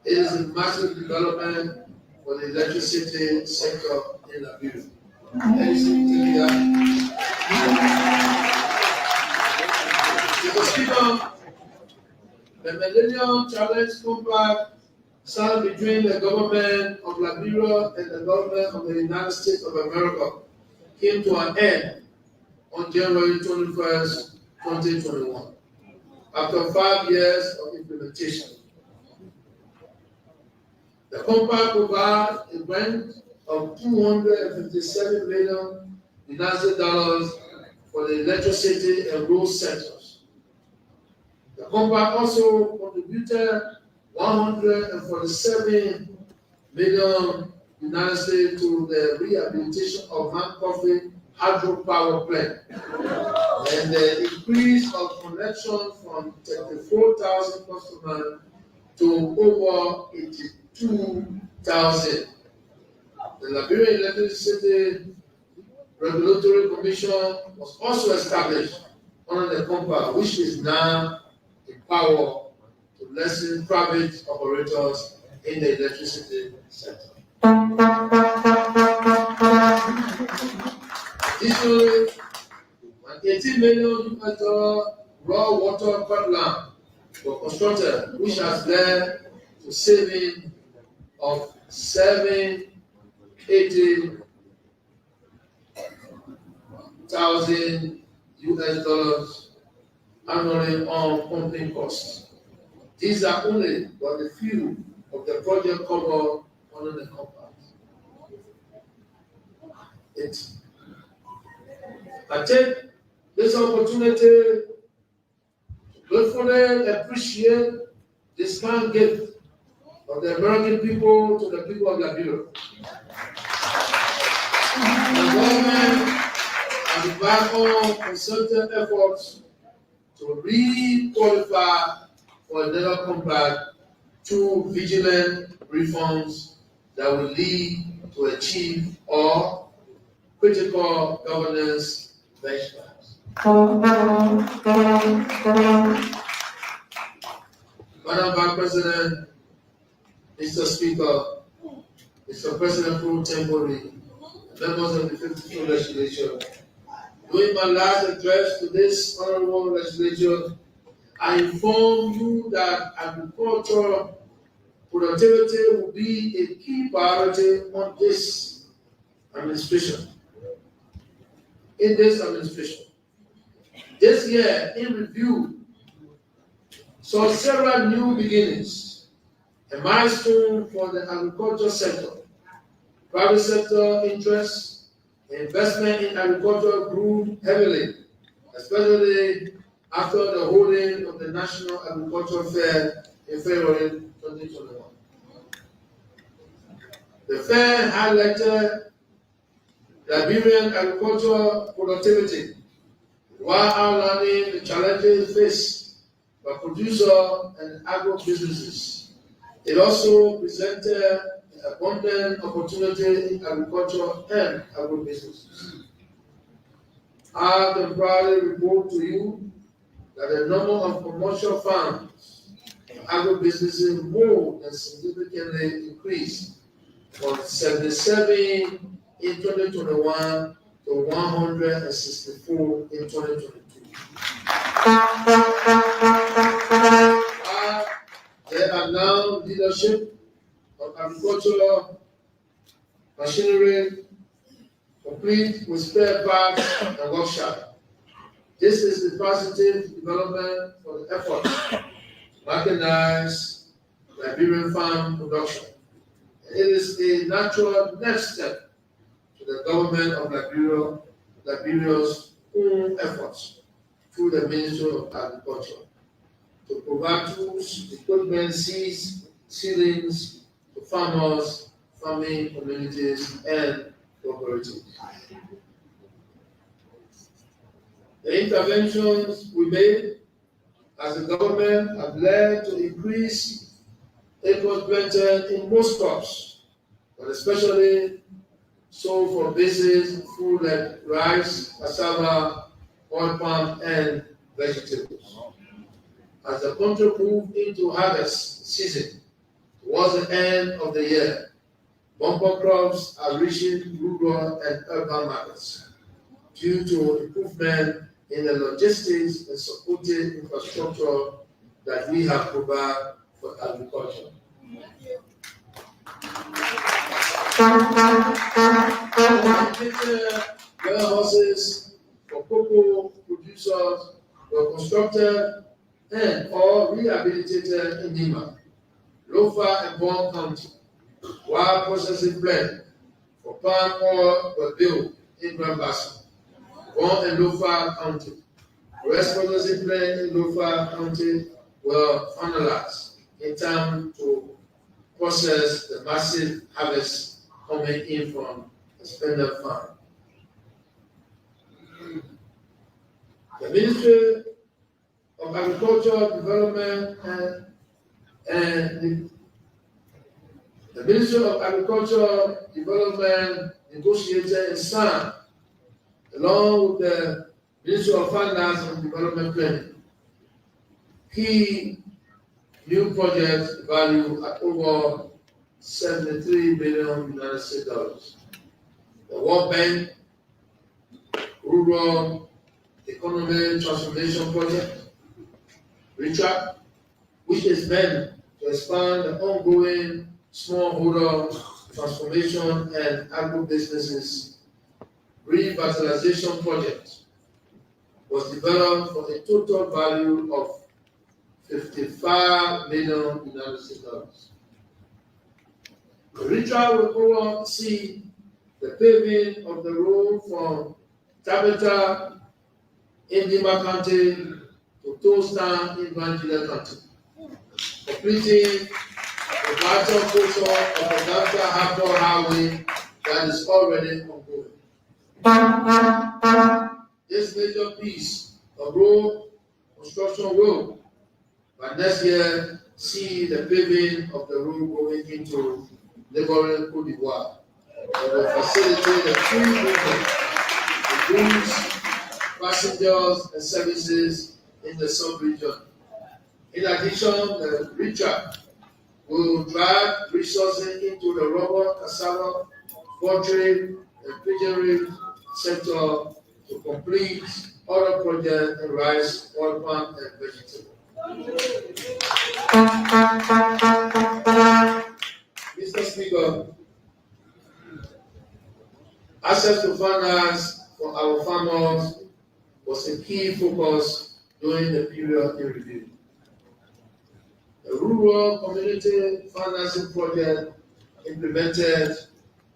It is a massive development for the electricity sector in Liberia. Mr. Speaker, the Millennium Challenge Compact signed between the government of Liberia and the government of the United States of America came to an end on January 21st, 2021, after 5 years of implementation. The compact provides a grant of $257 million for the electricity and road sectors. The compact also contributed $147 million to the rehabilitation of non-profit hydropower plant and the increase of connection from 34,000 customers to over 82,000. The Liberian Electricity Regulatory Commission was also established under the compact, which is now in power to lessen private operators in the electricity sector. Additionally, an $18 million raw water pipeline was constructed, which has led to saving of $780,000 annually on pumping costs. These are only but a few of the projects covered under the compact. I take this opportunity to gratefully appreciate this kind gift of the American people to the people of Liberia. The government has embarked on concerted efforts to re-qualify for another compact through vigilant reforms that will lead to achieve all critical governance benchmarks. Madam Vice President, Mr. Speaker, Mr. President pro tempore, members of the 52nd legislature, during my last address to this honorable legislature, I inform you that agriculture productivity will be a key priority on this administration. In this administration, this year in review saw several new beginnings, a milestone for the agriculture sector. Private sector interest, investment in agriculture grew heavily, especially after the holding of the National Agriculture Fair in February 2021. The fair highlighted Liberian agricultural productivity while outlining the challenges faced by producer and agro-businesses. It also presented abundant opportunity in agriculture and agro-businesses. I can proudly report to you that the number of commercial farms and agro-businesses more than significantly increased from 77 in 2021 to 164 in 2022. There are now leadership of agricultural machinery, complete with spare parts and workshop. This is the positive development for the effort to mechanize Liberian farm production. It is a natural next step to the government of Liberia's own efforts through the Ministry of Agriculture to provide tools, equipment, seeds, seedlings to farmers, farming communities, and cooperatives. The interventions we made as a government have led to increased acres planted in most crops, but especially so for basic food like rice, cassava, oil palm, and vegetables. As the country moved into harvest season towards the end of the year, bumper crops are reaching rural and urban markets due to improvement in the logistics and supporting infrastructure that we have provided for agriculture. Automated warehouses for cocoa producers were constructed and or rehabilitated in Nima, Lofa, and Bond County, while processing plant for palm oil were built in Grand Basin, Bond and Lofa County. Rice processing plant in Lofa County were finalized in time to process the massive harvest coming in from the Spender Farm. The Ministry of Agriculture Development and the Ministry of Agriculture Development negotiated and signed, along with the Ministry of Finance and Development Planning, key new projects valued at over $73 billion United States dollars. The World Bank Rural Economy Transformation Project, RETRAP, which is meant to expand the ongoing smallholder transformation and agribusinesses revitalization project, was developed for a total value of $55 million United States dollars. The RETRAP will oversee the paving of the road from Tabata in Nima County to Toastan in Banjila County, completing the vital portion of the Delta Harbor Highway that is already ongoing. This major piece of road construction will, by next year, see the paving of the road going into neighboring Côte d'Ivoire. It will facilitate the free movement of goods, passengers, and services in the sub-region. In addition, the RETRAP will drive resources into the rubber, cassava, poultry, and pigeonry sector to complete other projects in rice, oil palm, and vegetables. Mr. Speaker, access to finance for our farmers was a key focus during the period in review. The Rural Community Financing Project implemented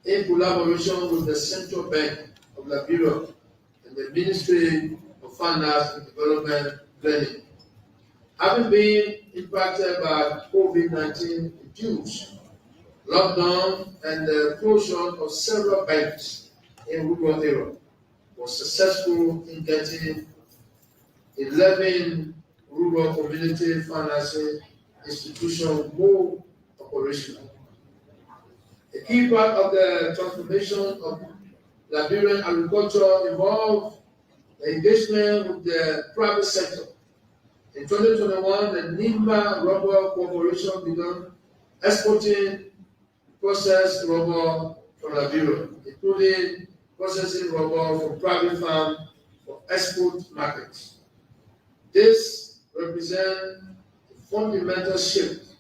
in collaboration with the Central Bank of Liberia and the Ministry of Finance and Development Planning, having been impacted by COVID-19 induced lockdown and the closure of several banks in rural areas, was successful in getting 11 rural community financing institutions more operational. A key part of the transformation of Liberian agriculture involved the engagement with the private sector. In 2021, the Nima Rubber Corporation began exporting processed rubber from Liberia, including processing rubber from private farms for export markets. This represents a fundamental shift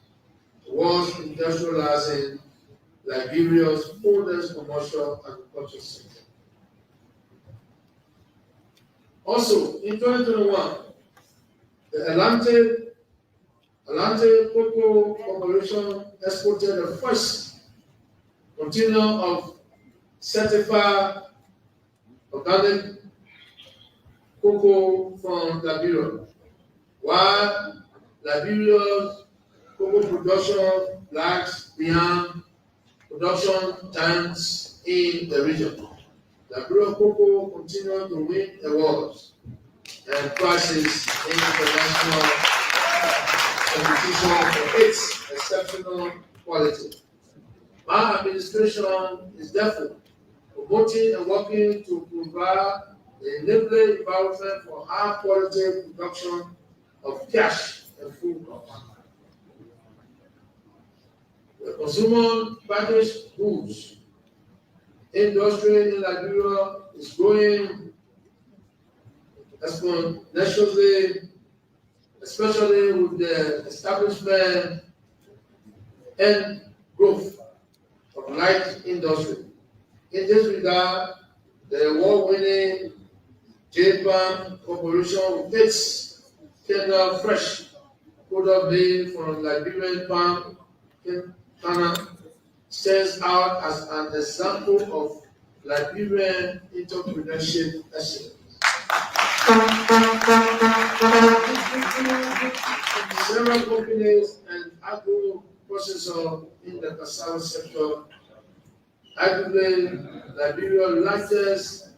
towards industrializing Liberia's oldest commercial agriculture sector. Also, in 2021, the Atlantic Cocoa Corporation exported the first container of certified organic cocoa from Liberia, while Liberia's cocoa production lags behind production times in the region. Liberia cocoa continues to win awards and prizes in international competition for its exceptional quality. My administration is therefore promoting and working to provide the enabling environment for high quality production of cash and food crops. The consumer packaged goods industry in Liberia is growing exponentially, especially with the establishment and growth of light industry. In this regard, the award-winning J-Palm Corporation with its Kendall Fresh product made from Liberian palm kernel stands out as an example of Liberian entrepreneurship excellence. Several companies and agro-processors in the cassava sector, arguably Liberia's largest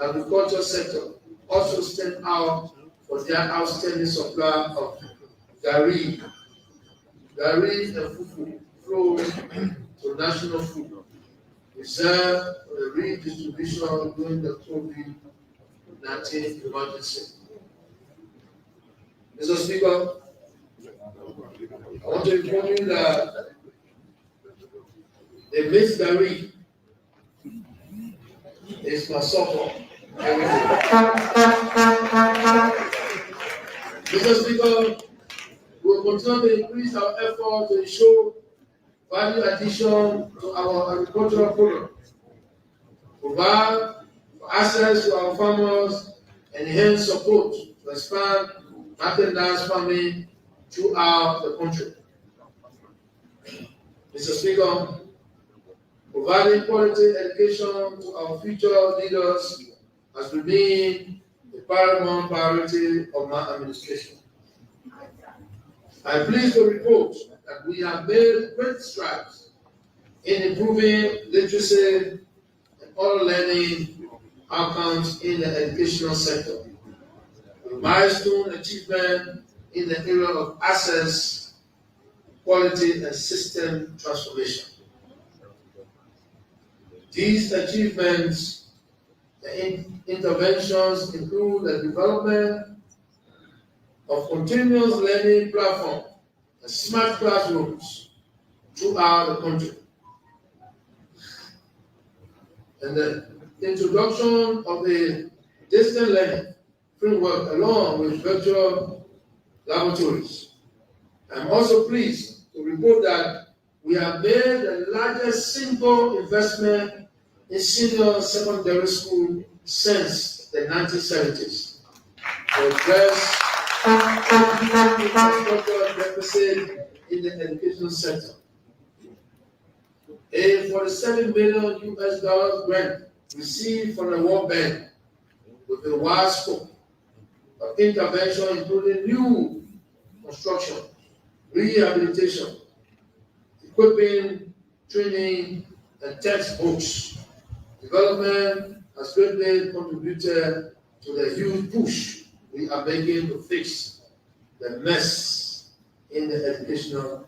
agriculture sector, also stand out for their outstanding supply of gari and fufu flow to national food, reserved for the redistribution during the COVID-19 emergency. Mr. Speaker, I want to inform you that the mixed gari is my support. Mr. Speaker, we will continue to increase our effort to ensure value addition to our agricultural products, provide access to our farmers, and enhance support to expand mechanized farming throughout the country. Mr. Speaker, providing quality education to our future leaders has remained the paramount priority of my administration. I am pleased to report that we have made great strides in improving literacy and other learning outcomes in the educational sector, with milestone achievement in the area of access, quality, and system transformation. These achievements and interventions include the development of continuous learning platform and smart classrooms throughout the country, and the introduction of the distance learning framework along with virtual laboratories. I'm also pleased to report that we have made the largest single investment in senior secondary school since the 1970s to address infrastructure deficit in the education sector. A $47 million grant received from the World Bank with a wide scope of intervention, including new construction, rehabilitation, equipping, training, and textbooks. Development has greatly contributed to the huge push we are making to fix the mess in the educational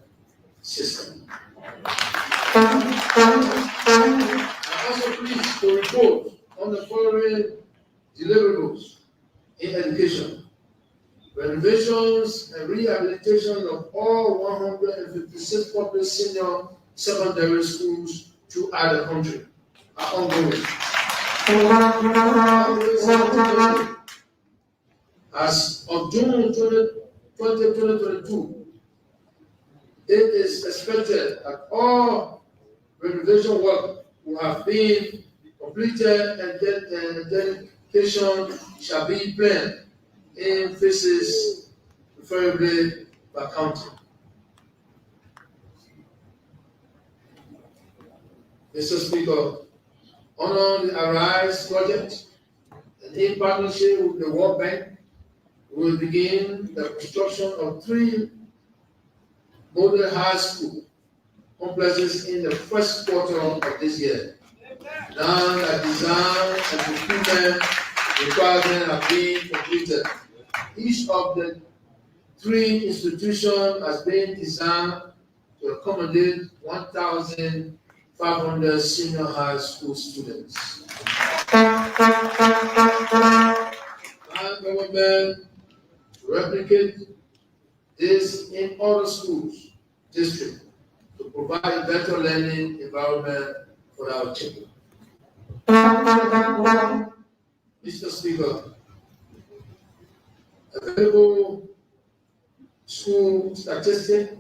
system. I'm also pleased to report on the following deliverables in education: renovations and rehabilitation of all 156 public senior secondary schools throughout the country are ongoing. As of June 2022, it is expected that all renovation work will have been completed and dedication shall be planned in phases, preferably by county. Mr. Speaker, on the Arise project, and in partnership with the World Bank, we will begin the construction of 3 model high school complexes in the first quarter of this year. Now the design and equipment requirements have been completed. Each of the 3 institutions has been designed to accommodate 1,500 senior high school students. Our government replicate this in other schools districts to provide better learning environment for our children. Mr. Speaker, available school statistics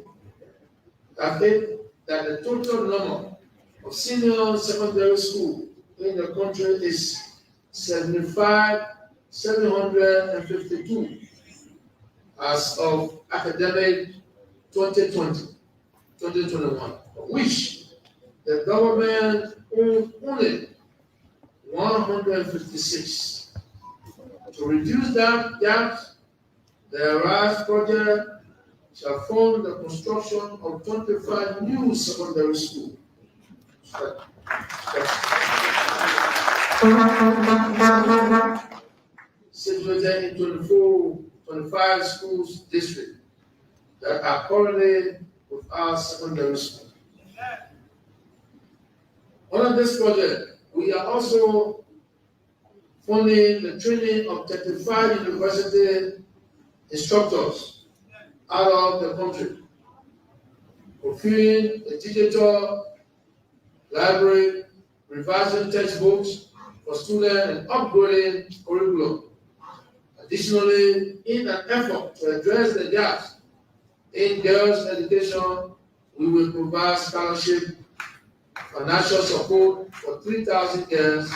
indicate that the total number of senior secondary school in the country is 75,752 as of academic 2020-2021, of which the government owns only 156. To reduce that gap, the RISE project shall fund the construction of 25 new secondary schools situated in 25 schools districts that are currently without secondary school. Under this project, we are also funding the training of 35 university instructors out of the country, fulfilling a digital library, revising textbooks for students, and upgrading curriculum. Additionally, in an effort to address the gaps in girls' education, we will provide scholarship, financial support for 3,000 girls,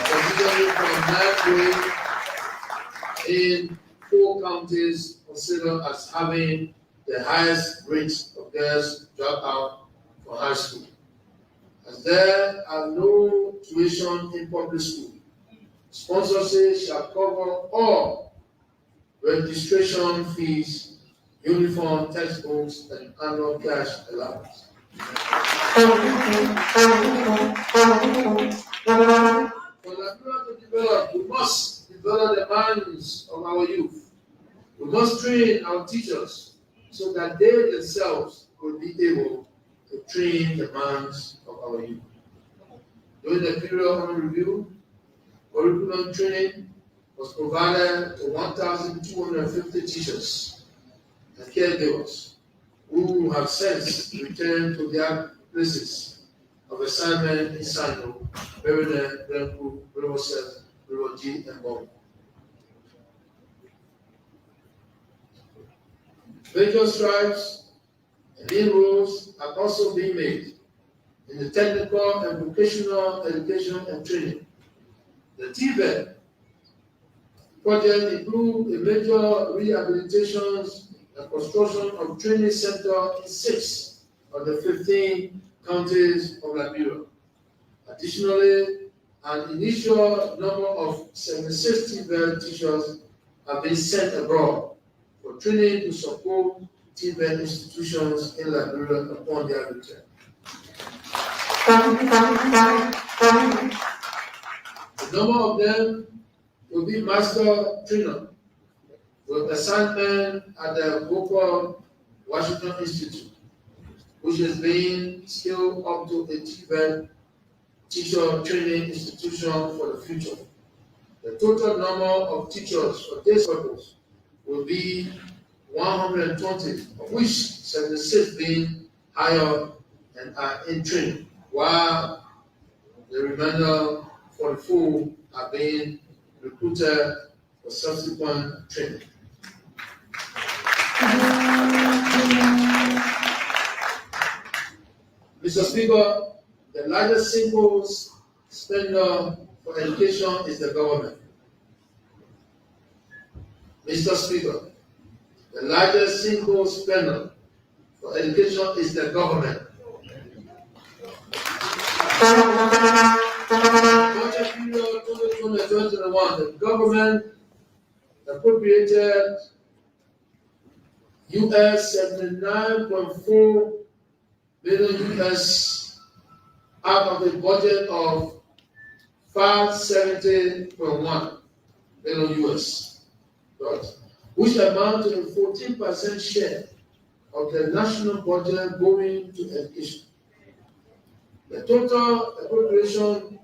particularly from 9th grade in 4 counties considered as having the highest rates of girls drop out from high school. As there are no tuition in public school, sponsorship shall cover all registration fees, uniform, textbooks, and annual cash allowance. For Liberia to develop, we must develop the minds of our youth. We must train our teachers so that they themselves will be able to train the minds of our youth. During the period of review, curriculum training was provided to 1,250 teachers and caregivers who have since returned to their places of assignment in Sano, Maryland, Glencoe, River 7, River G, and Bond. Major strides and inroads are also being made in the technical and vocational education and training. The TVET project includes a major rehabilitations and construction of training center in 6 of the 15 counties of Liberia. Additionally, an initial number of 76 TVET teachers have been sent abroad for training to support TVET institutions in Liberia upon their return. The number of them will be master trainer with assignment at the Boko Washington Institute, which is being scaled up to a TVET teacher training institution for the future. The total number of teachers for this purpose will be 120, of which 76 being hired and are in training, while the remainder 44 are being recruited for subsequent training. Mr. Speaker, the largest single spender for education is the government. Mr. Speaker, the largest single spender for education is the government. Budget period 2020-2021, the government appropriated US $79.4 billion US out of a budget of $570.1 billion US, which amount to a 14% share of the national budget going to education. The total appropriation,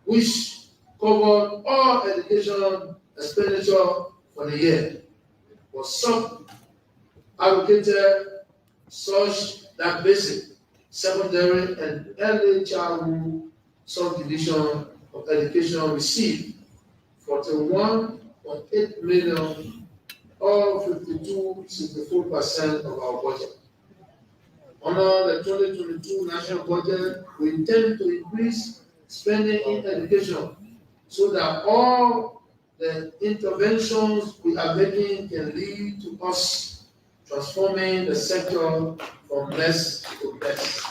which covered all education expenditure for the year, was sub-allocated such that basic, secondary, and early childhood subdivision of education received 41.8 million, or 64% of our budget. Under the 2022 national budget, we intend to increase spending in education so that all the interventions we are making can lead to us transforming the sector from less to best.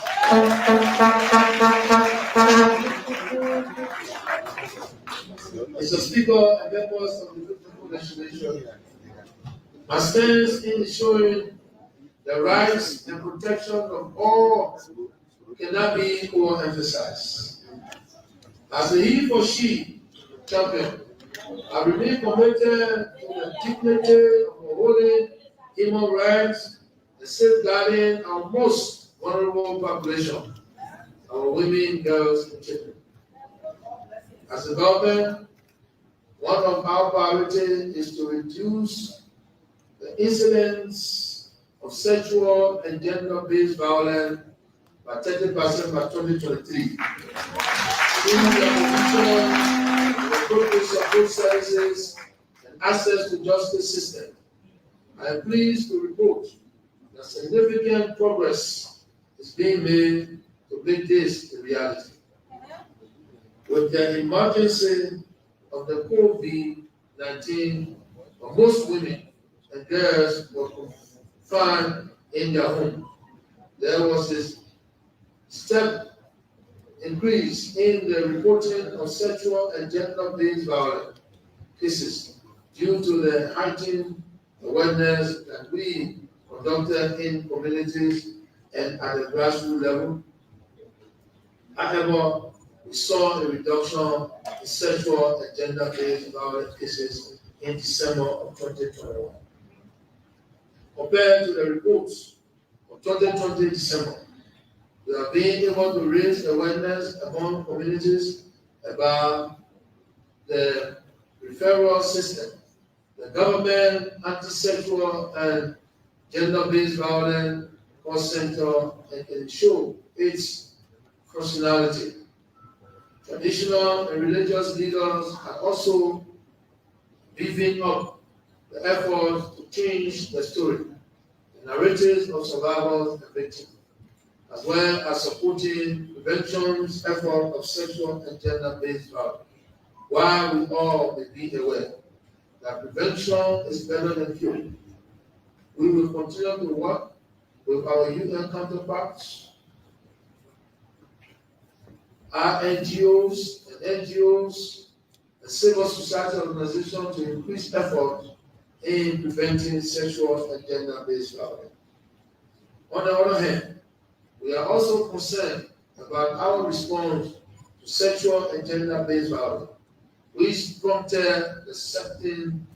Mr. Speaker and members of the Beautiful Legislation, my stance in ensuring the rights and protection of all cannot be overemphasized. As a he for she champion, I remain committed to the dignity of upholding human rights and safeguarding our most vulnerable population, our women, girls, and children. As a government, one of our priorities is to reduce the incidence of sexual and gender-based violence by 30% by 2023. Through the provision of appropriate support services and access to justice system, I am pleased to report that significant progress is being made to make this a reality. With the emergency of the COVID-19, most women and girls were confined in their home. There was a step increase in the reporting of sexual and gender-based violence cases due to the heightened awareness that we conducted in communities and at the grassroots level. However, we saw a reduction in sexual and gender-based violence cases in December of 2021. Compared to the reports of 2020 December, we are being able to raise awareness among communities about the referral system, the government anti-sexual and gender-based violence call center, and ensure its functionality. Traditional and religious leaders are also beefing up the efforts to change the story, the narratives of survivors and victims, as well as supporting prevention's effort of sexual and gender-based violence. While we all may be aware that prevention is better than cure, we will continue to work with our UN counterparts, our NGOs and civil society organizations to increase effort in preventing sexual and gender-based violence. On the other hand, we are also concerned about our response to sexual and gender-based violence, which prompted the setting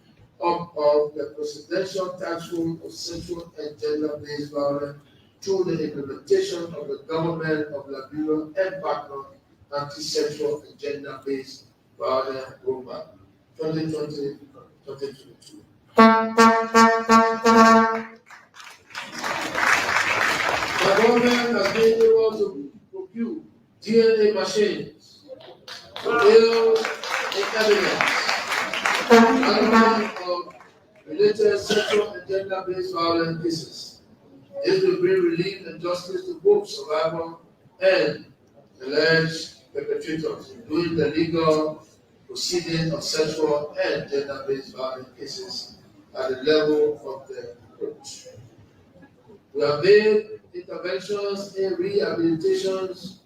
up of the Presidential Task Force of Sexual and Gender-Based Violence through the implementation of the Government of Liberia and partner anti-sexual and gender-based violence roadmap 2020-2022. The government has been able to procure DNA machines to build evidence of related sexual and gender-based violence cases. This will bring relief and justice to both survivors and alleged perpetrators, including the legal proceeding of sexual and gender-based violence cases at the level of the court. We have made interventions in rehabilitations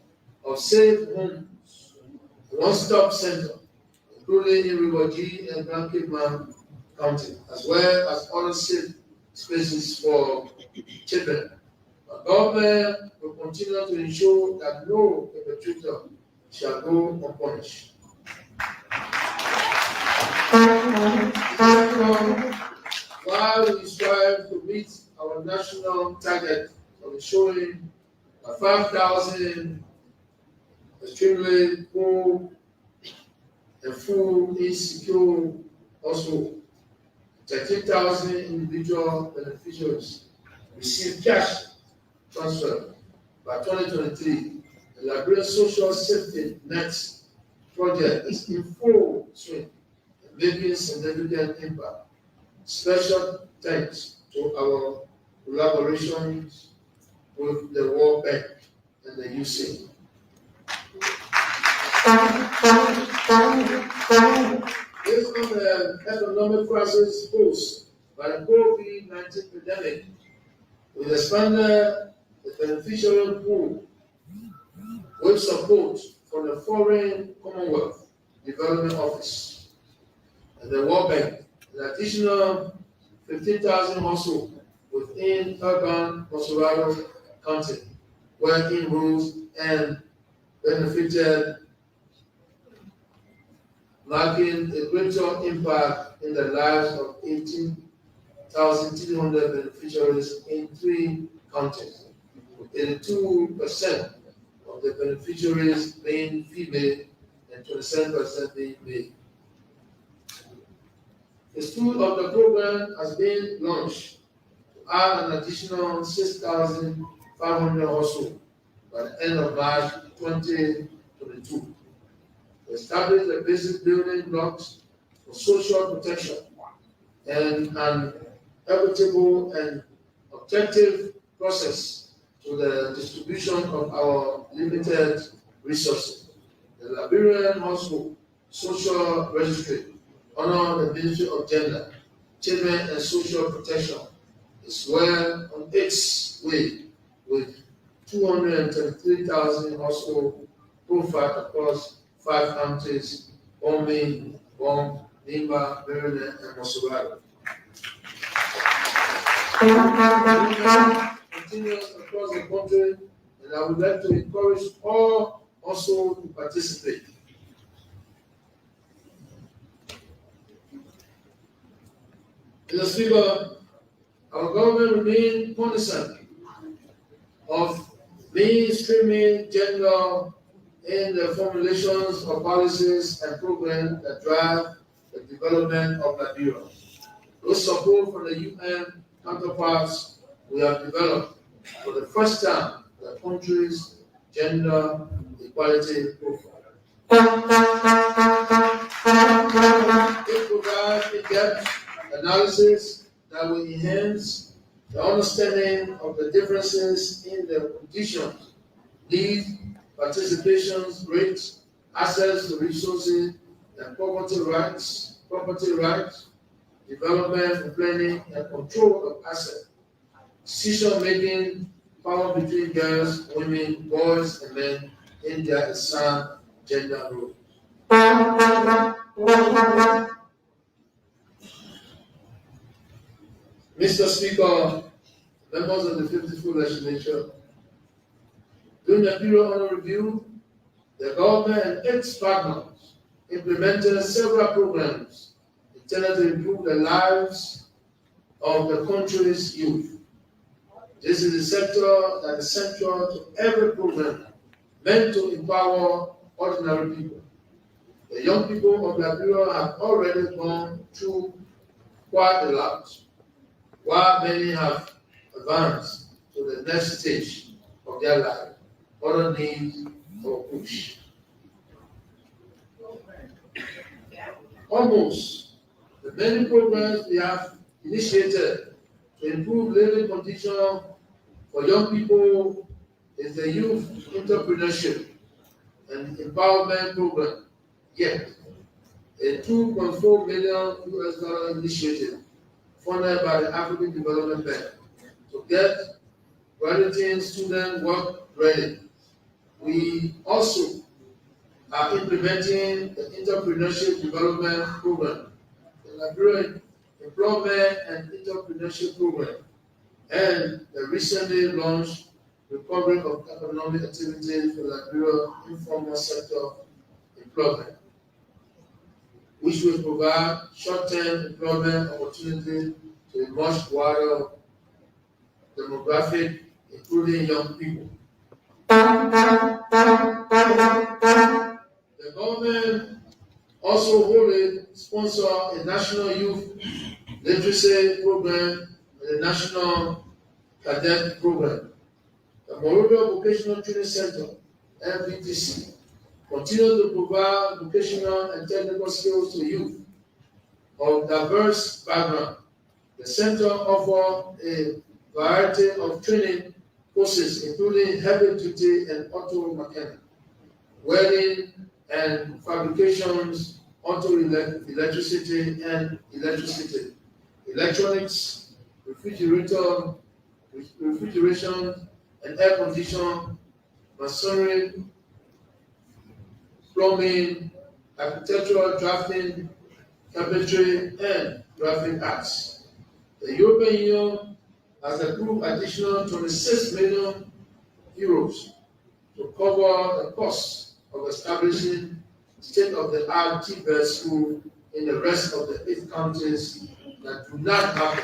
of safe homes, one-stop center, including in Rivergy and Grand Cape County, as well as other safe spaces for children. The government will continue to ensure that no perpetrator shall go unpunished. While we strive to meet our national target of ensuring 5,000 extremely poor and food insecure households, 13,000 individual beneficiaries receive cash transfer by 2023. The Liberia Social Safety Net project is in full swing and making significant impact. Special thanks to our collaborations with the World Bank and the USAID. Based on the economic crisis posed by the COVID-19 pandemic, we expanded the beneficiary pool with support from the Foreign Commonwealth Development Office and the World Bank, an additional 15,000 households within urban Colorado County were enrolled and benefited, marking a greater impact in the lives of 18,300 beneficiaries in 3 counties, with 82% of the beneficiaries being female and 27% being male. The school of the program has been launched to add an additional 6,500 households by the end of March 2022. To establish the basic building blocks for social protection and an equitable and objective process to the distribution of our limited resources. The Liberian Household Social Registry under the Ministry of Gender, Children and Social Protection is well on its way with 233,000 household profiled across 5 counties: Omi, Bong, Nimba, Maryland, and Mosurado. Continues across the country, and I would like to encourage all also to participate. Mr. Speaker, our government remains cognizant of mainstreaming gender in the formulations of policies and programs that drive the development of Liberia. With support from the UN counterparts, we have developed for the first time the country's gender equality profile. It provides in-depth analysis that will enhance the understanding of the differences in the conditions, needs, participation rates, access to resources, and property rights, development, planning, and control of assets, decision-making, power between girls, women, boys, and men in their assigned gender roles. Mr. Speaker, members of the 54th Legislature, during the period under review, the government and its partners implemented several programs intended to improve the lives of the country's youth. This is a sector that is central to every program meant to empower ordinary people. The young people of Liberia have already gone through quite a lot, while many have advanced to the next stage of their life. Other needs for push. Almost the many programs we have initiated to improve living conditions for young people is the Youth Entrepreneurship and Empowerment Program, yet a $2.4 million initiative funded by the African Development Bank to get graduating students work ready. We also are implementing the Entrepreneurship Development Program, the Liberian Employment and Entrepreneurship Program, and the recently launched Recovery of Economic Activities for Liberia Informal Sector Employment, which will provide short-term employment opportunities to a much wider demographic, including young people. The government also wholly sponsors a national youth literacy program and a national cadet program. The Monrovia Vocational Training Center, MVTC, continues to provide vocational and technical skills to youth of diverse backgrounds. The center offers a variety of training courses, including heavy duty and auto mechanic, welding and fabrications, auto electricity and electricity, electronics, refrigeration and air conditioning, masonry, plumbing, architectural drafting, carpentry, and graphic arts. The European Union has approved additional 26 million euros to cover the cost of establishing state-of-the-art TVET school in the rest of the 8 countries that do not have it.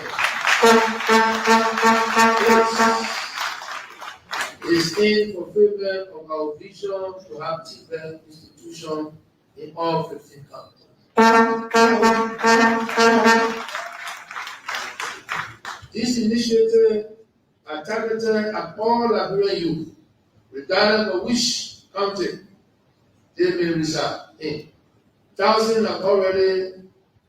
It is in fulfillment of our vision to have TVET institutions in all 15 countries. These initiatives are targeted at all Liberian youth, regardless of which country they may reside in. Thousands have already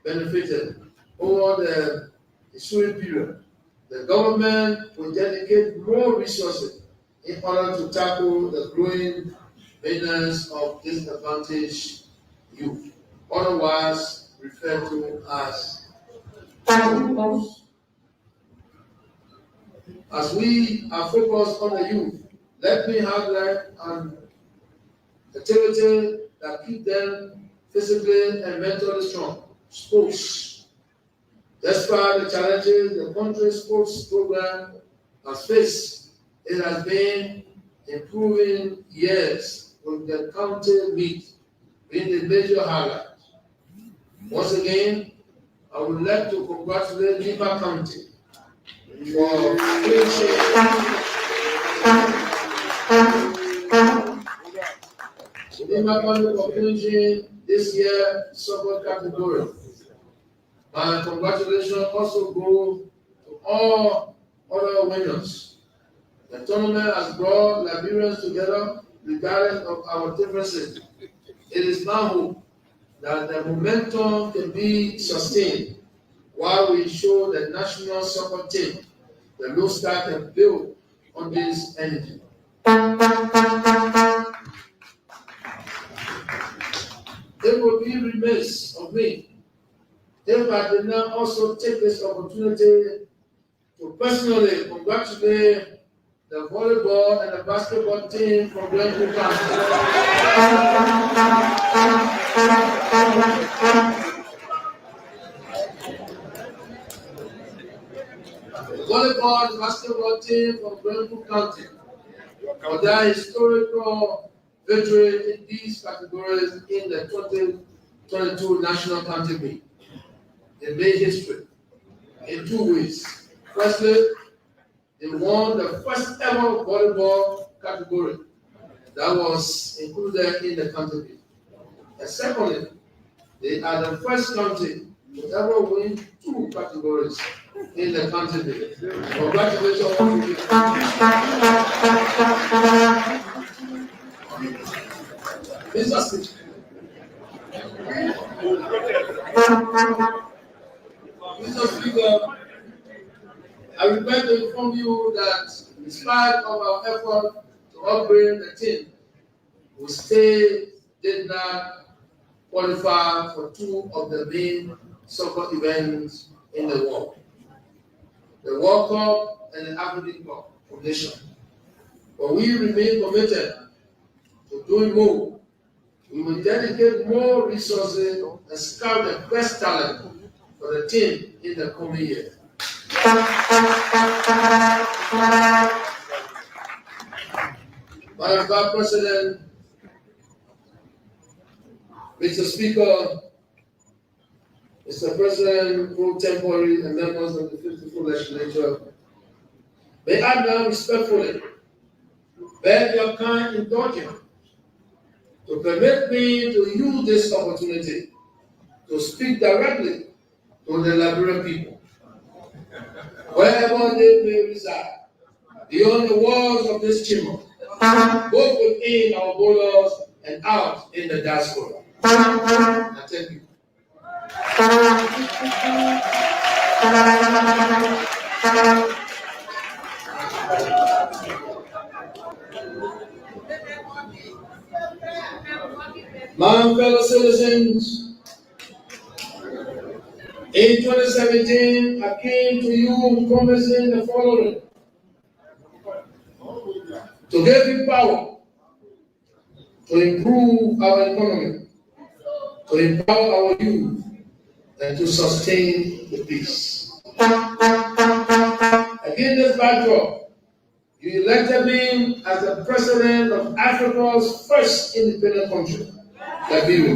benefited over the ensuing period. The government will dedicate more resources in order to tackle the growing menace of disadvantaged youth, otherwise referred to as youth. As we are focused on the youth, let me highlight an activity that keep them physically and mentally strong: sports. Despite the challenges the country's sports program has faced, it has been improving years, with the county meet being the major highlight. Once again, I would like to congratulate Liba County for finishing this year soccer category. My congratulations also go to all other winners. The tournament has brought Liberians together regardless of our differences. It is my hope that the momentum can be sustained while we show the national soccer team the Blue Star can build on this energy. It would be remiss of me if I did not also take this opportunity to personally congratulate the volleyball and the basketball team from Glencoe County. The volleyball and basketball team from Glencoe County for their historical victory in these categories in the 2022 National County Meet. They made history in 2 ways. Firstly, they won the first ever volleyball category that was included in the county meet. And secondly, they are the first county to ever win 2 categories in the county meet. Congratulations. Mr. Speaker. Mr. Speaker, I regret to inform you that in spite of our effort to upgrade the team, we still did not qualify for 2 of the main soccer events in the world: the World Cup and the African Cup of Nations. But we remain committed to doing more. We will dedicate more resources and scout the best talent for the team in the coming year. Madam Vice President, Mr. Speaker, Mr. President, pro tempore, and members of the 54th Legislature, may I now respectfully beg your kind indulgence to permit me to use this opportunity to speak directly to the Liberian people, wherever they may reside, beyond the walls of this chamber, both within our borders and out in the diaspora. I thank you. My fellow citizens, in 2017, I came to you promising the following: to give you power, to improve our economy, to empower our youth, and to sustain the peace. Against this backdrop, you elected me as the president of Africa's first independent country, Liberia.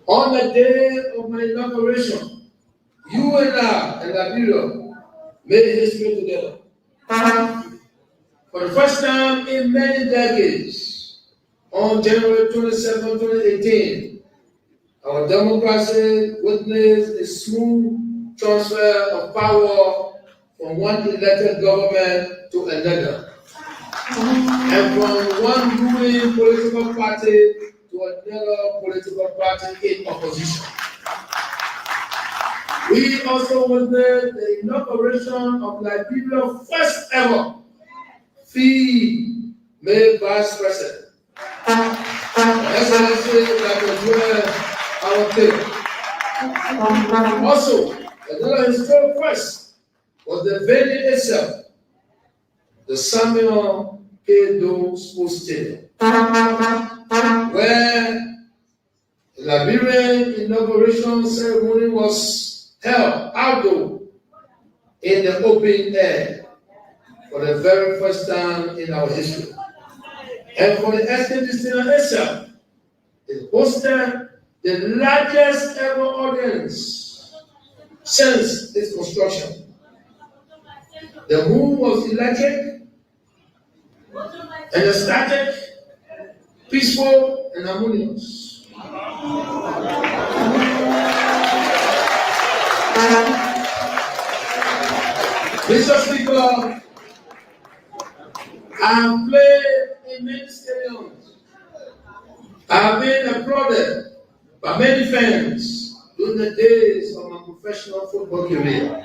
On the day of my inauguration, you and I and Liberia made history together. For the first time in many decades, on January 27, 2018, our democracy witnessed a smooth transfer of power from one elected government to another, and from one ruling political party to another political party in opposition. We also witnessed the inauguration of Liberia's first ever female vice president, Excellency our tailor. Also, another historic first was the venue itself, the Samuel K. Doe Sports Stadium, where the Liberian inauguration ceremony was held outdoor in the open air for the very first time in our history. And for the estate stadium itself, it hosted the largest ever audience since its construction. The moon was electric and static, peaceful and harmonious. Mr. Speaker, I have played in many stadiums. I have been applauded by many fans during the days of my professional football career.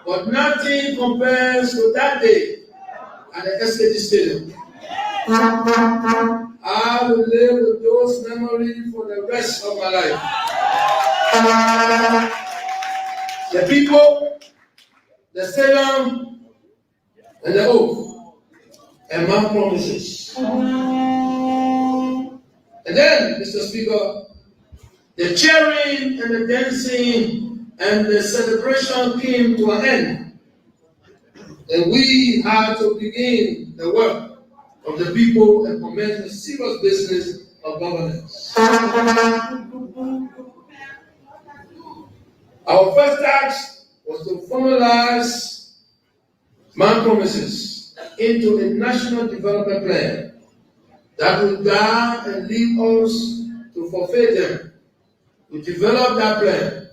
But nothing compares to that day at the SKG Stadium. I will live with those memories for the rest of my life. The people, the stadium, and the oath, and my promises. And then, Mr. Speaker, the cheering and the dancing and the celebration came to an end. And we had to begin the work of the people and commence the serious business of governance. Our first task was to formalize my promises into a national development plan that will guide and lead us to fulfill them. We developed that plan,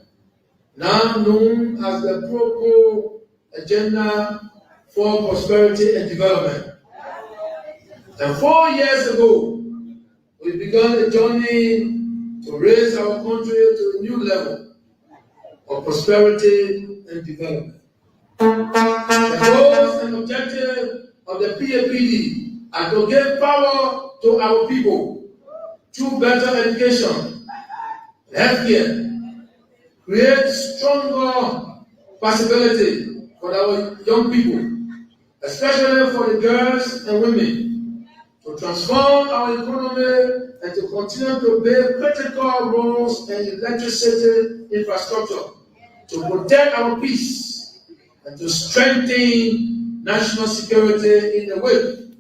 now known as the Pro Agenda for Prosperity and Development. And 4 years ago, we began a journey to raise our country to a new level of prosperity and development. The goals and objectives of the PAPD are to give power to our people through better education, healthcare, create stronger possibility for our young people, especially for the girls and women, to transform our economy and to continue to build critical roads and electricity infrastructure, to protect our peace and to strengthen national security in the wake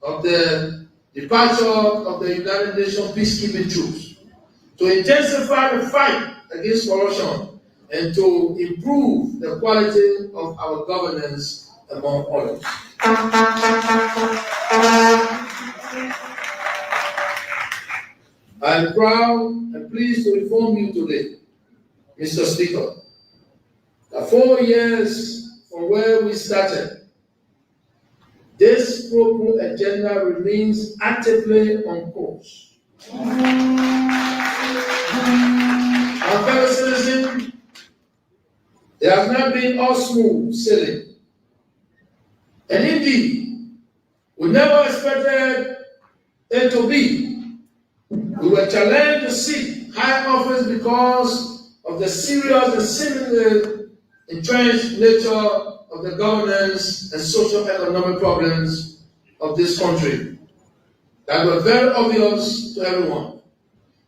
of the departure of the United Nations peacekeeping troops, to intensify the fight against corruption, and to improve the quality of our governance, among others. I am proud and pleased to inform you today, Mr. Speaker, that 4 years from where we started, this Pro agenda remains actively on course. Our fellow citizens, It has not been all smooth sailing. And indeed, we never expected it to be. We were challenged to seek high office because of the serious and seemingly entrenched nature of the governance and socio-economic problems of this country that were very obvious to everyone.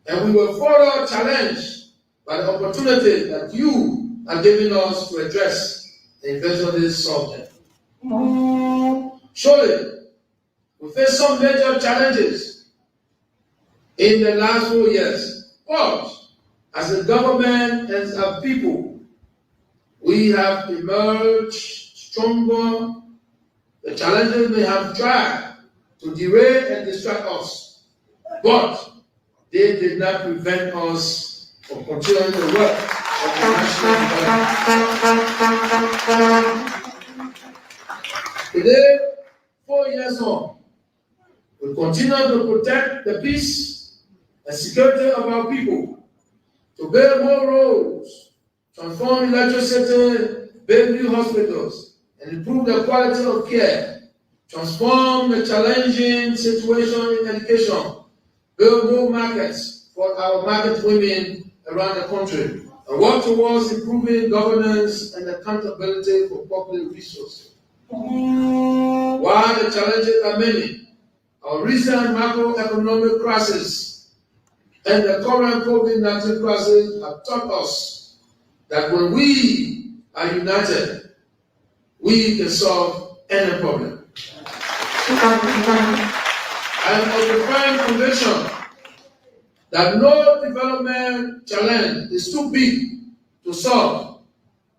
And we were further challenged by the opportunity that you are giving us to address and eventually solve them. Surely, we face some major challenges in the last 4 years, but as a government and as a people, we have emerged stronger. The challenges may have tried to derail and distract us, but they did not prevent us from continuing the work of the national development. Today, 4 years on, we continue to protect the peace and security of our people, to build more roads, transform electricity, build new hospitals, and improve the quality of care, transform the challenging situation in education, build more markets for our market women around the country, and work towards improving governance and accountability for public resources. While the challenges are many, our recent macroeconomic crisis and the current COVID-19 crisis have taught us that when we are united, we can solve any problem. I am of the firm conviction that no development challenge is too big to solve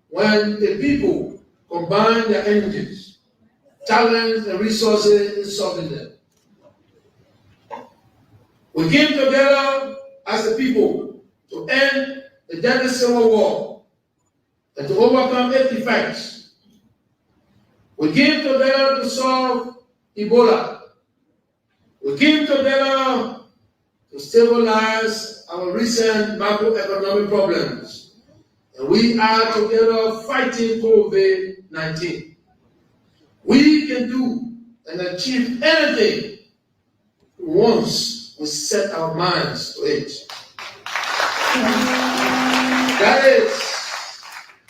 when the people combine their energies, talents, and resources in solving them. We came together as a people to end the deadly civil war and to overcome its effects. We came together to solve Ebola. We came together to stabilize our recent macroeconomic problems. And we are together fighting COVID-19. We can do and achieve anything once we set our minds to it. That is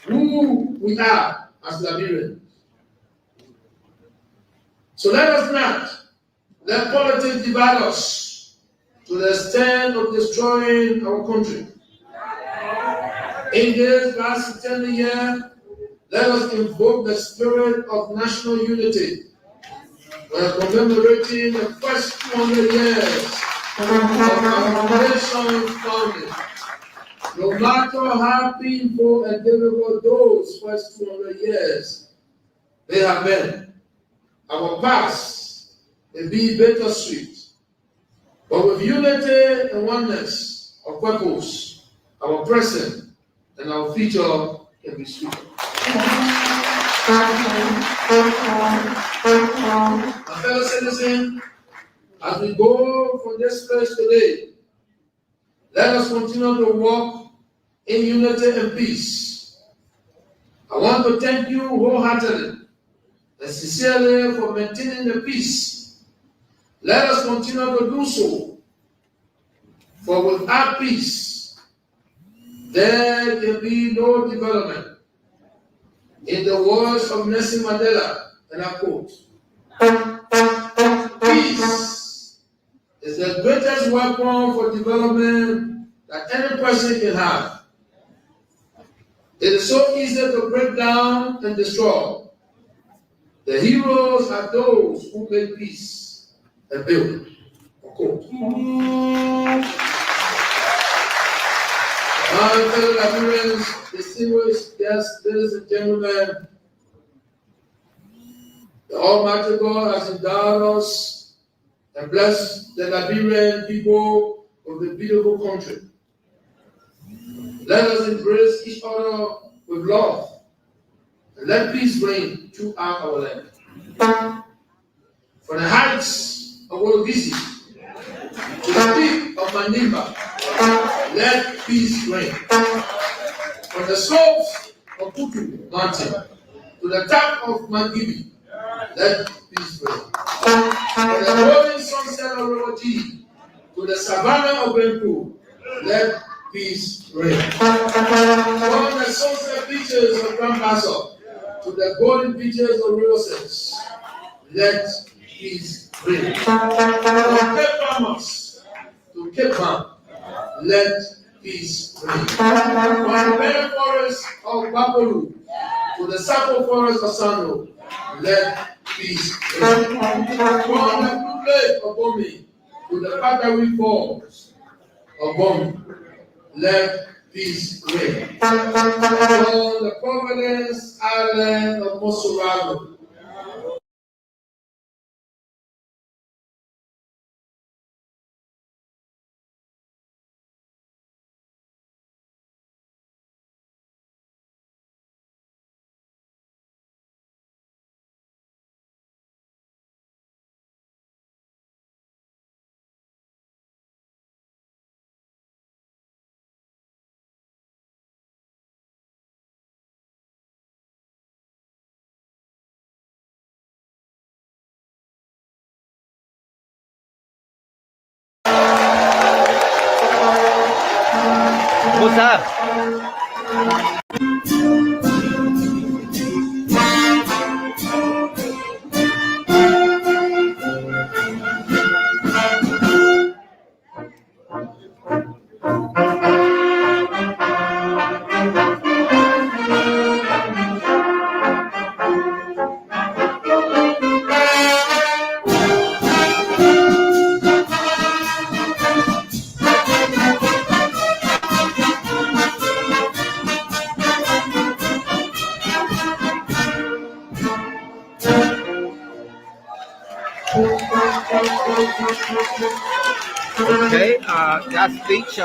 who we are as Liberians. So let us not let politics divide us to the extent of destroying our country. In this last 10 years, let us invoke the spirit of national unity. We are commemorating the first 200 years of our nation's founding. No matter how painful and difficult those first 200 years may have been, our past may be bittersweet, but with unity and oneness of purpose, our present and our future can be sweet. My fellow citizens, as we go from this place today, let us continue to walk in unity and peace. I want to thank you wholeheartedly and sincerely for maintaining the peace. Let us continue to do so, for without peace, there can be no development. In the words of Nelson Mandela, and I quote, peace is the greatest weapon for development that any person can have. It is so easy to break down and destroy. The heroes are those who make peace and build. Unquote. My fellow Liberians, distinguished guests, ladies and gentlemen, the Almighty God has endowed us and blessed the Liberian people of the beautiful country. Let us embrace each other with love and let peace reign throughout our land. From the heights of Ologisi to the peak of Manimba, let peace reign. From the slopes of Kutu Mountain to the top of Mangibi, let peace reign. From the rolling sunset of Roji to the savannah of Benku, let peace reign. From the sunset beaches of Gambaso to the golden beaches of Roses, let peace reign. From Cape Palmas to Cape Town, let peace reign. From the bare forest of Babalu to the Sapo forest of Sano, let peace reign. From the blue lake of Bomi to the Patawi falls of Bomi, let peace reign. From the Providence Island of Mosurado, What's up? Okay, that speech